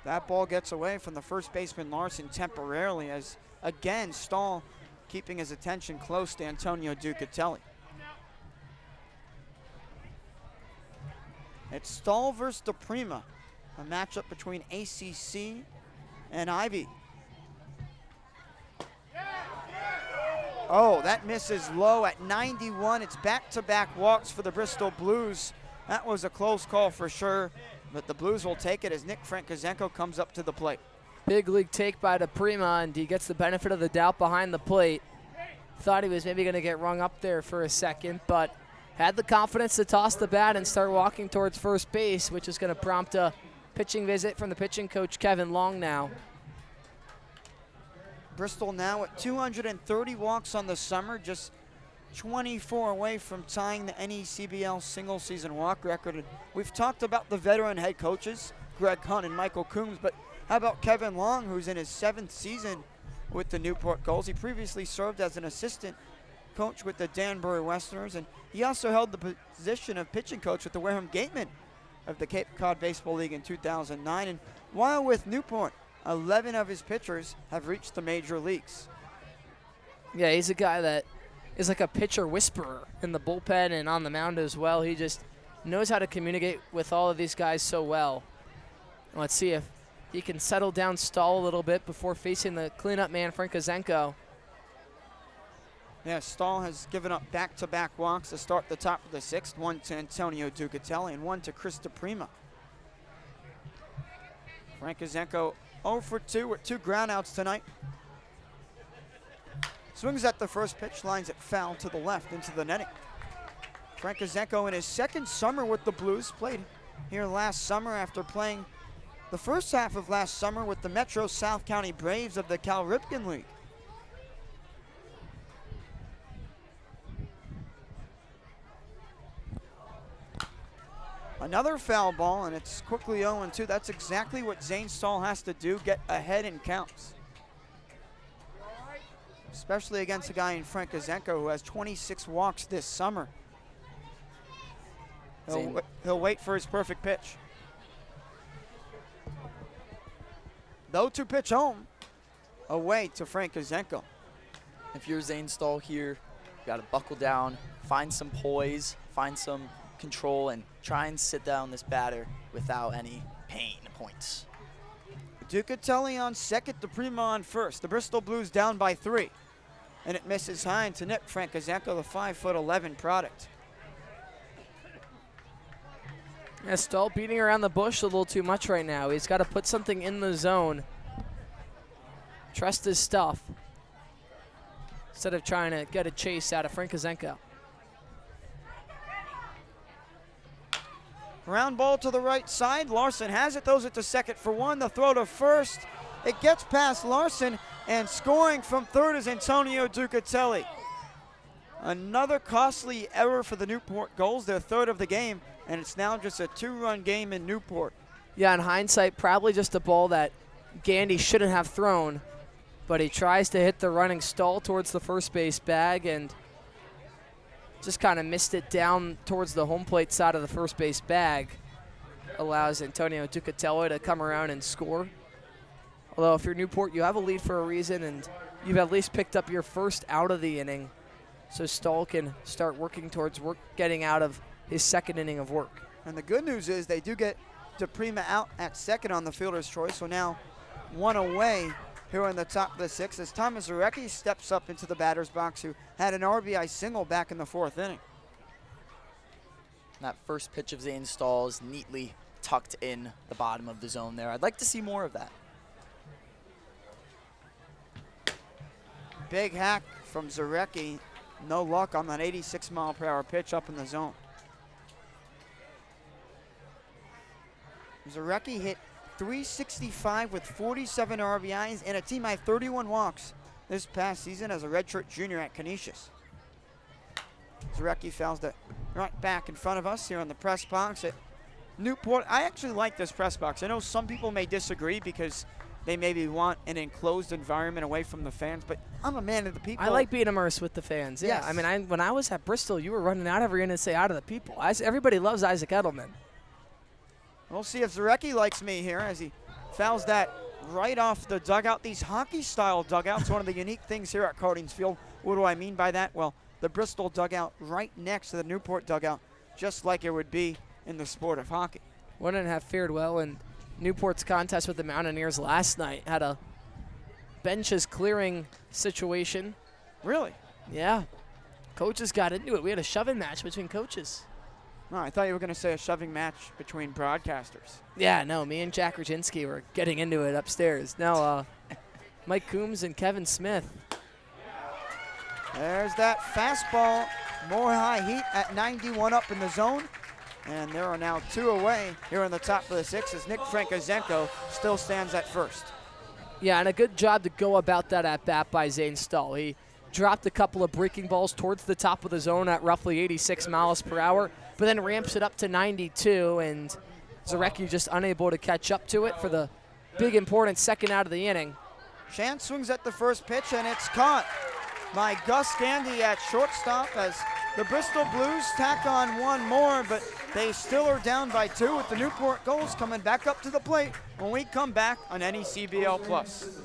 That ball gets away from the first baseman Larson temporarily, as again Stahl keeping his attention close to Antonio Ducatelli. It's Stahl versus DePrima, a matchup between ACC and Ivy. Oh, that misses low at 91. It's back-to-back walks for the Bristol Blues. That was a close call for sure, but the Blues will take it as Nick Frankozenko comes up to the plate. Big league take by DePrima, and he gets the benefit of the doubt behind the plate. Thought he was maybe going to get rung up there for a second, but had the confidence to toss the bat and start walking towards first base, which is going to prompt a pitching visit from the pitching coach, Kevin Long, now. Bristol now at 230 walks on the summer, just 24 away from tying the NECBL single-season walk record. And we've talked about the veteran head coaches, Greg Hunt and Michael Coombs, but how about Kevin Long, who's in his 7th season with the Newport Gulls? He previously served as an assistant coach with the Danbury Westerners, and he also held the position of pitching coach with the Wareham Gatemen of the Cape Cod Baseball League in 2009. And while with Newport, 11 of his pitchers have reached the major leagues. Yeah, he's a guy that is like a pitcher whisperer in the bullpen and on the mound as well. He just knows how to communicate with all of these guys so well. Let's see if he can settle down Stahl a little bit before facing the cleanup man, Frankozenko. Yeah, Stahl has given up back-to-back walks to start the top of the 6th, one to Antonio Ducatelli and one to Chris DePrima. Frankozenko 0 for 2 with 2 groundouts tonight. Swings at the first pitch, lines it foul to the left into the netting. Frankozenko in his 2nd summer with the Blues, played here last summer after playing the first half of last summer with the Metro South County Braves of the Cal Ripken League. Another foul ball, and it's quickly 0-2. That's exactly what Zane Stahl has to do, get ahead in counts. especially against a guy in Frank Kazenko who has 26 walks this summer. He'll wait for his perfect pitch. Though to pitch home, away to Frank Kazenko. If you're Zane Stahl here, you got to buckle down, find some poise, find some control, and try and sit down this batter without any pain points. Ducatelli on second, DePrima on first. The Bristol Blues down by 3. And it misses high and to nip Frank Kazenko, the 5'11" product. Yeah, Stahl beating around the bush a little too much right now. He's got to put something in the zone. Trust his stuff. Instead of trying to get a chase out of Frank Kazenko. Ground ball to the right side. Larson has it, throws it to second for 1. The throw to first. It gets past Larson, and scoring from third is Antonio Ducatelli. Another costly error for the Newport Gulls, their third of the game, and it's now just a 2-run game in Newport. Yeah, in hindsight, probably just a ball that Gandy shouldn't have thrown, but he tries to hit the running Stahl towards the first base bag and just kind of missed it down towards the home plate side of the first base bag. Allows Antonio Ducatelli to come around and score. Although if you're Newport, you have a lead for a reason, and you've at least picked up your first out of the inning. So Stahl can start working towards getting out of his second inning of work. And the good news is they do get DePrima out at second on the fielder's choice, so now 1 away here in the top of the 6th as Thomas Zarecki steps up into the batter's box, who had an RBI single back in the 4th inning. That first pitch of Zane Stahl is neatly tucked in the bottom of the zone there. I'd like to see more of that. Big hack from Zarecki. No luck on that 86-mile-per-hour pitch up in the zone. Zarecki hit .365 with 47 RBIs and a team-high 31 walks this past season as a redshirt junior at Canisius. Zarecki fouls it right back in front of us here in the press box at Newport. I actually like this press box. I know some people may disagree because they maybe want an enclosed environment away from the fans, but I'm a man of the people. I like being immersed with the fans. Yeah, Yes. I mean, when I was at Bristol, you were running out every inning to say out of the people. Everybody loves Isaac Edelman. We'll see if Zarecki likes me here as he fouls that right off the dugout. These hockey-style dugouts, one of the unique things here at Cardings Field. What do I mean by that? Well, the Bristol dugout right next to the Newport dugout, just like it would be in the sport of hockey. Wouldn't have fared well in Newport's contest with the Mountaineers last night. Had a benches clearing situation. Really? Yeah. Coaches got into it. We had a shoving match between coaches. No, I thought you were going to say a shoving match between broadcasters. Yeah, no, me and Jack Raczynski were getting into it upstairs. Now, Mike Coombs and Kevin Smith. There's that fastball, more high heat at 91 up in the zone. And there are now 2 away here in the top of the 6th as Nick Frankozenko still stands at first. Yeah, and a good job to go about that at-bat by Zane Stahl. He dropped a couple of breaking balls towards the top of the zone at roughly 86 miles per hour, but then ramps it up to 92, and Zarecki just unable to catch up to it for the big, important second out of the inning. Shan swings at the first pitch, and it's caught by Gus Gandy at shortstop as the Bristol Blues tack on 1 more, but they still are down by 2 with the Newport Gulls coming back up to the plate when we come back on NECBL Plus.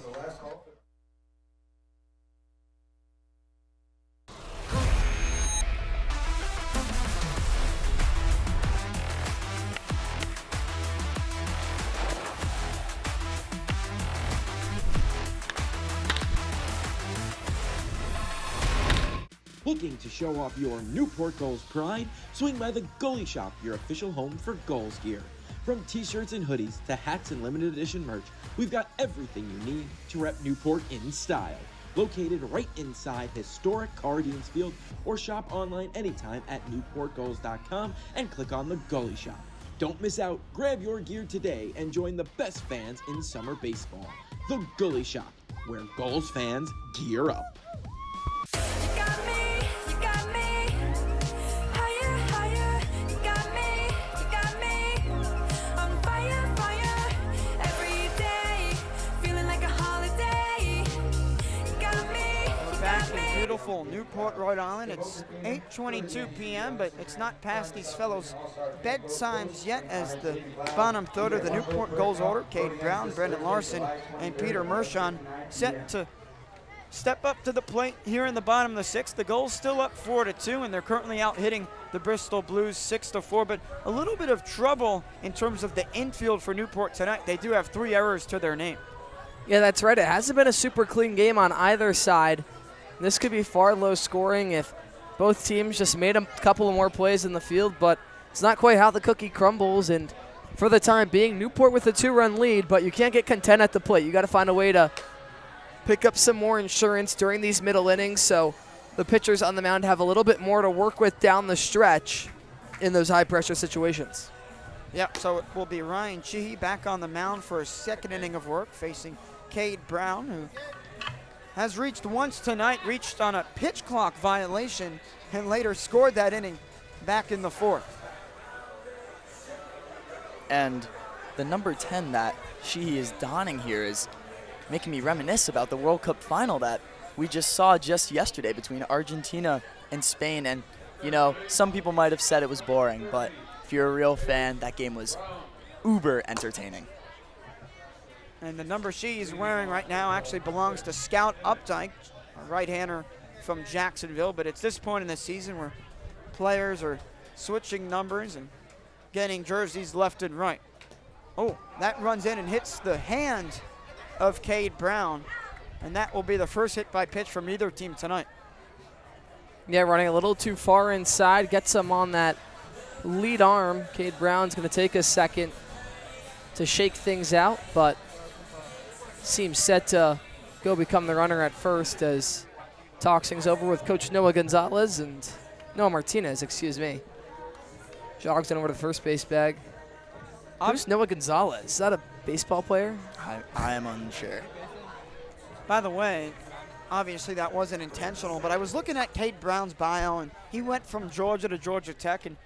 Looking to show off your Newport Gulls pride? Swing by the Goalie Shop, your official home for Gulls gear. From t-shirts and hoodies to hats and limited edition merch, we've got everything you need to rep Newport in style. Located right inside historic Cardines Field, or shop online anytime at newportgulls.com and click on the Goalie Shop. Don't miss out, grab your gear today and join the best fans in summer baseball. The Goalie Shop, where Gulls fans gear up. beautiful Newport, Rhode Island. It's 8:22 p.m., but it's not past these fellows' bedtimes yet as the bottom third of the Newport Gulls order, Cade Brown, Brendan Larson, and Peter Mershon, set to step up to the plate here in the bottom of the sixth. The Gulls still up 4-2, and they're currently out hitting the Bristol Blues 6-4, but a little bit of trouble in terms of the infield for Newport tonight. They do have 3 errors to their name. Yeah, that's right. It hasn't been a super clean game on either side. This could be far low scoring if both teams just made a couple of more plays in the field, but it's not quite how the cookie crumbles. And for the time being, Newport with a 2-run lead, but you can't get content at the plate. You got to find a way to pick up some more insurance during these middle innings, so the pitchers on the mound have a little bit more to work with down the stretch in those high-pressure situations. Yep, so it will be Ryan Cheehee back on the mound for his second inning of work, facing Cade Brown, who has reached once tonight, reached on a pitch clock violation, and later scored that inning back in the fourth. And the number 10 that Cheehee is donning here is making me reminisce about the World Cup final that we just saw just yesterday between Argentina and Spain. And, you know, some people might have said it was boring, but if you're a real fan, that game was uber entertaining. And the number she is wearing right now actually belongs to Scout Updike, a right-hander from Jacksonville. But it's this point in the season where players are switching numbers and getting jerseys left and right. Oh, that runs in and hits the hand of Cade Brown, and that will be the first hit by pitch from either team tonight. Yeah, running a little too far inside, gets him on that lead arm. Cade Brown's going to take a second to shake things out, but seems set to go become the runner at first as talks things over with Coach Noah Martinez, excuse me. Jogs in over to the first base bag. Who's Noah Gonzalez? Is that a baseball player? I am unsure. By the way, obviously that wasn't intentional, but I was looking at Cade Brown's bio, and he went from Georgia to Georgia Tech, and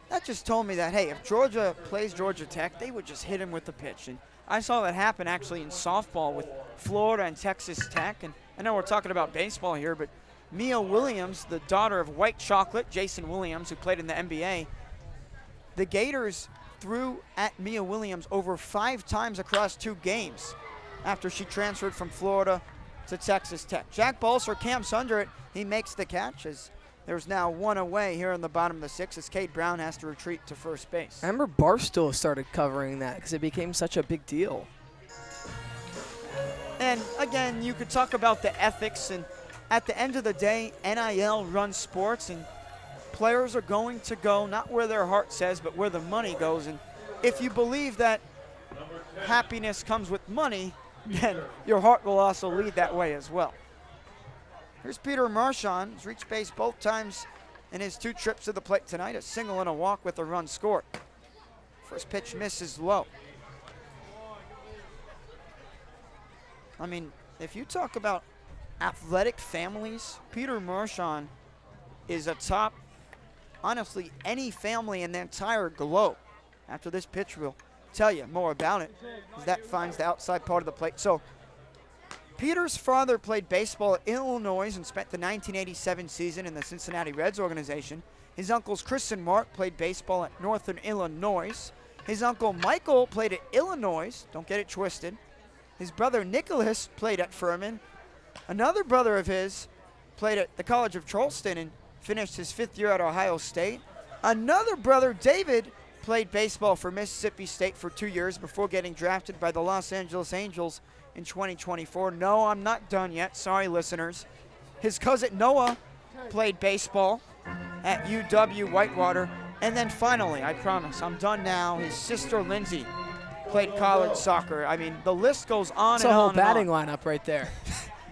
that just told me that, hey, if Georgia plays Georgia Tech, they would just hit him with the pitch. And I saw that happen actually in softball with Florida and Texas Tech. And I know we're talking about baseball here, but Mia Williams, the daughter of White Chocolate, Jason Williams, who played in the NBA, the Gators threw at Mia Williams over 5 times across 2 games after she transferred from Florida to Texas Tech. Jack Balser camps under it. He makes the catch as there's now 1 away here in the bottom of the 6th as Cade Brown has to retreat to first base. I remember Barstool started covering that because it became such a big deal. And again, you could talk about the ethics, and at the end of the day, NIL runs sports, and players are going to go not where their heart says, but where the money goes. And if you believe that happiness comes with money, then your heart will also lead that way as well. Here's Peter Mershon. He's reached base both times in his 2 trips to the plate tonight, a single and a walk with a run scored. First pitch misses low. I mean, if you talk about athletic families, Peter Mershon is atop, honestly, any family in the entire globe. After this pitch, we'll tell you more about it, as that finds the outside part of the plate. So Peter's father played baseball at Illinois and spent the 1987 season in the Cincinnati Reds organization. His uncles Chris and Mark played baseball at Northern Illinois. His uncle Michael played at Illinois, don't get it twisted. His brother Nicholas played at Furman. Another brother of his played at the College of Charleston and finished his 5th year at Ohio State. Another brother, David, played baseball for Mississippi State for 2 years before getting drafted by the Los Angeles Angels in 2024. No, I'm not done yet. Sorry, listeners. His cousin Noah played baseball at UW Whitewater. And then finally, I promise, I'm done now, his sister Lindsay played college soccer. I mean, the list goes on It's and a whole on batting and on. lineup right there.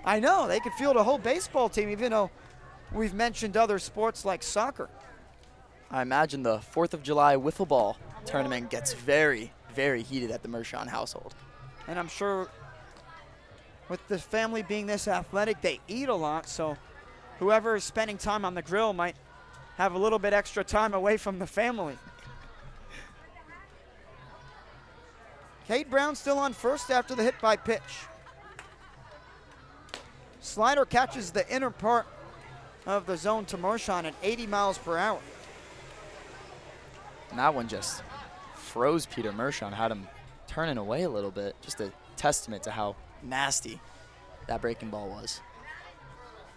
I know. They could field a whole baseball team, even though we've mentioned other sports like soccer. I imagine the 4th of July wiffle ball tournament gets very, very heated at the Mershon household. And I'm sure with the family being this athletic, they eat a lot, so whoever is spending time on the grill might have a little bit extra time away from the family. Cade Brown still on first after the hit by pitch. Slider catches the inner part of the zone to Mershon at 80 miles per hour. And that one just froze Peter Mershon, had him turning away a little bit. Just a testament to how nasty that breaking ball was.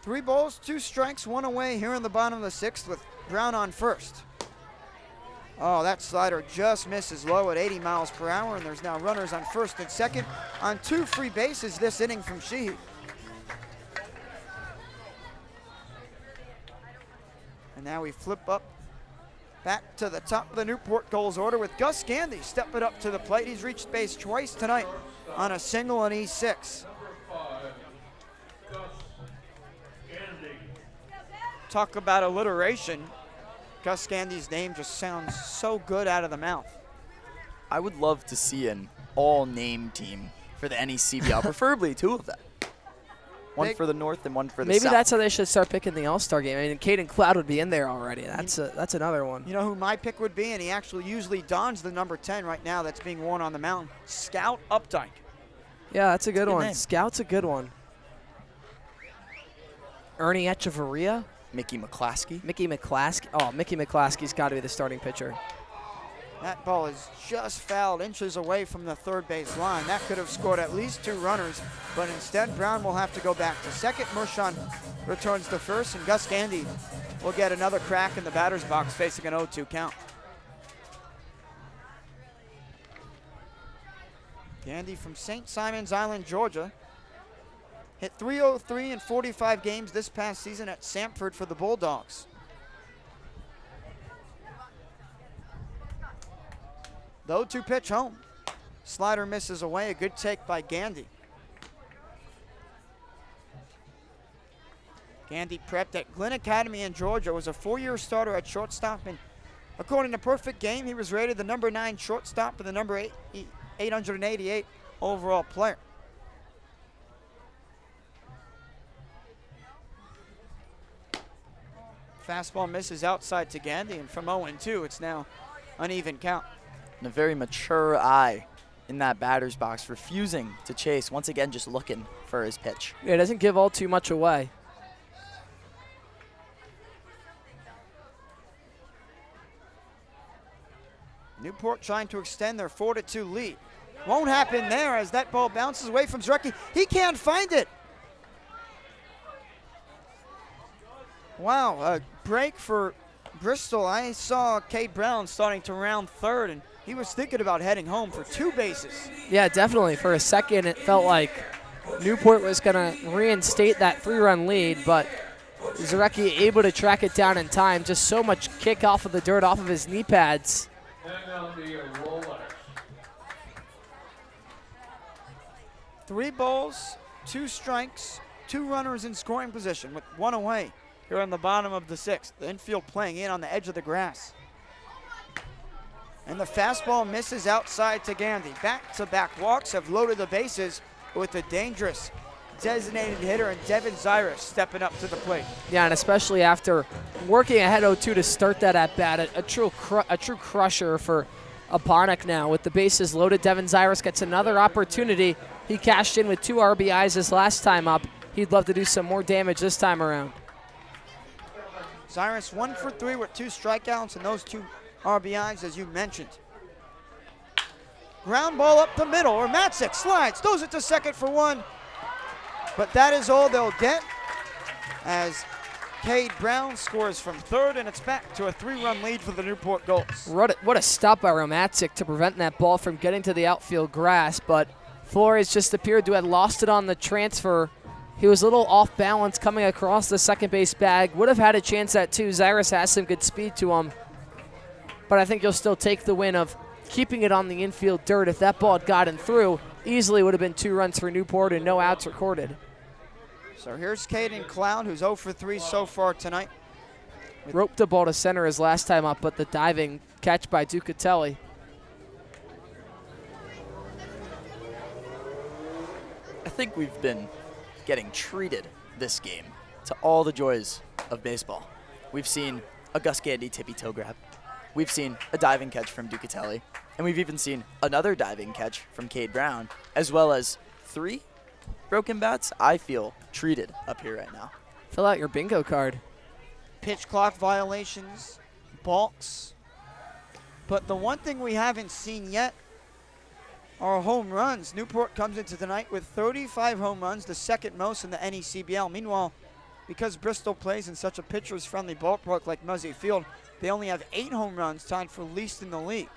3 balls, 2 strikes, 1 away here in the bottom of the 6th with Brown on first. Oh, that slider just misses low at 80 miles per hour, and there's now runners on first and second on 2 free bases this inning from Sheehy. And now we flip up back to the top of the Newport Gulls order with Gus Gandy stepping up to the plate. He's reached base twice tonight on a single and E6. Talk about alliteration. Gus Gandy's name just sounds so good out of the mouth. I would love to see an all-name team for the NECBL, preferably 2 of them. One for the North and one for the South. Maybe that's how they should start picking the All-Star game. I mean, Caden Cloud would be in there already. That's another one. You know who my pick would be, and he actually usually dons the number 10 right now that's being worn on the mountain? Scout Updike. Yeah, that's a good one. name. Scout's a good one. Ernie Echeverria. Mickey McClaskey. Mickey McClaskey. Oh, Mickey McClaskey's got to be the starting pitcher. That ball is just fouled inches away from the third base line. That could have scored at least 2 runners, but instead Brown will have to go back to second. Mershon returns to first, and Gus Gandy will get another crack in the batter's box facing an 0-2 count. Gandy from St. Simons Island, Georgia. Hit .303 in 45 games this past season at Samford for the Bulldogs. The 0-2 pitch home. Slider misses away. A good take by Gandy. Gandy prepped at Glenn Academy in Georgia, was a 4-year starter at shortstop, and according to Perfect Game, he was rated the number 9 shortstop and the number 888 overall player. Fastball misses outside to Gandy, and from 0-2, it's now an even count. And a very mature eye in that batter's box, refusing to chase. Once again, just looking for his pitch. Yeah, it doesn't give all too much away. Newport trying to extend their 4-2 lead. Won't happen there as that ball bounces away from Zrecki. He can't find it. Wow, a break for Bristol. I saw Cade Brown starting to round third, and he was thinking about heading home for 2 bases. Yeah, definitely. For a second, it felt like Newport was going to reinstate that 3-run lead, but Zrecki able to track it down in time. Just so much kick off of the dirt off of his knee pads. Hang on to your Rolex. 3 balls, 2 strikes, 2 runners in scoring position with 1 away here on the bottom of the 6th. The infield playing in on the edge of the grass. And the fastball misses outside to Gandy. Back-to-back walks have loaded the bases with a dangerous designated hitter and Devin Zyrus stepping up to the plate. Yeah, and especially after working ahead 0-2 to start that at bat, a true crusher for Aponic now. With the bases loaded, Devin Zyrus gets another opportunity. He cashed in with 2 RBIs his last time up. He'd love to do some more damage this time around. Zyrus 1 for 3 with 2 strikeouts and those 2 RBIs, as you mentioned. Ground ball up the middle, or Matzik slides, throws it to second for 1. But that is all they'll get as Cade Brown scores from third, and it's back to a 3-run lead for the Newport Gulls. What a stop by Romatzik to prevent that ball from getting to the outfield grass, but Flores just appeared to have lost it on the transfer. He was a little off balance coming across the second base bag. Would have had a chance at 2. Zyrus has some good speed to him. But I think you'll still take the win of keeping it on the infield dirt. If that ball had gotten through, easily would have been 2 runs for Newport and no outs recorded. So here's Caden Cloud, who's 0 for 3 so far tonight. Roped the ball to center his last time up, but the diving catch by Ducatelli. I think we've been getting treated this game to all the joys of baseball. We've seen a Gus Gandy tippy toe grab. We've seen a diving catch from Ducatelli. And we've even seen another diving catch from Cade Brown, as well as 3 broken bats. I feel treated up here right now. Fill out your bingo card. pitch clock violations, balks. But the one thing we haven't seen yet are home runs. Newport comes into tonight with 35 home runs, the second most in the NECBL. Meanwhile, because Bristol plays in such a pitcher's friendly ballpark like Muzzy Field, they only have 8 home runs, tied for least in the league.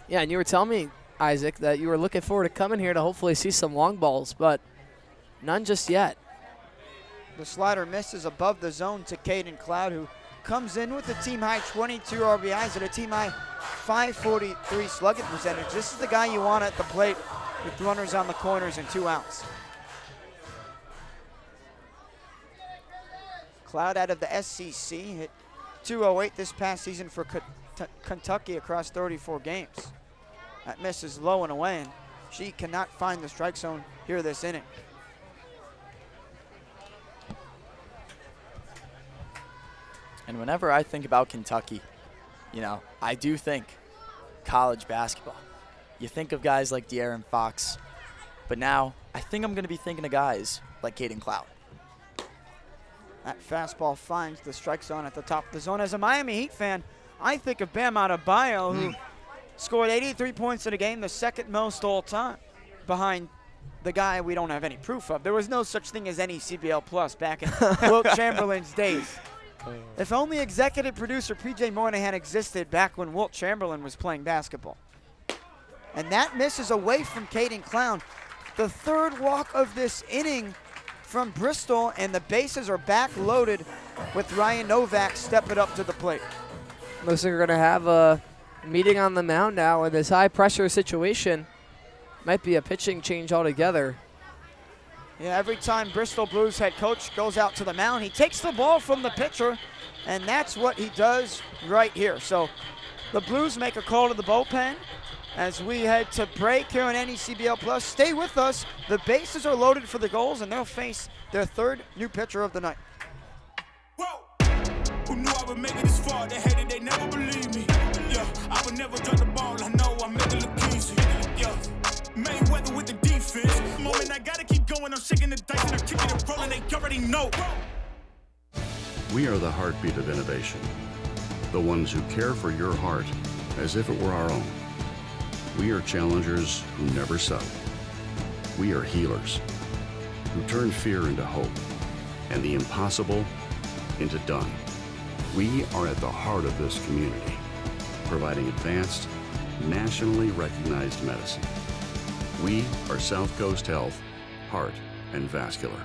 Yeah, and you were telling me, Isaac, that you were looking forward to coming here to hopefully see some long balls, but none just yet. The slider misses above the zone to Caden Cloud, who comes in with a team-high 22 RBIs and a team-high 543 slugging percentage. This is the guy you want at the plate with runners on the corners and 2 outs. Cloud out of the SEC, hit .208 this past season for Kentucky across 34 games. That miss is low and away, and she cannot find the strike zone here this inning. And whenever I think about Kentucky, I do think college basketball. You think of guys like De'Aaron Fox, but now I think I'm going to be thinking of guys like Caden Cloud. That fastball finds the strike zone at the top of the zone. As a Miami Heat fan, I think of Bam Adebayo, who scored 83 points in a game, the second most all time, behind the guy we don't have any proof of. There was no such thing as NECBL Plus back in Wilt Chamberlain's days. If only executive producer P.J. Moynihan existed back when Wilt Chamberlain was playing basketball. And that misses away from Caden Cloud. The third walk of this inning from Bristol, and the bases are back loaded with Ryan Novak stepping up to the plate. Looks like we're going to have a meeting on the mound now in this high-pressure situation. Might be a pitching change altogether. Yeah, every time Bristol Blues head coach goes out to the mound, he takes the ball from the pitcher, and that's what he does right here. So the Blues make a call to the bullpen as we head to break here on NECBL Plus. Stay with us. The bases are loaded for the Gulls, and they'll face their third new pitcher of the night. Who knew I would make it this far? They hated, they never believed me. Yeah, I would never drop the ball. I know I make it look easy. Yeah, Mayweather with the defense. Moment I gotta keep going. I'm shaking the dice and I'm kicking and rolling. They already know. We are the heartbeat of innovation. The ones who care for your heart as if it were our own. We are challengers who never settle. We are healers who turn fear into hope and the impossible into done. We are at the heart of this community, providing advanced, nationally recognized medicine. We are South Coast Health, Heart and Vascular.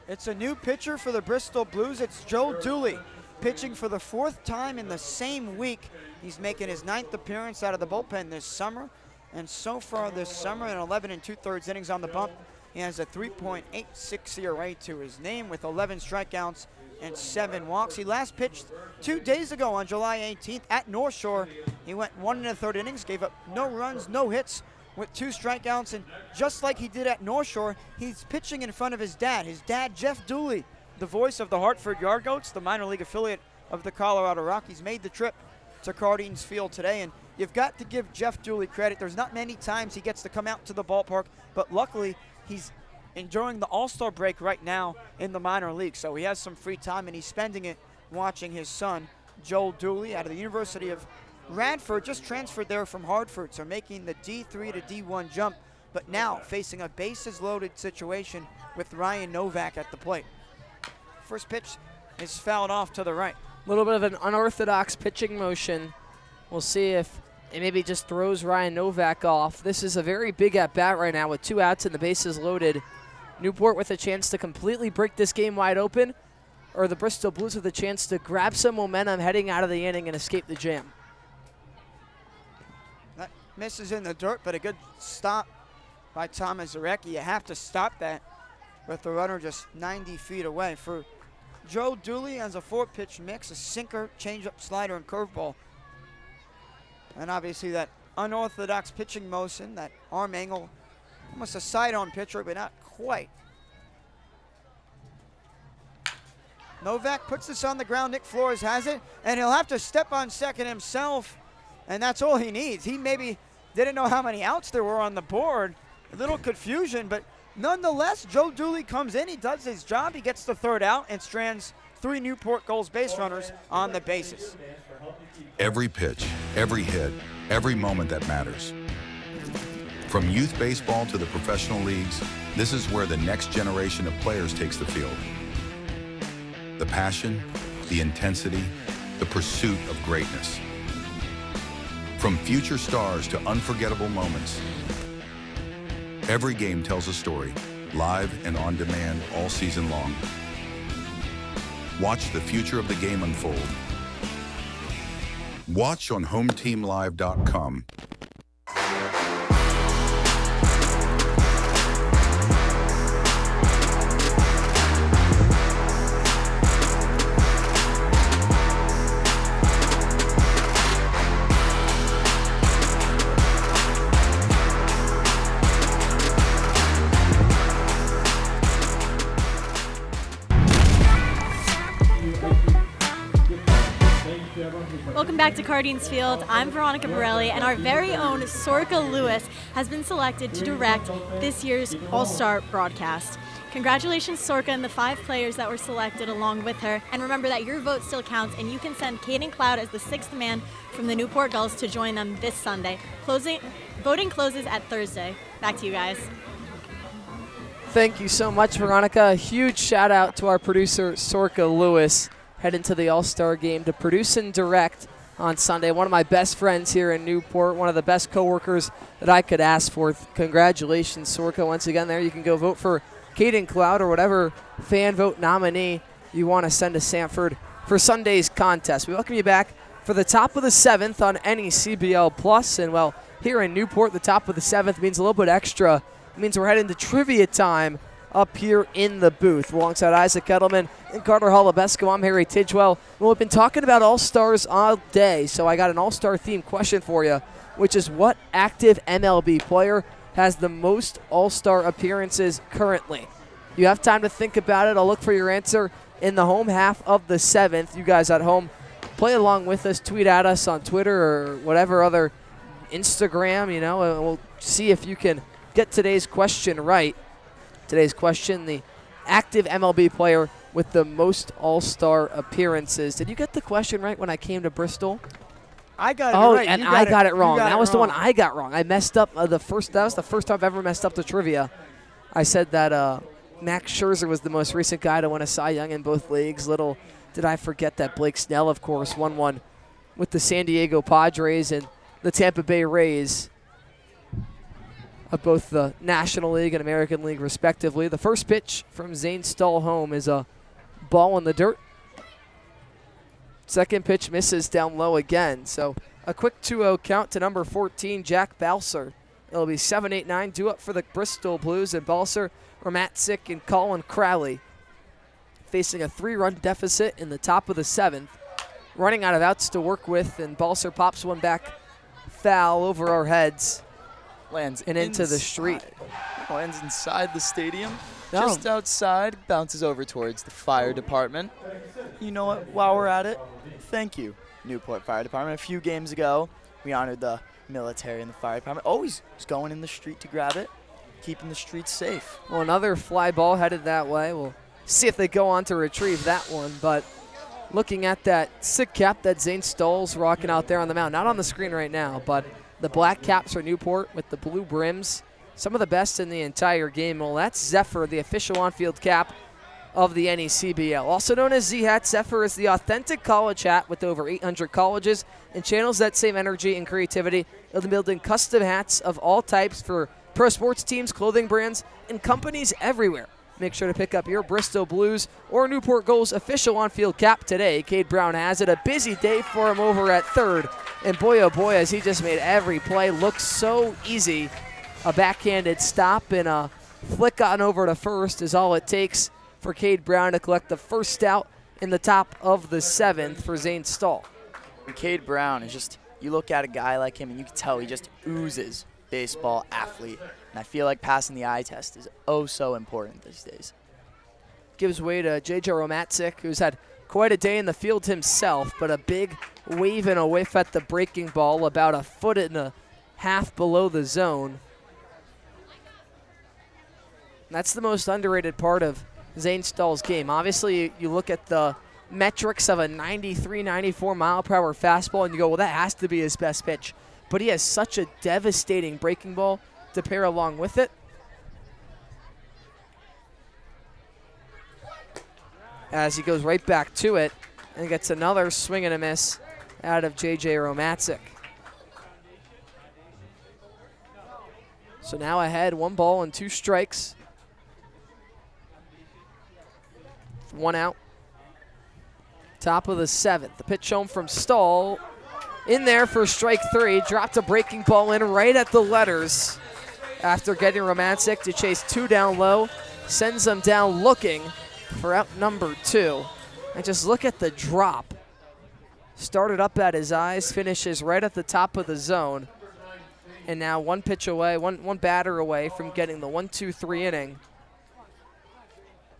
It's a new pitcher for the Bristol Blues. It's Joe Dooley, pitching for the 4th time in the same week. He's making his 9th appearance out of the bullpen this summer. And so far this summer, in 11 2/3 innings on the bump, he has a 3.86 ERA to his name with 11 strikeouts and 7 walks. He last pitched 2 days ago on July 18th at North Shore. He went 1 1/3 innings, gave up no runs, no hits, with 2 strikeouts, and just like he did at North Shore, he's pitching in front of his dad. His dad, Jeff Dooley, the voice of the Hartford Yard Goats, the minor league affiliate of the Colorado Rockies, made the trip to Cardines Field today, and you've got to give Jeff Dooley credit. There's not many times he gets to come out to the ballpark, but luckily he's enjoying the All-Star break right now in the minor league. So he has some free time, and he's spending it watching his son, Joel Dooley, out of the University of Radford, just transferred there from Hartford, so making the D3 to D1 jump, but now facing a bases-loaded situation with Ryan Novak at the plate. First pitch is fouled off to the right. A little bit of an unorthodox pitching motion. We'll see if it maybe just throws Ryan Novak off. This is a very big at-bat right now with 2 outs and the bases loaded. Newport with a chance to completely break this game wide open, or the Bristol Blues with a chance to grab some momentum heading out of the inning and escape the jam. That misses in the dirt, but a good stop by Thomas Zarecki. You have to stop that with the runner just 90 feet away. For Joe Dooley has a 4-pitch mix, a sinker, changeup, slider, and curveball. And obviously that unorthodox pitching motion, that arm angle, almost a side-on pitcher, but not quite. Novak puts this on the ground. Nick Flores has it, and he'll have to step on second himself, and that's all he needs. He maybe didn't know how many outs there were on the board. A little confusion, but nonetheless, Joe Dooley comes in. He does his job. He gets the 3rd out and strands 3 Newport Gulls base runners on the bases. Every pitch, every hit, every moment that matters. From youth baseball to the professional leagues, this is where the next generation of players takes the field. The passion, the intensity, the pursuit of greatness. From future stars to unforgettable moments, every game tells a story, live and on demand all season long. Watch the future of the game unfold. Watch on HomeTeamLive.com. Welcome back to Cardines Field. I'm Veronica Borelli, and our very own Sorka Lewis has been selected to direct this year's All-Star broadcast. Congratulations, Sorka, and the 5 players that were selected along with her. And remember that your vote still counts, and you can send Caden Cloud as the 6th man from the Newport Gulls to join them this Sunday. Voting closes at Thursday. Back to you guys. Thank you so much, Veronica. A huge shout out to our producer, Sorka Lewis, heading to the All-Star game to produce and direct on Sunday. One of my best friends here in Newport, one of the best coworkers that I could ask for. Congratulations, Sorka. Once again, there you can go vote for Caden Cloud or whatever fan vote nominee you want to send to Sanford for Sunday's contest. We welcome you back for the top of the 7th on NECBL Plus. And, well, here in Newport, the top of the 7th means a little bit extra. It means we're heading to trivia time up here in the booth. Alongside Isaac Edelman and Carter Holubesco, I'm Harry Tidgewell. Well, we've been talking about All-Stars all day, so I got an All-Star themed question for you, which is what active MLB player has the most All-Star appearances currently? You have time to think about it. I'll look for your answer in the home half of the 7th. You guys at home, play along with us. Tweet at us on Twitter or whatever other Instagram, and we'll see if you can get today's question right. Today's question, the active MLB player with the most All-Star appearances. Did you get the question right when I came to Bristol? I got it right. Oh, and I got it wrong. That was the one I got wrong. I messed up that was the first time I've ever messed up the trivia. I said that Max Scherzer was the most recent guy to win a Cy Young in both leagues. Little did I forget that Blake Snell, of course, won one with the San Diego Padres and the Tampa Bay Rays of both the National League and American League, respectively. The first pitch from Zane Stallholm is a ball in the dirt. Second pitch misses down low again. So a quick 2-0 count to number 14, Jack Balser. It'll be 7-8-9, due up for the Bristol Blues, and Balser, Romatzik, and Colin Crowley facing a 3-run deficit in the top of the 7th. Running out of outs to work with, and Balser pops one back foul over our heads. Lands and into the street. Lands inside the stadium. Just outside, bounces over towards the fire department. You know what? While we're at it, thank you, Newport Fire Department. A few games ago, we honored the military and the fire department. Always going in the street to grab it. keeping the streets safe. Well, another fly ball headed that way. We'll see if they go on to retrieve that one. But looking at that sick cap that Zane Stoll's rocking out there on the mound. Not on the screen right now, but the black caps for Newport with the blue brims. Some of the best in the entire game. Well, that's Zephyr, the official on-field cap of the NECBL. Also known as Z-Hat, Zephyr is the authentic college hat with over 800 colleges and channels that same energy and creativity in building custom hats of all types for pro sports teams, clothing brands, and companies everywhere. Make sure to pick up your Bristol Blues or Newport Gulls official on-field cap today. Cade Brown has it. A busy day for him over at third. And boy, oh boy, as he just made every play look so easy. A backhanded stop and a flick on over to first is all it takes for Cade Brown to collect the first out in the top of the 7th for Zane Stoll. Cade Brown is just, you look at a guy like him and you can tell he just oozes baseball athlete. And I feel like passing the eye test is oh so important these days. Gives way to J.J. Romatzik, who's had quite a day in the field himself, but a big wave and a whiff at the breaking ball about 1.5 feet below the zone. That's the most underrated part of Zane Stoll's game. Obviously, you look at the metrics of a 93, 94 mile per hour fastball and you go, well, that has to be his best pitch. But he has such a devastating breaking ball to pair along with it. As he goes right back to it and gets another swing and a miss out of J.J. Romatzik. So now ahead, 1 ball and 2 strikes. 1 out. Top of the 7th. The pitch home from Stoll. In there for strike 3. Dropped a breaking ball in right at the letters after getting Romatzik to chase 2 down low. Sends them down looking for out number 2. And just look at the drop. Started up at his eyes, finishes right at the top of the zone. And now 1 pitch away, one batter away from getting the 1-2-3 inning.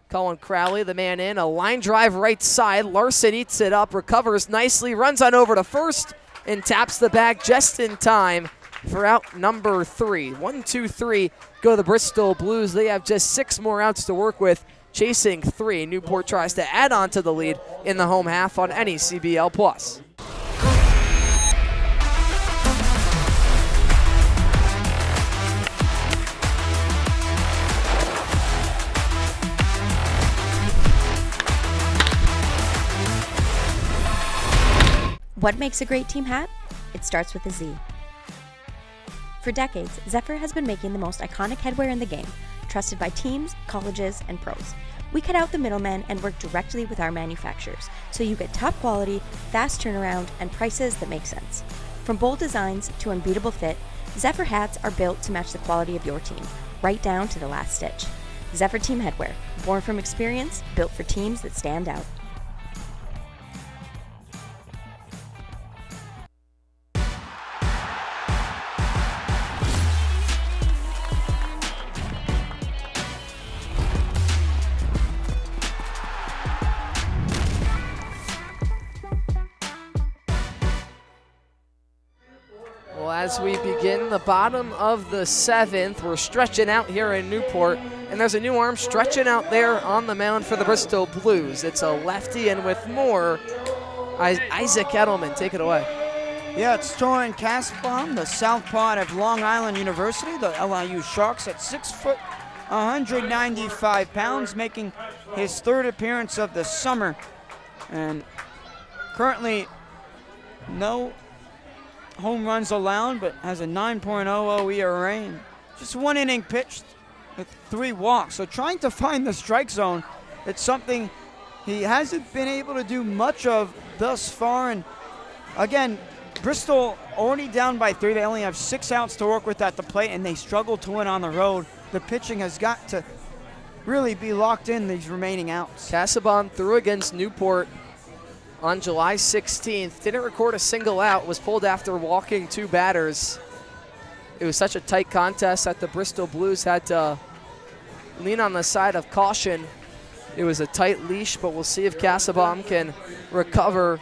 Colin Crowley, the man in, a line drive right side. Larson eats it up, recovers nicely, runs on over to first, and taps the bag just in time for out number 3. 1-2-3 go the Bristol Blues. They have just 6 more outs to work with, chasing 3. Newport tries to add on to the lead in the home half on NECBL Plus. What makes a great team hat? It starts with a Z. For decades, Zephyr has been making the most iconic headwear in the game, trusted by teams, colleges, and pros. We cut out the middlemen and work directly with our manufacturers, so you get top quality, fast turnaround, and prices that make sense. From bold designs to unbeatable fit, Zephyr hats are built to match the quality of your team, right down to the last stitch. Zephyr Team Headwear, born from experience, built for teams that stand out. As we begin the bottom of the 7th, we're stretching out here in Newport, and there's a new arm stretching out there on the mound for the Bristol Blues. It's a lefty, and with more, Isaac Edelman. Take it away. Yeah, it's Torin Kasbaum, the southpaw of Long Island University, the LIU Sharks, at 6 foot, 195 pounds, making his 3rd appearance of the summer. And currently, no home runs allowed, but has a 9.00 ERA. And just 1 inning pitched with 3 walks. So trying to find the strike zone, it's something he hasn't been able to do much of thus far. And again, Bristol already down by 3. They only have 6 outs to work with at the plate, and they struggle to win on the road. The pitching has got to really be locked in these remaining outs. Kasbaum threw against Newport on July 16th. Didn't record a single out, was pulled after walking 2 batters. It was such a tight contest that the Bristol Blues had to lean on the side of caution. It was a tight leash, but we'll see if Kasbaum can recover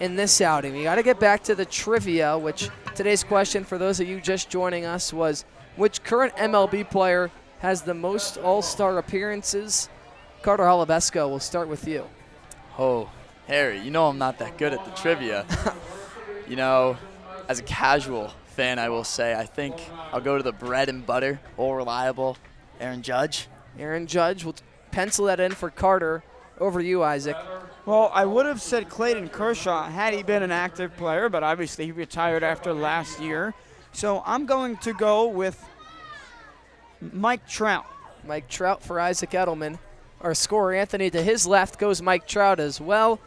in this outing. We got to get back to the trivia, which today's question for those of you just joining us was, which current MLB player has the most All-Star appearances? Carter Holubesco, we'll start with you. Oh, Harry, you know I'm not that good at the trivia. You know, as a casual fan, I will say, I think I'll go to the bread and butter, all reliable, Aaron Judge. Aaron Judge, we'll pencil that in for Carter. Over to you, Isaac. Well, I would have said Clayton Kershaw had he been an active player, but obviously he retired after last year. So I'm going to go with Mike Trout. Mike Trout for Isaac Edelman. Our scorer, Anthony, to his left goes Mike Trout as well.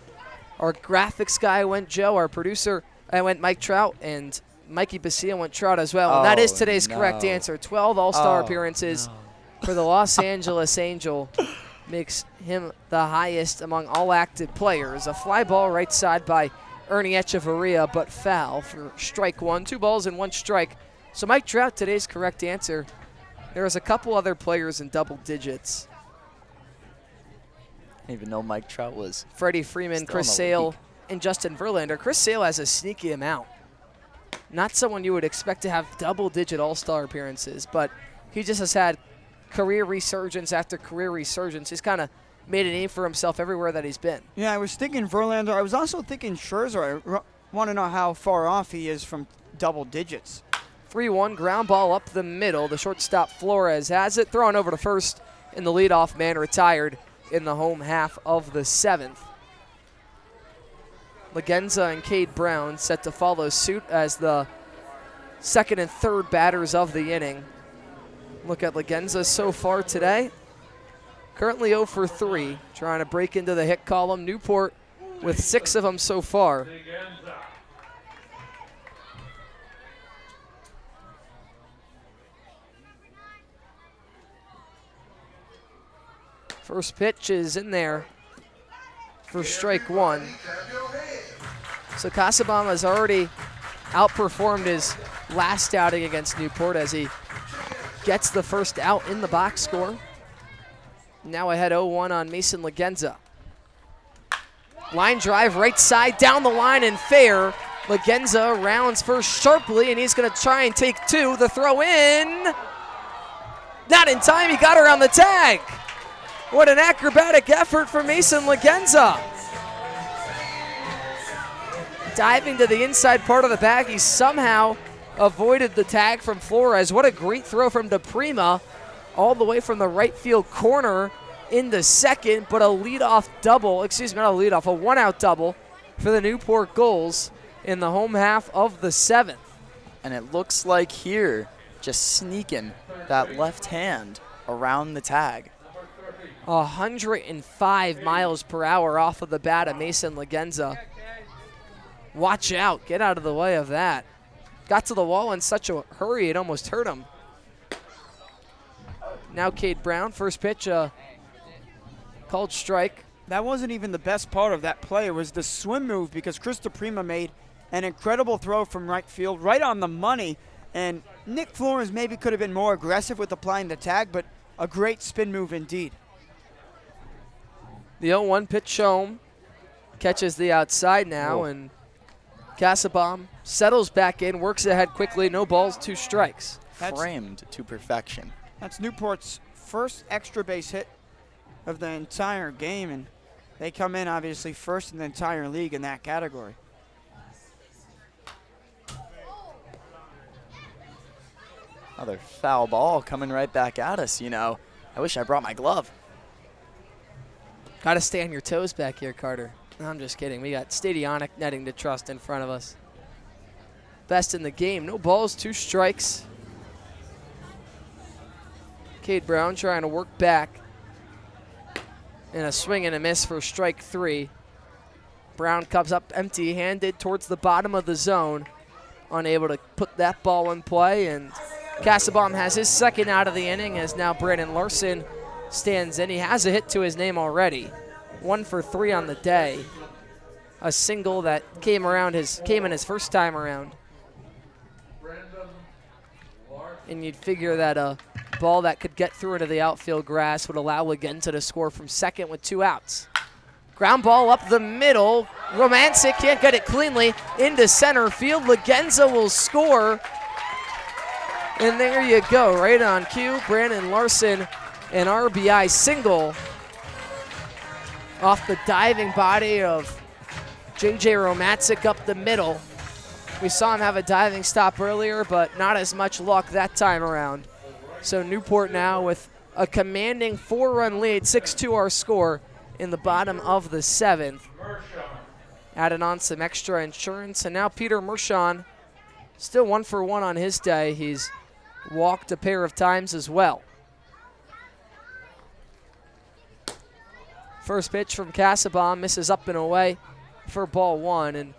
Our graphics guy went Joe. Our producer went Mike Trout, and Mikey Basile went Trout as well. And that is today's correct answer. 12 All-Star appearances for the Los Angeles Angel. Makes him the highest among all active players. A fly ball right side by Ernie Echeverria, but foul for strike one. 2 balls and 1 strike. So Mike Trout, today's correct answer. There was a couple other players in double digits. I didn't even know Mike Trout was. Freddie Freeman, Chris Sale, and Justin Verlander. Chris Sale has a sneaky amount. Not someone you would expect to have double-digit All-Star appearances, but he just has had career resurgence after career resurgence. He's kind of made a name for himself everywhere that he's been. Yeah, I was thinking Verlander. I was also thinking Scherzer. I want to know how far off he is from double digits. 3-1, ground ball up the middle. The shortstop Flores has it. Thrown over to first, and the leadoff man retired in the home half of the 7th. Legenza and Cade Brown set to follow suit as the second and third batters of the inning. Look at Legenza so far today. Currently 0 for 3, trying to break into the hit column. Newport with 6 of them so far. First pitch is in there for strike 1. So Casabama has already outperformed his last outing against Newport as he gets the first out in the box score. Now ahead 0-1 on Mason Legenza. Line drive right side down the line and fair. Legenza rounds first sharply, and he's going to try and take 2. The throw in. Not in time. He got around the tag. What an acrobatic effort from Mason Legenza. Diving to the inside part of the bag, he somehow avoided the tag from Flores. What a great throw from DePrima, all the way from the right field corner into second, but a leadoff double, excuse me, not a leadoff, a 1-out double for the Newport Gulls in the home half of the 7th. And it looks like here, just sneaking that left hand around the tag. 105 miles per hour off of the bat of Mason Legenza. Watch out, get out of the way of that. Got to the wall in such a hurry, it almost hurt him. Now Cade Brown, first pitch, called strike. That wasn't even the best part of that play. It was the swim move, because Chris DePrima made an incredible throw from right field, right on the money. And Nick Flores maybe could have been more aggressive with applying the tag, but a great spin move indeed. The 0-1 pitch home. Catches the outside now, and Casabam settles back in, works ahead quickly. No balls, 2 strikes. Framed to perfection. That's Newport's first extra base hit of the entire game, and they come in obviously first in the entire league in that category. Another foul ball coming right back at us, you know. I wish I brought my glove. Got to stay on your toes back here, Carter. No, I'm just kidding. We got Stadionic netting to trust in front of us. Best in the game. No balls, 2 strikes. Cade Brown trying to work back. And a swing and a miss for strike 3. Brown comes up empty-handed towards the bottom of the zone. Unable to put that ball in play. And Casabam has his second out of the inning as now Brandon Larson stands in. He has a hit to his name already. 1 for 3 on the day. A single that came in his first time around. And you'd figure that a ball that could get through into the outfield grass would allow Legenza to score from second with 2 outs. Ground ball up the middle. Romancic can't get it cleanly into center field. Legenza will score. And there you go, right on cue. Brandon Larson, an RBI single off the diving body of J.J. Romatzik up the middle. We saw him have a diving stop earlier, but not as much luck that time around. So Newport now with a commanding 4-run lead, 6-2 our score in the bottom of the 7th. Added on some extra insurance, and now Peter Mershon still 1 for 1 on his day. He's walked a pair of times as well. First pitch from Casabon misses up and away for ball 1, and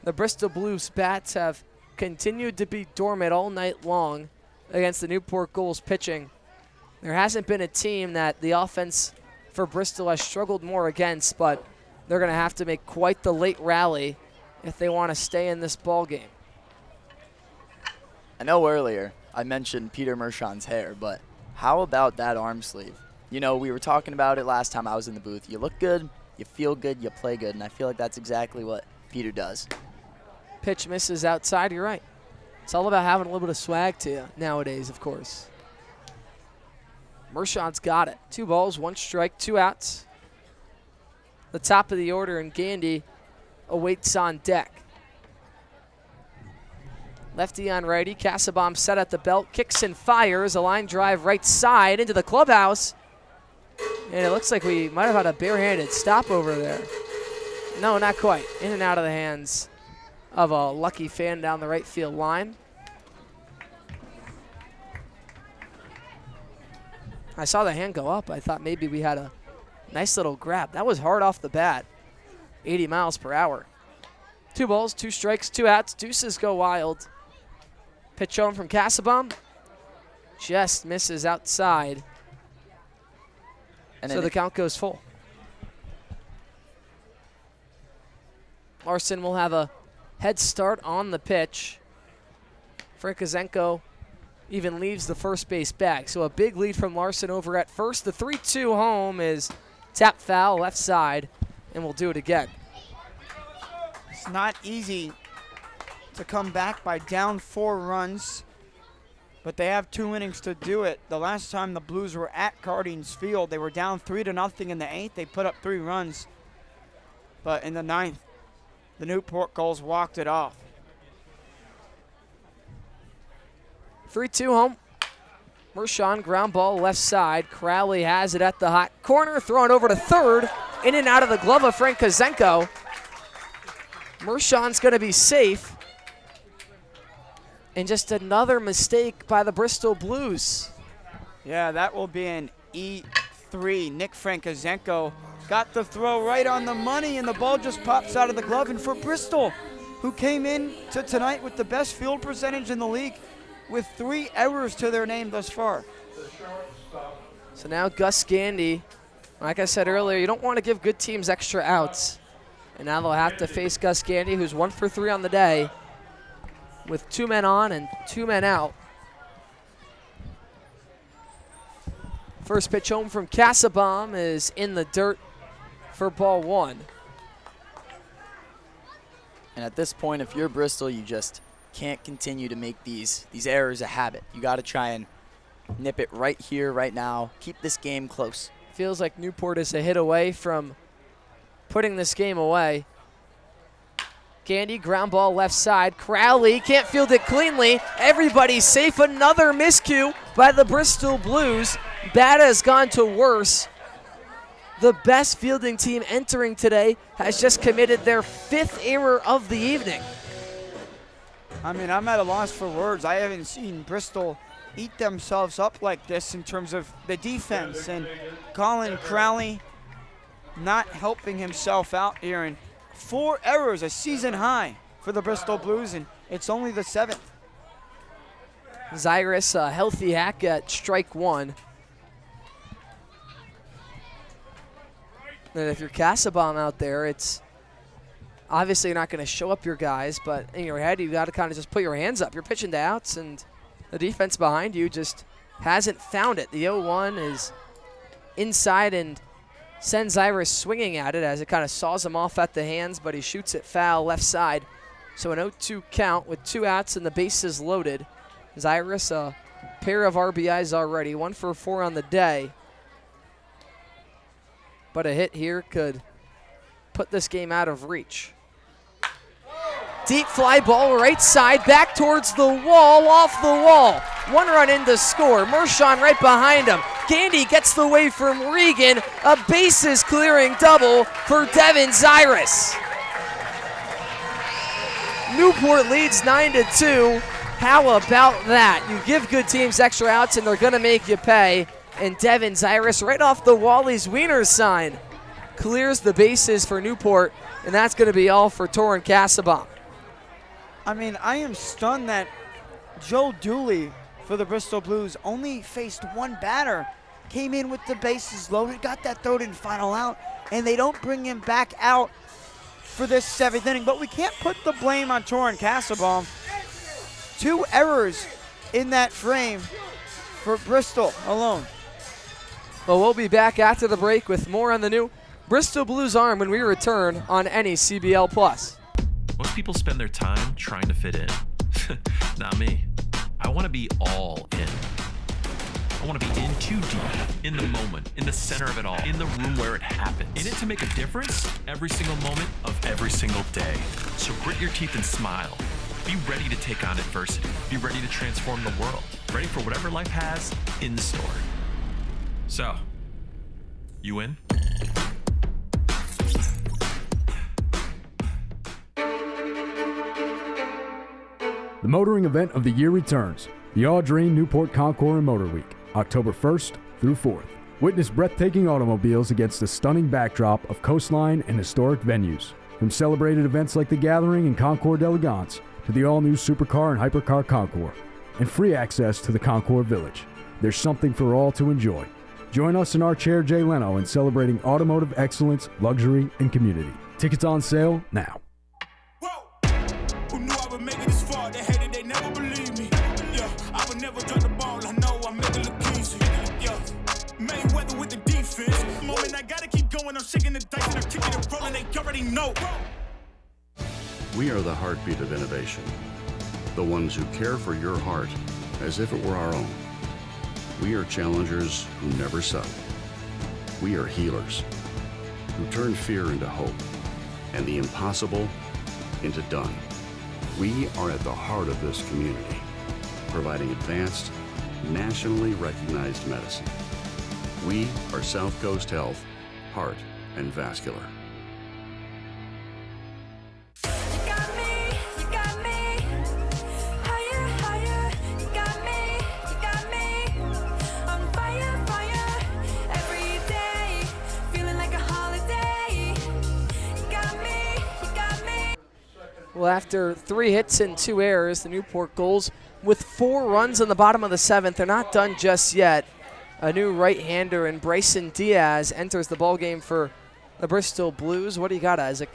the Bristol Blues bats have continued to be dormant all night long against the Newport Gulls pitching. There hasn't been a team that the offense for Bristol has struggled more against, but they're going to have to make quite the late rally if they want to stay in this ball game. I know earlier I mentioned Peter Mershon's hair, but how about that arm sleeve? You know, we were talking about it last time I was in the booth. You look good, you feel good, you play good, and I feel like that's exactly what Peter does. Pitch misses outside, you're right. It's all about having a little bit of swag to you nowadays, of course. Mershon's got it. 2 balls, 1 strike, 2 outs. The top of the order, and Gandy awaits on deck. Lefty on righty, Casabom set at the belt, kicks and fires, a line drive right side into the clubhouse. And it looks like we might have had a barehanded stop over there. No, not quite. In and out of the hands of a lucky fan down the right field line. I saw the hand go up. I thought maybe we had a nice little grab. That was hard off the bat. 80 miles per hour. 2 balls, 2 strikes, 2 outs. Deuces go wild. Pitch home from Casabom. Just misses outside. And so the count goes full. Larson will have a head start on the pitch. Frankozenko even leaves the first base bag. So a big lead from Larson over at first. The 3-2 home is tap foul left side, and we'll do it again. It's not easy to come back by down 4 runs, but they have 2 innings to do it. The last time the Blues were at Cardines Field, they were down 3-0 in the 8th. They put up 3 runs, but in the 9th, the Newport Gulls walked it off. 3-2 home. Mershon, ground ball left side. Crowley has it at the hot corner, thrown over to third. In and out of the glove of Frankozenko. Mershon's going to be safe. And just another mistake by the Bristol Blues. Yeah, that will be an E3. Nick Frankozenko got the throw right on the money, and the ball just pops out of the glove. And for Bristol, who came in to tonight with the best field percentage in the league, with 3 errors to their name thus far. So now Gus Gandy, like I said earlier, you don't want to give good teams extra outs. And now they'll have to face Gus Gandy, who's 1 for 3 on the day, with 2 men on and 2 men out. First pitch home from Casabom is in the dirt for ball 1. And at this point, if you're Bristol, you just can't continue to make these errors a habit. You got to try and nip it right here, right now. Keep this game close. Feels like Newport is a hit away from putting this game away. Gandy, ground ball left side. Crowley can't field it cleanly. Everybody's safe. Another miscue by the Bristol Blues. Bad has gone to worse. The best fielding team entering today has just committed their 5th error of the evening. I mean, I'm at a loss for words. I haven't seen Bristol eat themselves up like this in terms of the defense. And Colin Crowley not helping himself out here. And 4 errors, a season high for the Bristol Blues, and it's only the 7th. Zyrus, a healthy hack at strike 1. And if you're Casabom out there, it's obviously you're not going to show up your guys, but in your head, you got to kind of just put your hands up. You're pitching to outs, and the defense behind you just hasn't found it. The 0-1 is inside and sends Iris swinging at it as it kind of saws him off at the hands, but he shoots it foul left side. So an 0-2 count with 2 outs and the bases loaded. Zyrus, a pair of RBIs already, 1 for 4 on the day. But a hit here could put this game out of reach. Deep fly ball right side, back towards the wall, off the wall. 1 run in to score. Mershon right behind him. Gandy gets the way from Regan. A bases clearing double for Devin Zyrus. Newport leads 9-2. How about that? You give good teams extra outs and they're gonna make you pay. And Devin Zyrus right off the Wally's Wiener sign clears the bases for Newport, and that's gonna be all for Torrin Casabon. I mean, I am stunned that Joe Dooley for the Bristol Blues only faced 1 batter, came in with the bases loaded, got that third and final out, and they don't bring him back out for this 7th inning. But we can't put the blame on Torrin Casabon. 2 errors in that frame for Bristol alone. Well, we'll be back after the break with more on the new Bristol Blues Arm when we return on NECBL Plus. Most people spend their time trying to fit in. Not me. I want to be all in. I want to be in too deep, in the moment, in the center of it all, in the room where it happens. In it to make a difference every single moment of every single day. So grit your teeth and smile. Be ready to take on adversity. Be ready to transform the world. Ready for whatever life has in store. So, you in? The motoring event of the year returns, the Audrey Newport Concours and Motor Week, October 1st through 4th. Witness breathtaking automobiles against a stunning backdrop of coastline and historic venues. From celebrated events like the Gathering and Concours d'Elegance to the all-new Supercar and Hypercar Concours, and free access to the Concours Village. There's something for all to enjoy. Join us in our Chair Jay Leno in celebrating automotive excellence, luxury, and community. Tickets on sale now. Who knew I would make it this far? They hated, they never believed me. Yeah, I would never drop the ball. I know I make it look easy. Yeah, Mayweather with the defense. Moment I gotta keep going. I'm shaking the dice and I'm kicking and rolling. They already know. We are the heartbeat of innovation. The ones who care for your heart as if it were our own. We are challengers who never settle. We are healers who turn fear into hope and the impossible into done. We are at the heart of this community, providing advanced, nationally recognized medicine. We are South Coast Health, Heart and Vascular. Well, after 3 hits and 2 errors, the Newport Gulls with 4 runs in the bottom of the 7th. They're not done just yet. A new right-hander and Bryson Diaz enters the ballgame for the Bristol Blues. What do you got, Isaac?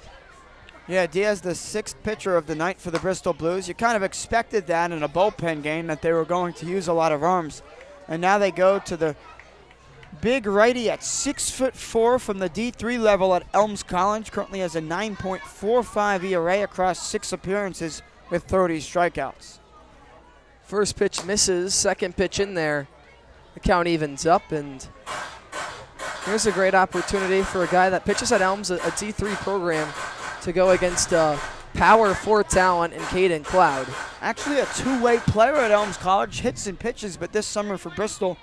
Yeah, Diaz, the 6th pitcher of the night for the Bristol Blues. You kind of expected that in a bullpen game, that they were going to use a lot of arms. And now they go to the big righty at 6'4" from the D3 level at Elms College. Currently has a 9.45 ERA across 6 appearances with 30 strikeouts. First pitch misses, second pitch in there. The count evens up, and here's a great opportunity for a guy that pitches at Elms, a D3 program, to go against Power 4 talent in Caden Cloud. Actually a two-way player at Elms College, hits and pitches, but this summer for Bristol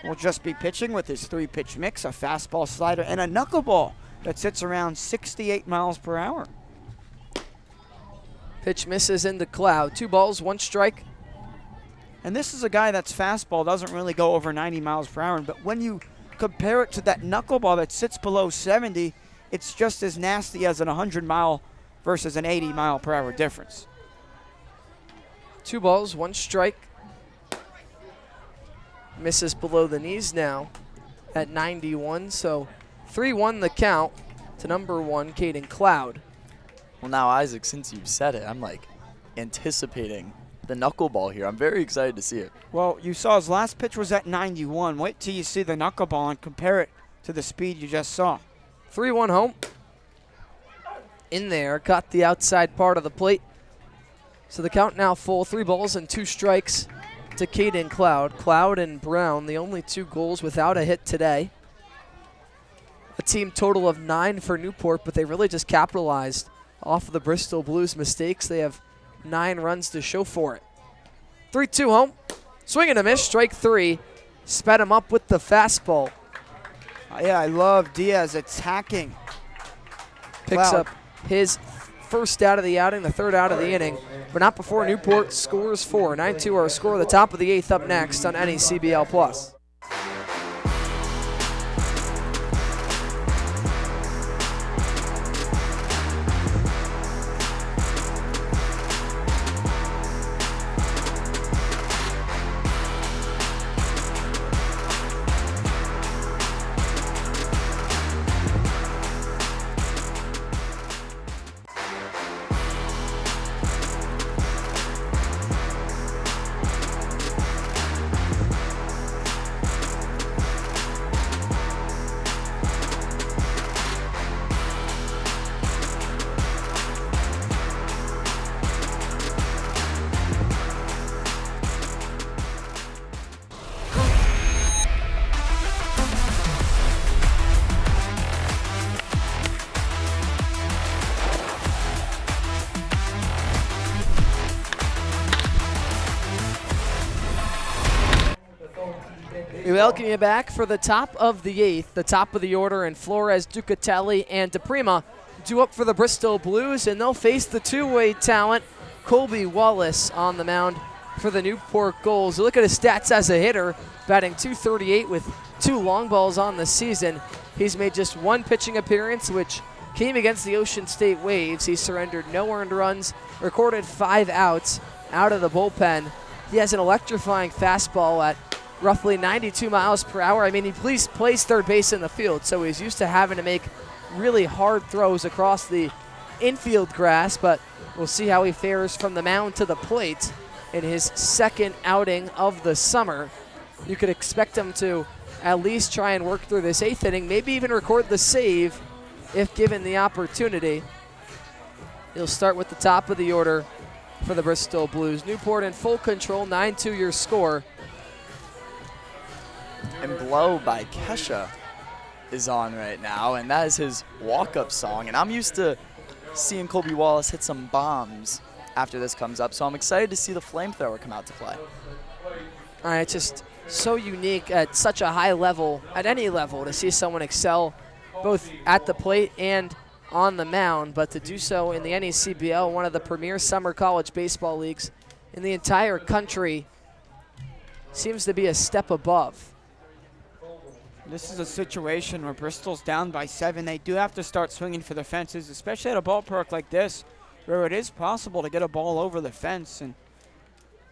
will just be pitching with his 3-pitch mix, a fastball, slider, and a knuckleball that sits around 68 miles per hour. Pitch misses into Cloud. 2 balls, 1 strike. And this is a guy that's fastball doesn't really go over 90 miles per hour, but when you compare it to that knuckleball that sits below 70, it's just as nasty as an 100-mile versus an 80-mile-per-hour difference. 2 balls, 1 strike. Misses below the knees now at 91, so 3-1 the count to number 1, Caden Cloud. Well, now, Isaac, since you've said it, I'm like anticipating the knuckleball here. I'm very excited to see it. Well, you saw his last pitch was at 91. Wait till you see the knuckleball and compare it to the speed you just saw. 3-1 home. In there, caught the outside part of the plate. So the count now full, 3 balls and 2 strikes to Caden Cloud. Cloud and Brown, the only 2 goals without a hit today. A team total of 9 for Newport, but they really just capitalized off of the Bristol Blues' mistakes. They have 9 runs to show for it. 3-2 home. Swing and a miss, strike 3. Sped him up with the fastball. Yeah, I love Diaz attacking. Picks Cloud. up his first out of the outing, the 3rd out of the inning, but not before Newport scores 4. 9-2 our score. The top of the 8th up next on NECBL Plus. We welcome you back for the top of the 8th, the top of the order, and Flores, Ducatelli, and DePrima due up for the Bristol Blues, and they'll face the 2-way talent, Colby Wallace, on the mound for the Newport Gulls. Look at his stats as a hitter, batting .238 with 2 long balls on the season. He's made just 1 pitching appearance, which came against the Ocean State Waves. He surrendered no earned runs, recorded 5 outs out of the bullpen. He has an electrifying fastball at roughly 92 miles per hour. I mean, he plays 3rd base in the field, so he's used to having to make really hard throws across the infield grass, but we'll see how he fares from the mound to the plate in his 2nd outing of the summer. You could expect him to at least try and work through this 8th inning, maybe even record the save if given the opportunity. He'll start with the top of the order for the Bristol Blues. Newport in full control, 9-2 your score. And Blow by Kesha is on right now, and that is his walk-up song. And I'm used to seeing Colby Wallace hit some bombs after this comes up, so I'm excited to see the flamethrower come out to play. All right, it's just so unique at such a high level, at any level, to see someone excel both at the plate and on the mound, but to do so in the NECBL, one of the premier summer college baseball leagues in the entire country, seems to be a step above. This is a situation where Bristol's down by 7. They do have to start swinging for the fences, especially at a ballpark like this, where it is possible to get a ball over the fence. And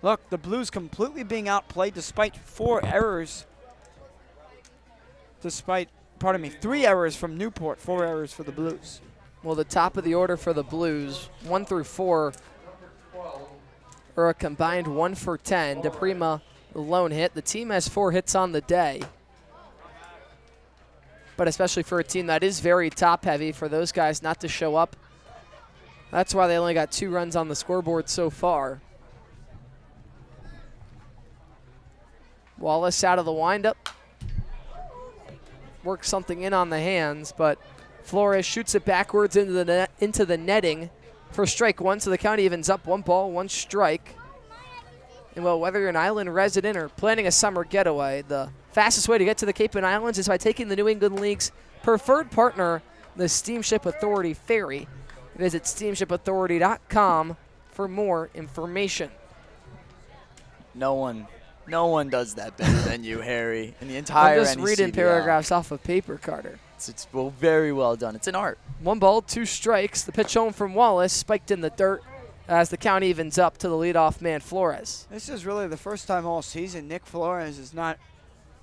look, the Blues completely being outplayed despite 4 errors. Despite, 3 errors from Newport, 4 errors for the Blues. Well, the top of the order for the Blues, 1 through 4, are a combined 1 for 10. DePrima, the lone hit. The team has 4 hits on the day. But especially for a team that is very top-heavy, for those guys not to show up, that's why they only got 2 runs on the scoreboard so far. Wallace out of the windup. Works something in on the hands, but Flores shoots it backwards into the netting for strike 1, so the count evens up. 1 ball, 1 strike. And well, whether you're an island resident or planning a summer getaway, the fastest way to get to the Cape and Islands is by taking the New England League's preferred partner, the Steamship Authority Ferry. Visit steamshipauthority.com for more information. No one does that better than you, Harry. In the entire I'm just reading paragraphs off of paper, Carter. It's well, very well done. It's an art. 1 ball, 2 strikes. The pitch home from Wallace, spiked in the dirt as the count evens up to the leadoff man, Flores. This is really the first time all season Nick Flores is not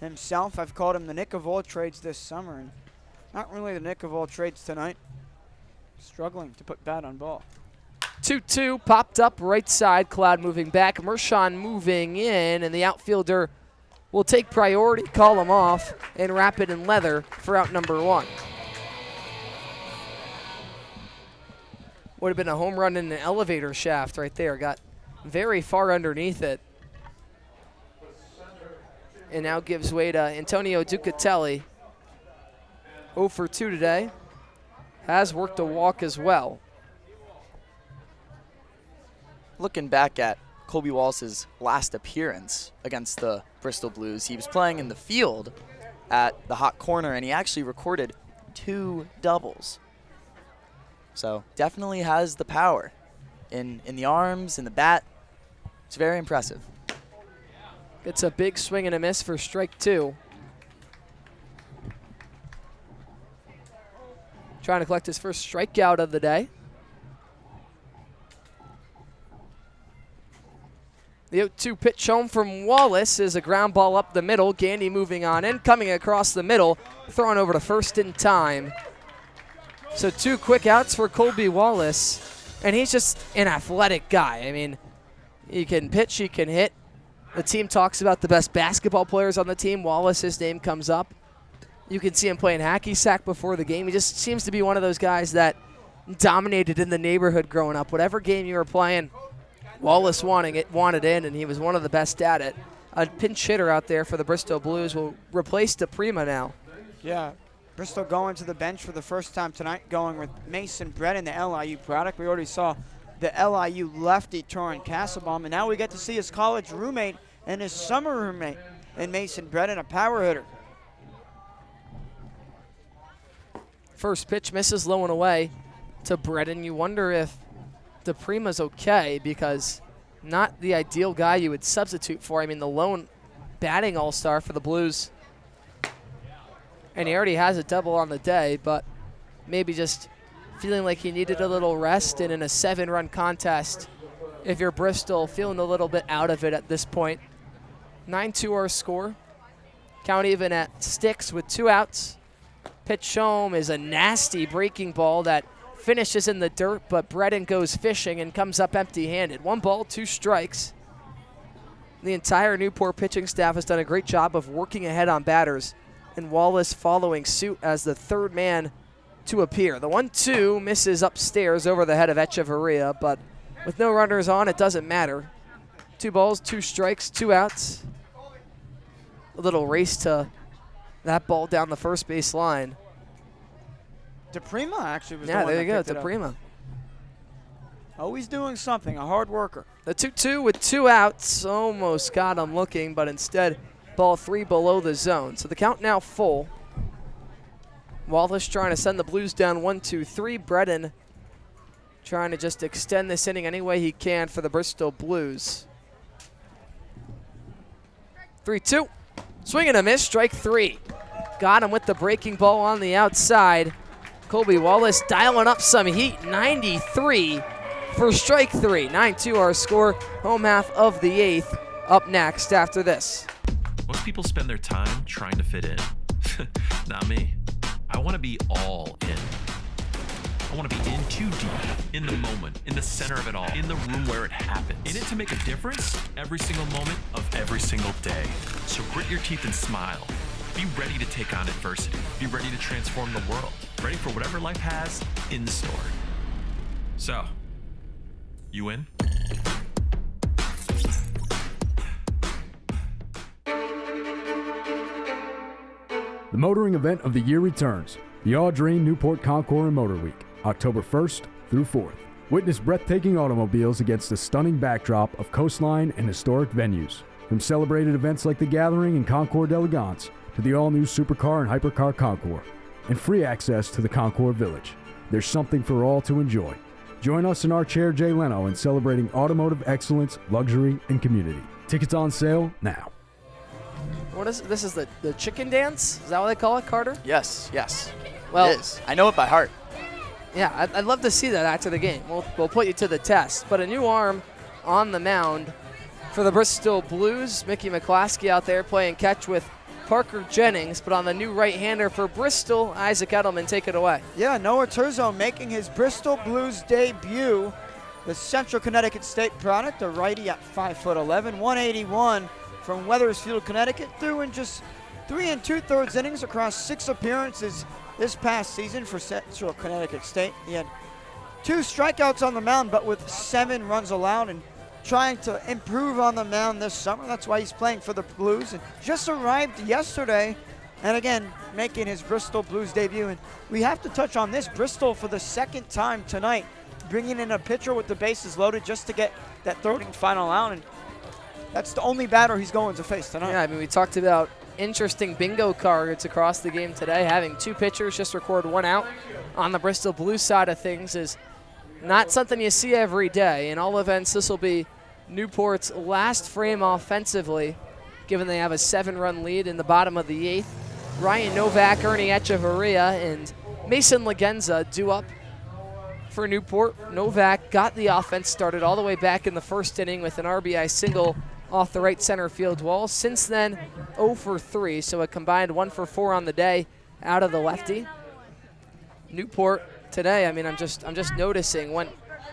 himself. I've called him the Nick of all trades this summer, and not really the Nick of all trades tonight. Struggling to put bat on ball. 2-2, popped up right side. Cloud moving back. Mershon moving in, and the outfielder will take priority, call him off, and wrap it in leather for out number 1. Would have been a home run in an elevator shaft right there. Got very far underneath it. and now gives way to Antonio Ducatelli. 0 for 2 today. Has worked a walk as well. Looking back at Colby Wallace's last appearance against the Bristol Blues, he was playing in the field at the hot corner, and he actually recorded 2 doubles. So definitely has the power in the arms, in the bat. It's very impressive. Gets a big swing and a miss for strike 2. Trying to collect his first strikeout of the day. The 0-2 pitch home from Wallace is a ground ball up the middle. Gandy moving on in, coming across the middle, throwing over to first in time. So 2 quick outs for Colby Wallace, and he's just an athletic guy. I mean, he can pitch, he can hit. The team talks about the best basketball players on the team. Wallace, his name comes up. You can see him playing hacky sack before the game. He just seems to be one of those guys that dominated in the neighborhood growing up. Whatever game you were playing, Wallace wanted in, and he was one of the best at it. A pinch hitter out there for the Bristol Blues will replace DePrima now. Yeah, Bristol going to the bench for the first time tonight, going with Mason Bredin, the LIU product. We already saw the LIU lefty Torrin Castlebaum, and now we get to see his college roommate and his summer roommate in Mason Bredin, a power hitter. First pitch misses low and away to Bredin. You wonder if DePrima's okay, because not the ideal guy you would substitute for. I mean, the lone batting all-star for the Blues. And he already has a double on the day, but maybe just feeling like he needed a little rest, and in a 7-run contest, if you're Bristol, feeling a little bit out of it at this point. 9-2 our score. Count even at sticks with 2 outs. Pitch home is a nasty breaking ball that finishes in the dirt, but Bredin goes fishing and comes up empty-handed. 1 ball, 2 strikes. The entire Newport pitching staff has done a great job of working ahead on batters, and Wallace following suit as the 3rd man to appear. The 1-2 misses upstairs over the head of Echeverria, but with no runners on, it doesn't matter. 2 balls, 2 strikes, 2 outs. A little race to that ball down the first base line. DePrima actually was the yeah, one there you go, that picked it up. DePrima. Always doing something, a hard worker. The 2-2 with 2 outs, almost got him looking, but instead ball 3 below the zone. So the count now full. Wallace trying to send the Blues down 1-2-3. Bredin trying to just extend this inning any way he can for the Bristol Blues. 3-2. Swing and a miss, strike 3. Got him with the breaking ball on the outside. Colby Wallace dialing up some heat, 93 for strike 3. 9-2 our score, home half of the 8th. Up next after this. Most people spend their time trying to fit in. Not me. I want to be all in. I want to be in too deep, in the moment, in the center of it all, in the room where it happens. In it to make a difference every single moment of every single day. So grit your teeth and smile. Be ready to take on adversity. Be ready to transform the world. Ready for whatever life has in store. So, you in? The motoring event of the year returns. The Audrey Newport Concours and Motor Week, October 1st through 4th. Witness breathtaking automobiles against the stunning backdrop of coastline and historic venues. From celebrated events like the Gathering and Concours d'Elegance to the all-new Supercar and Hypercar Concours, and free access to the Concours Village. There's something for all to enjoy. Join us in our chair Jay Leno in celebrating automotive excellence, luxury, and community. Tickets on sale now. What is it? This is the chicken dance? Is that what they call it, Carter? Yes, yes. Well, it is. I know it by heart. Yeah, I'd love to see that after the game. We'll put you to the test. But a new arm on the mound for the Bristol Blues. Mickey McClaskey out there playing catch with Parker Jennings, but on the new right-hander for Bristol, Isaac Edelman, take it away. Yeah, Noah Turzo making his Bristol Blues debut. The Central Connecticut State product, a righty at 5'11", 181 from Weathersfield, Connecticut, threw in just 3 2/3 innings across 6 appearances this past season for Central Connecticut State. He had 2 strikeouts on the mound, but with 7 runs allowed and trying to improve on the mound this summer. That's why he's playing for the Blues and just arrived yesterday. And again, making his Bristol Blues debut. And we have to touch on this. Bristol for the second time tonight, bringing in a pitcher with the bases loaded just to get that third and final out. And that's the only batter he's going to face tonight. Yeah, I mean, we talked about interesting bingo cards across the game today. Having two pitchers just record one out on the Bristol Blues side of things is not something you see every day. In all events, this will be Newport's last frame offensively, given they have a 7-run lead in the bottom of the 8th. Ryan Novak, Ernie Echeverria, and Mason Legenza due up for Newport. Novak got the offense started all the way back in the first inning with an RBI single off the right center field wall. Since then, 0 for 3, so a combined 1 for 4 on the day out of the lefty. Newport today, I mean, I'm just noticing, went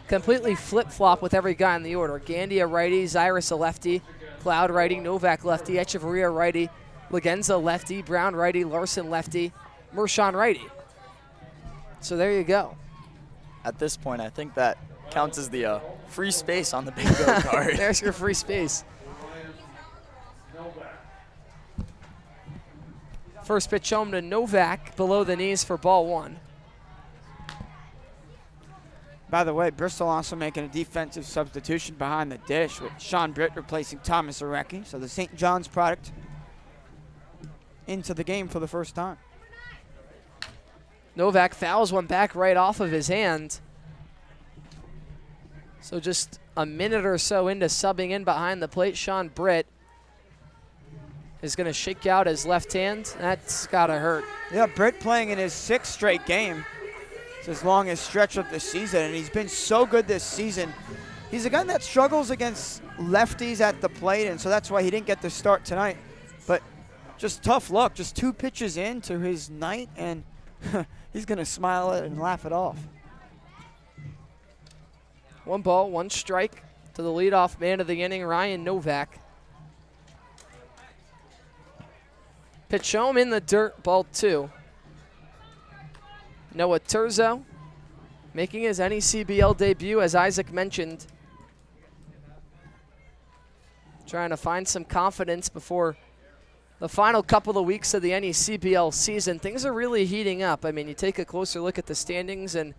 completely flip-flop with every guy in the order. Gandy a righty, Zyrus a lefty, Cloud righty, Novak lefty, Echeverria righty, Legenza lefty, Brown righty, Larson lefty, Mershon righty. So there you go. At this point, I think that counts as the free space on the bingo card. There's your free space. First pitch home to Novak, below the knees for ball 1. By the way, Bristol also making a defensive substitution behind the dish with Sean Britt replacing Thomas Arecki. So the St. John's product into the game for the first time. Novak fouls one back right off of his hand. So just a minute or so into subbing in behind the plate, Sean Britt is going to shake out his left hand. That's got to hurt. Yeah, Britt playing in his 6th straight game. It's his longest stretch of the season, and he's been so good this season. He's a guy that struggles against lefties at the plate, and so that's why he didn't get the start tonight. But just tough luck, just 2 pitches into his night, and he's going to smile it and laugh it off. 1 ball, 1 strike to the leadoff man of the inning, Ryan Novak. Pitch home in the dirt, ball 2. Noah Turzo making his NECBL debut, as Isaac mentioned. Trying to find some confidence before the final couple of weeks of the NECBL season. Things are really heating up. I mean, you take a closer look at the standings, and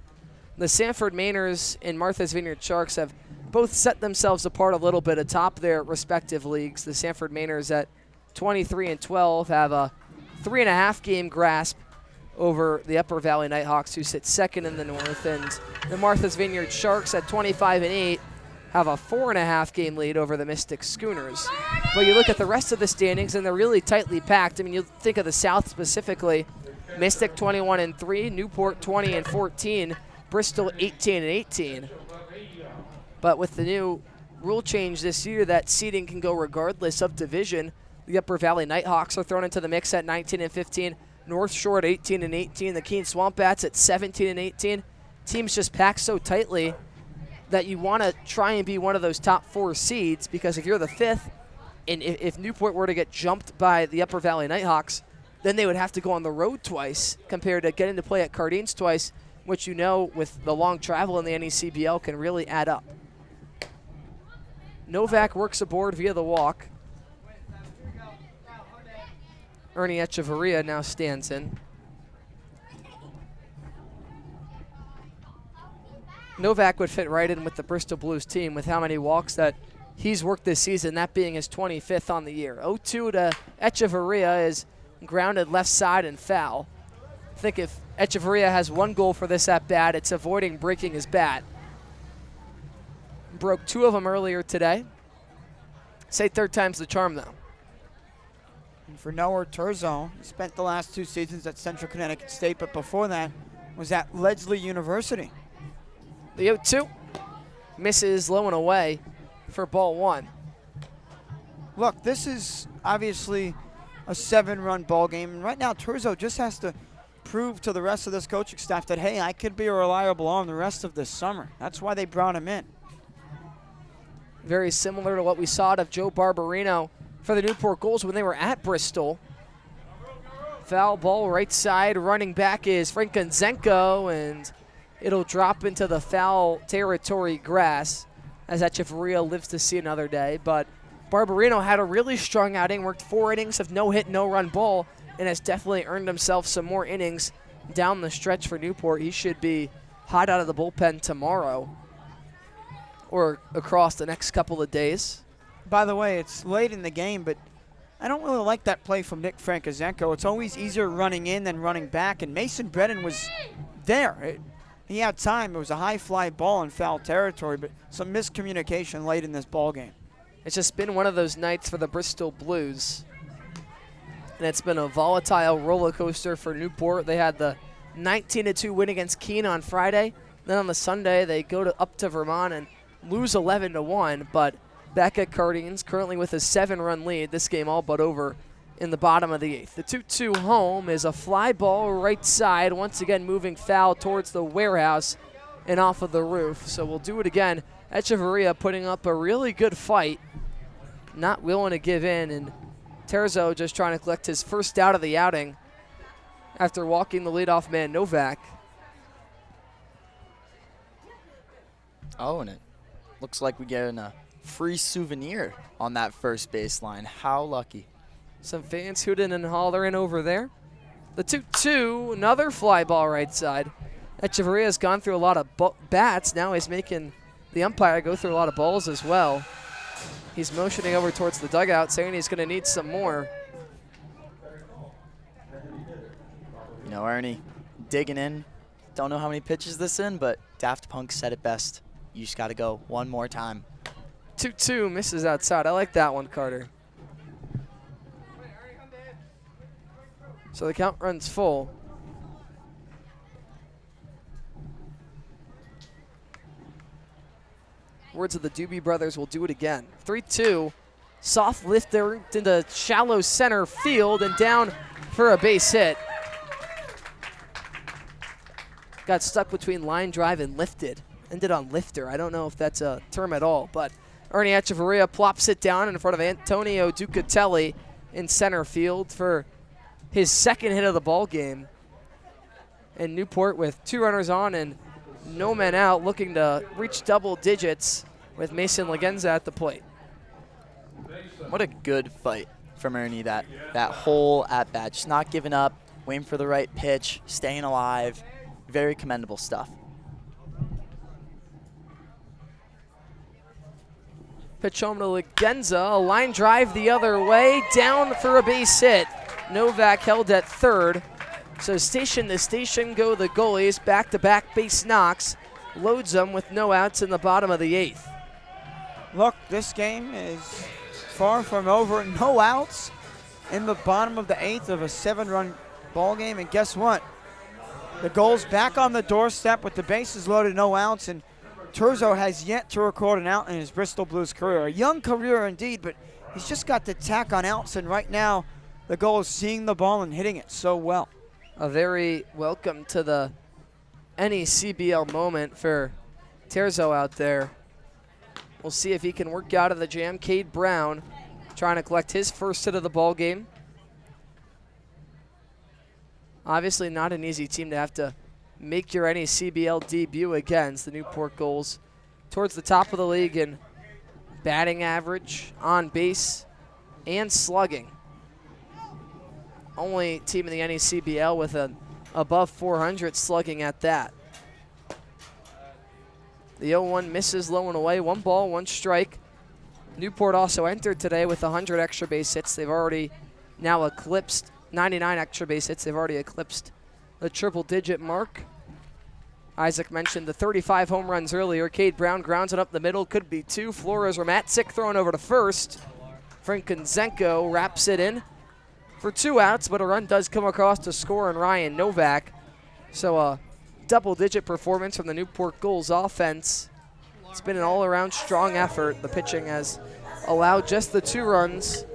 the Sanford Mainers and Martha's Vineyard Sharks have both set themselves apart a little bit atop their respective leagues. The Sanford Mainers at 23-12 have a 3.5 game grasp over the Upper Valley Nighthawks, who sit second in the North, and the Martha's Vineyard Sharks at 25-8 have a 4.5 game lead over the Mystic Schooners. But you look at the rest of the standings, and they're really tightly packed. I mean, you think of the South specifically: Mystic 21-3, Newport 20-14, Bristol 18-18. But with the new rule change this year, that seeding can go regardless of division. The Upper Valley Nighthawks are thrown into the mix at 19-15. North Shore at 18-18. The Keene Swamp Bats at 17-18. Teams just packed so tightly that you want to try and be one of those top 4 seeds, because if you're the 5th, and if Newport were to get jumped by the Upper Valley Nighthawks, then they would have to go on the road twice compared to getting to play at Cardines twice, which, you know, with the long travel in the NECBL, can really add up. Novak works aboard via the walk. Ernie Echeverria now stands in. Novak would fit right in with the Bristol Blues team with how many walks that he's worked this season, that being his 25th on the year. 0-2 to Echeverria is grounded left side and foul. I think if Echeverria has 1 goal for this at-bat, it's avoiding breaking his bat. Broke 2 of them earlier today. Say 3rd time's the charm, though. And for Noah Turzo, he spent the last 2 seasons at Central Connecticut State, but before that was at Lesley University. The 0-2 misses low and away for ball 1. Look, this is obviously a 7-run ball game, and right now Turzo just has to prove to the rest of this coaching staff that, hey, I could be a reliable arm the rest of this summer. That's why they brought him in. Very similar to what we saw out of Joe Barbarino for the Newport Gulls when they were at Bristol. Foul ball right side. Running back is Frank Gonzenko, and it'll drop into the foul territory grass. as Echeverria lives to see another day. But Barbarino had a really strong outing, worked 4 innings of no-hit, no-run ball, and has definitely earned himself some more innings down the stretch for Newport. He should be hot out of the bullpen tomorrow or across the next couple of days. By the way, it's late in the game, but I don't really like that play from Nick Frankozenko. It's always easier running in than running back, and Mason Brennan was there. He had time. It was a high fly ball in foul territory, but some miscommunication late in this ball game. It's just been one of those nights for the Bristol Blues, and it's been a volatile roller coaster for Newport. They had the 19-2 win against Keene on Friday. Then on the Sunday, they go up to Vermont and lose 11-1, but back at Cardines, currently with a 7-run lead. This game all but over in the bottom of the 8th. The 2-2 home is a fly ball right side, once again moving foul towards the warehouse and off of the roof. So we'll do it again. Echeverria putting up a really good fight, not willing to give in, and Terzo just trying to collect his first out of the outing after walking the leadoff man Novak. Oh, and it looks like we get a free souvenir on that first baseline. How lucky. Some fans hooting and hollering over there. The 2-2, another fly ball right side. Echeverria's gone through a lot of bats. Now he's making the umpire go through a lot of balls as well. He's motioning over towards the dugout, saying he's going to need some more. You know, Ernie, digging in. Don't know how many pitches this in, but Daft Punk said it best. You just got to go one more time. 2-2 misses outside. I like that one, Carter. So the count runs full. Words of the Doobie Brothers will do it again. 3-2. Soft lifter into shallow center field and down for a base hit. Got stuck between line drive and lifted. Ended on lifter. I don't know if that's a term at all, but Ernie Echeverria plops it down in front of Antonio Ducatelli in center field for his second hit of the ball game. And Newport with 2 runners on and no men out, looking to reach double digits with Mason Lagenza at the plate. What a good fight from Ernie, that whole at-bat. Just not giving up, waiting for the right pitch, staying alive. Very commendable stuff. Pitch home to Lagenza, a line drive the other way, down for a base hit. Novak held at third. So station to station go the goalies, back-to-back base knocks. Loads them with no outs in the bottom of the 8th. Look, this game is far from over. No outs in the bottom of the 8th of a 7-run ball game. And guess what? The Gulls back on the doorstep with the bases loaded, no outs, and Terzo has yet to record an out in his Bristol Blues career. A young career indeed, but he's just got the tack on outs, and right now the Gulls seeing the ball and hitting it so well. A very welcome to the NECBL moment for Terzo out there. We'll see if he can work out of the jam. Cade Brown trying to collect his first hit of the ball game. Obviously not an easy team to have to make your NECBL debut against. The Newport Gulls towards the top of the league in batting average, on base, and slugging. Only team in the NECBL with an above 400 slugging at that. The 0-1 misses low and away. 1 ball, 1 strike. Newport also entered today with 100 extra base hits. They've already now eclipsed 99 extra base hits. They've already eclipsed the triple-digit mark. Isaac mentioned the 35 home runs earlier. Cade Brown grounds it up the middle. Could be 2. Flores Romatzik thrown over to first. Frankozenko wraps it in for 2 outs, but a run does come across to score on Ryan Novak. So a double-digit performance from the Newport Gulls offense. It's been an all-around strong effort. The pitching has allowed just the 2 runs,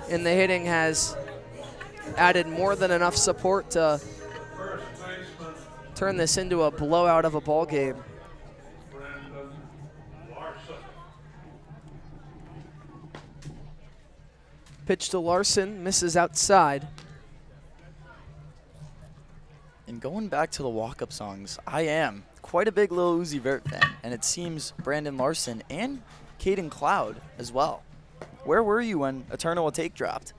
and the hitting has added more than enough support to turn this into a blowout of a ball game. Pitch to Larson, misses outside. And going back to the walk-up songs, I am quite a big Lil Uzi Vert fan, and it seems Brandon Larson and Caden Cloud as well. Where were you when Eternal Take dropped?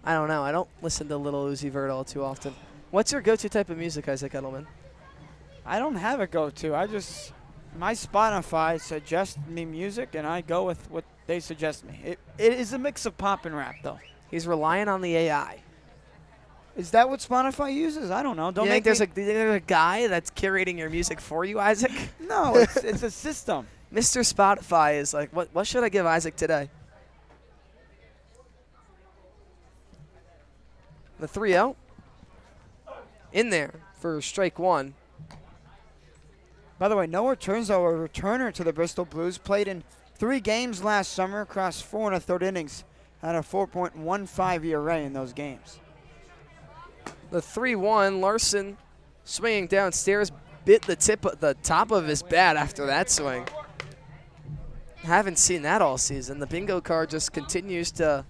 I don't know. I don't listen to Lil Uzi Vert all too often. What's your go-to type of music, Isaac Edelman? I don't have a go-to. My Spotify suggests me music, and I go with what they suggest me. It is a mix of pop and rap, though. He's relying on the AI. Is that what Spotify uses? I don't know. Do you think there's a guy that's curating your music for you, Isaac? No, it's a system. Mr. Spotify is like, what should I give Isaac today? The 3-0. In there for strike one. By the way, Noah Turnzo, a returner to the Bristol Blues, played in 3 games last summer across 4 1/3 innings, had a 4.15 ERA in those games. The 3-1, Larson swinging downstairs, bit the top of his bat after that swing. Haven't seen that all season. The bingo card just continues to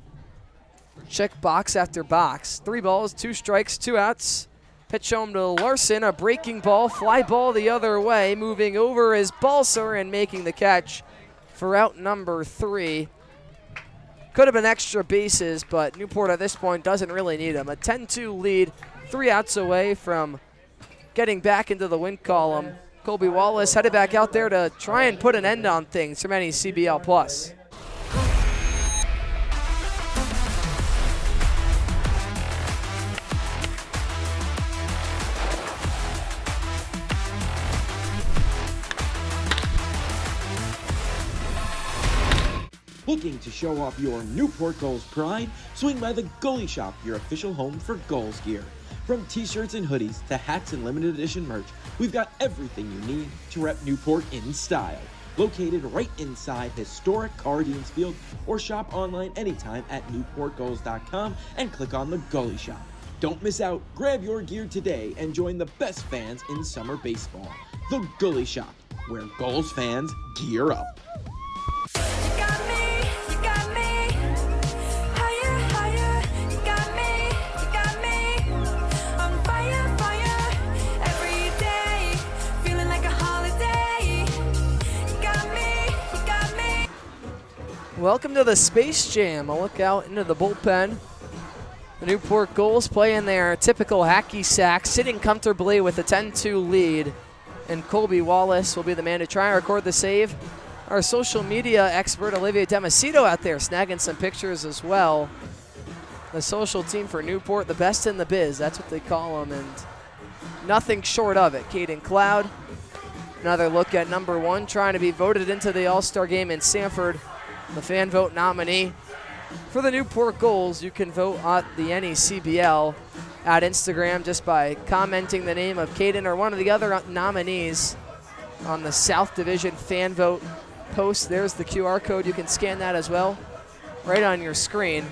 check box after box. 3 balls, 2 strikes, 2 outs. Pitch home to Larson, a breaking ball, fly ball the other way, moving over is Balser and making the catch for out number 3. Could have been extra bases, but Newport at this point doesn't really need them. A 10-2 lead, 3 outs away from getting back into the win column. Colby Wallace headed back out there to try and put an end on things from any CBL Plus. Looking to show off your Newport Gulls pride? Swing by the Goalie Shop, your official home for Gulls gear. From t-shirts and hoodies to hats and limited edition merch, we've got everything you need to rep Newport in style. Located right inside historic Cardines Field, or shop online anytime at newportgulls.com and click on the Goalie Shop. Don't miss out, grab your gear today and join the best fans in summer baseball. The Goalie Shop, where Gulls fans gear up. Welcome to the Space Jam. A look out into the bullpen. The Newport Gulls playing their typical hacky sack, sitting comfortably with a 10-2 lead. And Colby Wallace will be the man to try and record the save. Our social media expert, Olivia Demacito, out there snagging some pictures as well. The social team for Newport, the best in the biz. That's what they call them, and nothing short of it. Caden Cloud, another look at number 1, trying to be voted into the All-Star game in Sanford. The fan vote nominee for the Newport Gulls. You can vote at the NECBL at Instagram just by commenting the name of Caden or one of the other nominees on the South Division fan vote post. There's the QR code. You can scan that as well right on your screen.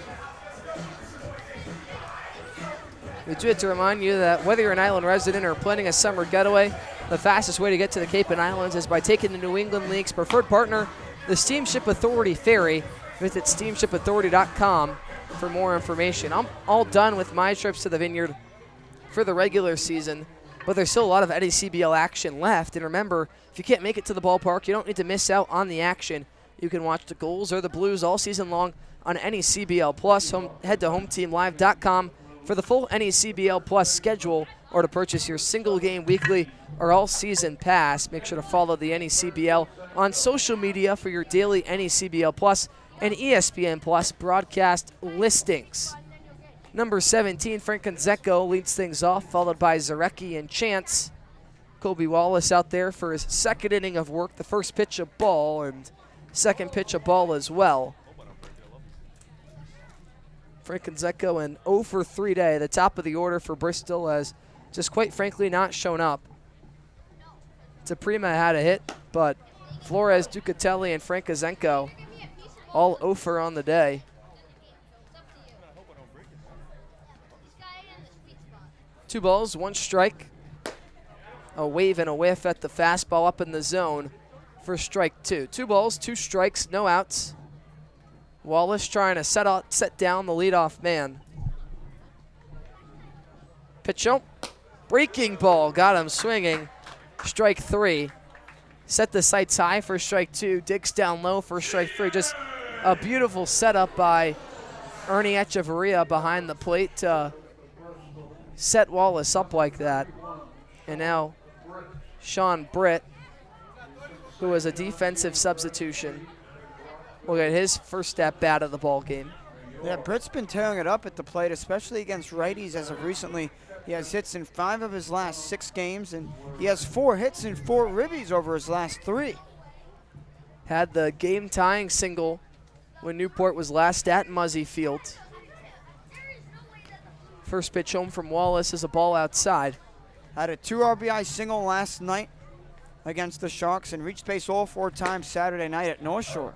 We do have to remind you that whether you're an island resident or planning a summer getaway, the fastest way to get to the Cape and Islands is by taking the New England League's preferred partner, the Steamship Authority Ferry. Visit steamshipauthority.com for more information. I'm all done with my trips to the Vineyard for the regular season, but there's still a lot of NECBL action left. And remember, if you can't make it to the ballpark, you don't need to miss out on the action. You can watch the Gulls or the Blues all season long on NECBL Plus. Head to hometeamlive.com for the full NECBL Plus schedule, or to purchase your single game weekly or all season pass. Make sure to follow the NECBL on social media for your daily NECBL Plus and ESPN Plus broadcast listings. Number 17, Frank Gonzeko leads things off, followed by Zarecki and Chance. Colby Wallace out there for his second inning of work. The first pitch a ball and second pitch a ball as well. Frank Gonzeko an 0 for 3 day. The top of the order for Bristol has just quite frankly not shown up. Taprima had a hit, but Flores, Ducatelli, and Frank Gonzeko all 0 for on the day. Two balls, 1 strike. A wave and a whiff at the fastball up in the zone for strike 2. 2 balls, 2 strikes, no outs. Wallace trying to set down the leadoff man. Pitch out. Breaking ball, got him swinging. strike 3. Set the sights high for strike 2. Digs down low for strike 3. Just a beautiful setup by Ernie Echeverria behind the plate to set Wallace up like that. And now Sean Britt, who was a defensive substitution, will get his first at bat of the ball game. Yeah, Britt's been tearing it up at the plate, especially against righties as of recently. He has hits in 5 of his last 6 games, and he has 4 hits and 4 ribbies over his last 3. Had the game-tying single when Newport was last at Muzzy Field. First pitch home from Wallace is a ball outside. Had a 2 RBI single last night against the Sharks and reached base all 4 times Saturday night at North Shore.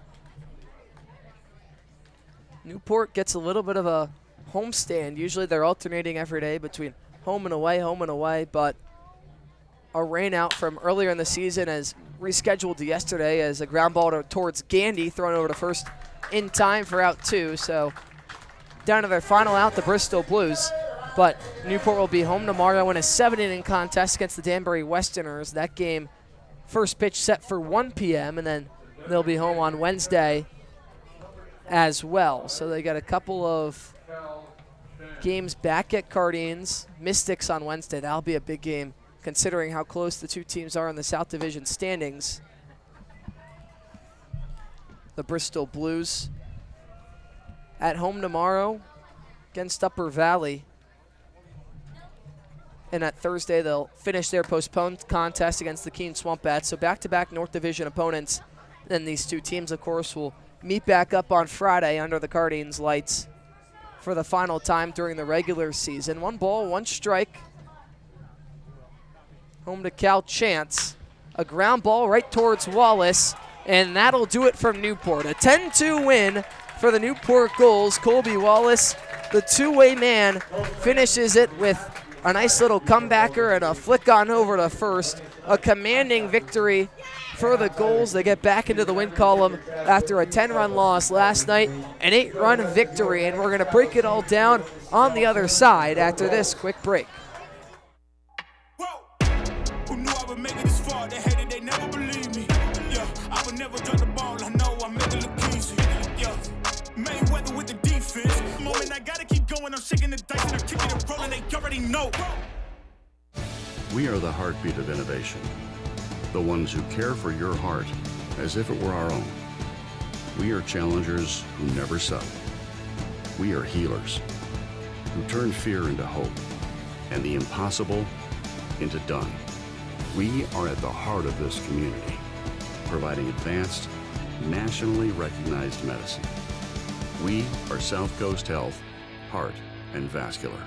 Newport gets a little bit of a homestand. Usually they're alternating every day between home and away, but a rain out from earlier in the season is rescheduled yesterday as a ground ball towards Gandy, thrown over to first in time for out 2. So down to their final out, the Bristol Blues. But Newport will be home tomorrow in a 7-inning contest against the Danbury Westerners. That game, first pitch set for 1 p.m., and then they'll be home on Wednesday as well. So they got a couple of games back at Cardines, Mystics on Wednesday. That'll be a big game considering how close the 2 teams are in the South Division standings. The Bristol Blues at home tomorrow against Upper Valley. And at Thursday, they'll finish their postponed contest against the Keene Swamp Bats. So back-to-back North Division opponents. Then these 2 teams, of course, will meet back up on Friday under the Cardines lights for the final time during the regular season. 1 ball, 1 strike. Home to Cal Chance. A ground ball right towards Wallace, and that'll do it from Newport. A 10-2 win for the Newport Gulls. Colby Wallace, the 2-way man, finishes it with a nice little comebacker and a flick on over to first. A commanding victory for the Gulls. They get back into the win column after a 10-run loss last night, an 8-run victory, and we're going to break it all down on the other side after this quick break. Who knew I would make it this far? They hated, they never believed me. Yeah, I would never drop the ball. I know I make it look easy. Yeah, Mayweather with the defense. Moment I gotta keep going. I'm shaking the dice and I'm kicking and rolling. They already know. We are the heartbeat of innovation. The ones who care for your heart as if it were our own. We are challengers who never settle. We are healers who turn fear into hope and the impossible into done. We are at the heart of this community, providing advanced, nationally recognized medicine. We are South Coast Health, Heart and Vascular.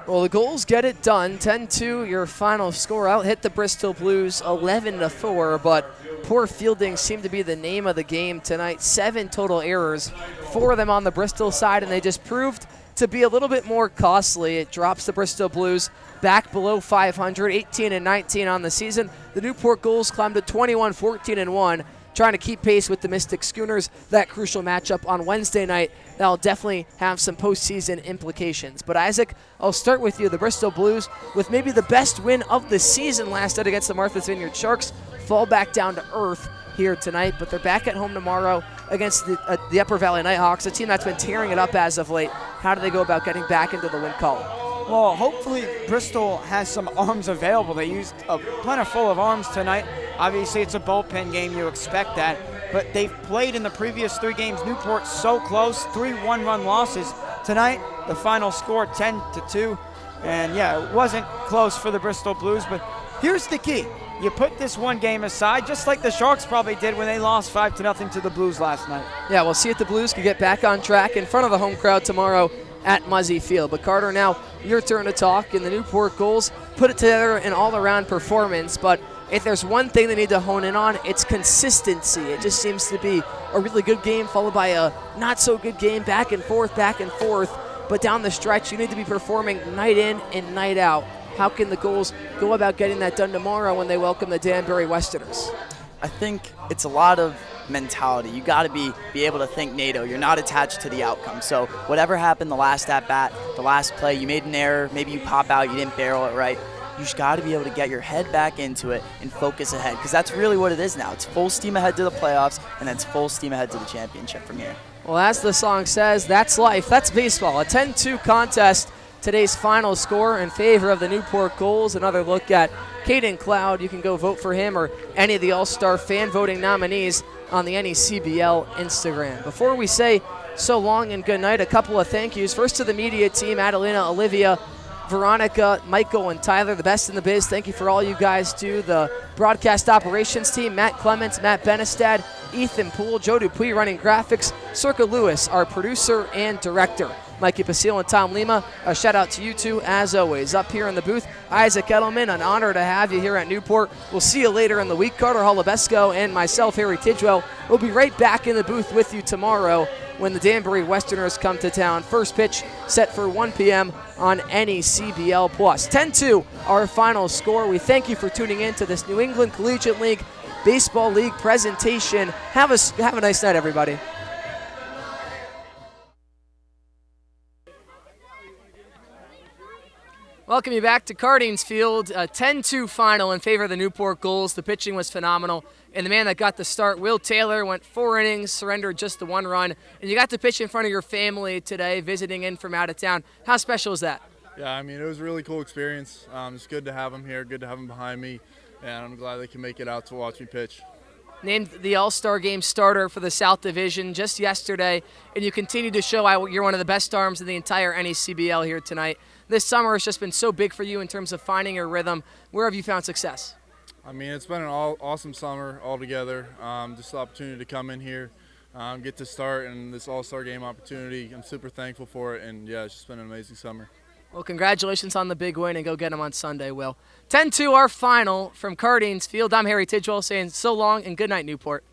Well, the Gulls get it done. 10-2, your final score. Out hit the Bristol Blues 11-4, but poor fielding seemed to be the name of the game tonight. 7 total errors, 4 of them on the Bristol side, and they just proved to be a little bit more costly. It drops the Bristol Blues back below 500, 18-19 on the season. The Newport Gulls climbed to 21-14-1. Trying to keep pace with the Mystic Schooners. That crucial matchup on Wednesday night, that'll definitely have some postseason implications. But Isaac, I'll start with you. The Bristol Blues, with maybe the best win of the season last night against the Martha's Vineyard Sharks, fall back down to earth here tonight, but they're back at home tomorrow against the Upper Valley Nighthawks, a team that's been tearing it up as of late. How do they go about getting back into the win column? Well, hopefully Bristol has some arms available. They used a plentiful of arms tonight. Obviously, it's a bullpen game. You expect that. But they've played in the previous 3 games. Newport so close, 3 one-run losses. Tonight, the final score 10-2. And, yeah, it wasn't close for the Bristol Blues. But here's the key. You put this one game aside, just like the Sharks probably did when they lost 5-0 to the Blues last night. Yeah, we'll see if the Blues can get back on track in front of the home crowd tomorrow at Muzzy Field. But Carter, now your turn to talk. And the Newport Gulls put it together an all-around performance. But if there's one thing they need to hone in on, it's consistency. It just seems to be a really good game followed by a not-so-good game, back and forth. But down the stretch, you need to be performing night in and night out. How can the Gulls go about getting that done tomorrow when they welcome the Danbury Westerners? I think it's a lot of mentality. You got to be able to think NATO. You're not attached to the outcome. So whatever happened the last at-bat, the last play, you made an error, maybe you pop out, you didn't barrel it right. You just got to be able to get your head back into it and focus ahead, because that's really what it is now. It's full steam ahead to the playoffs, and then it's full steam ahead to the championship from here. Well, as the song says, that's life. That's baseball. A 10-2 contest. Today's final score in favor of the Newport Gulls. Another look at Caden Cloud. You can go vote for him or any of the All-Star fan voting nominees on the NECBL Instagram. Before we say so long and good night, a couple of thank yous. First to the media team, Adelina, Olivia, Veronica, Michael, and Tyler, the best in the biz. Thank you for all you guys do. The broadcast operations team, Matt Clements, Matt Benestad, Ethan Poole, Joe Dupuis running graphics, Circa Lewis, our producer and director. Mikey Basile and Tom Lima, a shout out to you two as always. Up here in the booth, Isaac Edelman, an honor to have you here at Newport. We'll see you later in the week. Carter Holubesco and myself, Harry Tidwell, will be right back in the booth with you tomorrow when the Danbury Westerners come to town. First pitch set for 1 p.m. on NECBL+. 10-2, our final score. We thank you for tuning in to this New England Collegiate League Baseball League presentation. Have a nice night, everybody. Welcome you back to Cardines Field. A 10-2 final in favor of the Newport Gulls. The pitching was phenomenal. And the man that got the start, Will Taylor, went 4 innings, surrendered just the 1 run. And you got to pitch in front of your family today, visiting in from out of town. How special is that? Yeah, I mean, it was a really cool experience. It's good to have them here, good to have them behind me. And I'm glad they can make it out to watch me pitch. Named the All-Star Game starter for the South Division just yesterday. And you continue to show you're one of the best arms in the entire NECBL here tonight. This summer has just been so big for you in terms of finding your rhythm. Where have you found success? I mean, it's been an awesome summer altogether. Just the opportunity to come in here, get to start, and this All-Star Game opportunity. I'm super thankful for it, and yeah, it's just been an amazing summer. Well, congratulations on the big win, and go get them on Sunday, Will. 10-2, our final from Cardines Field. I'm Harry Tidwell saying so long and good night, Newport.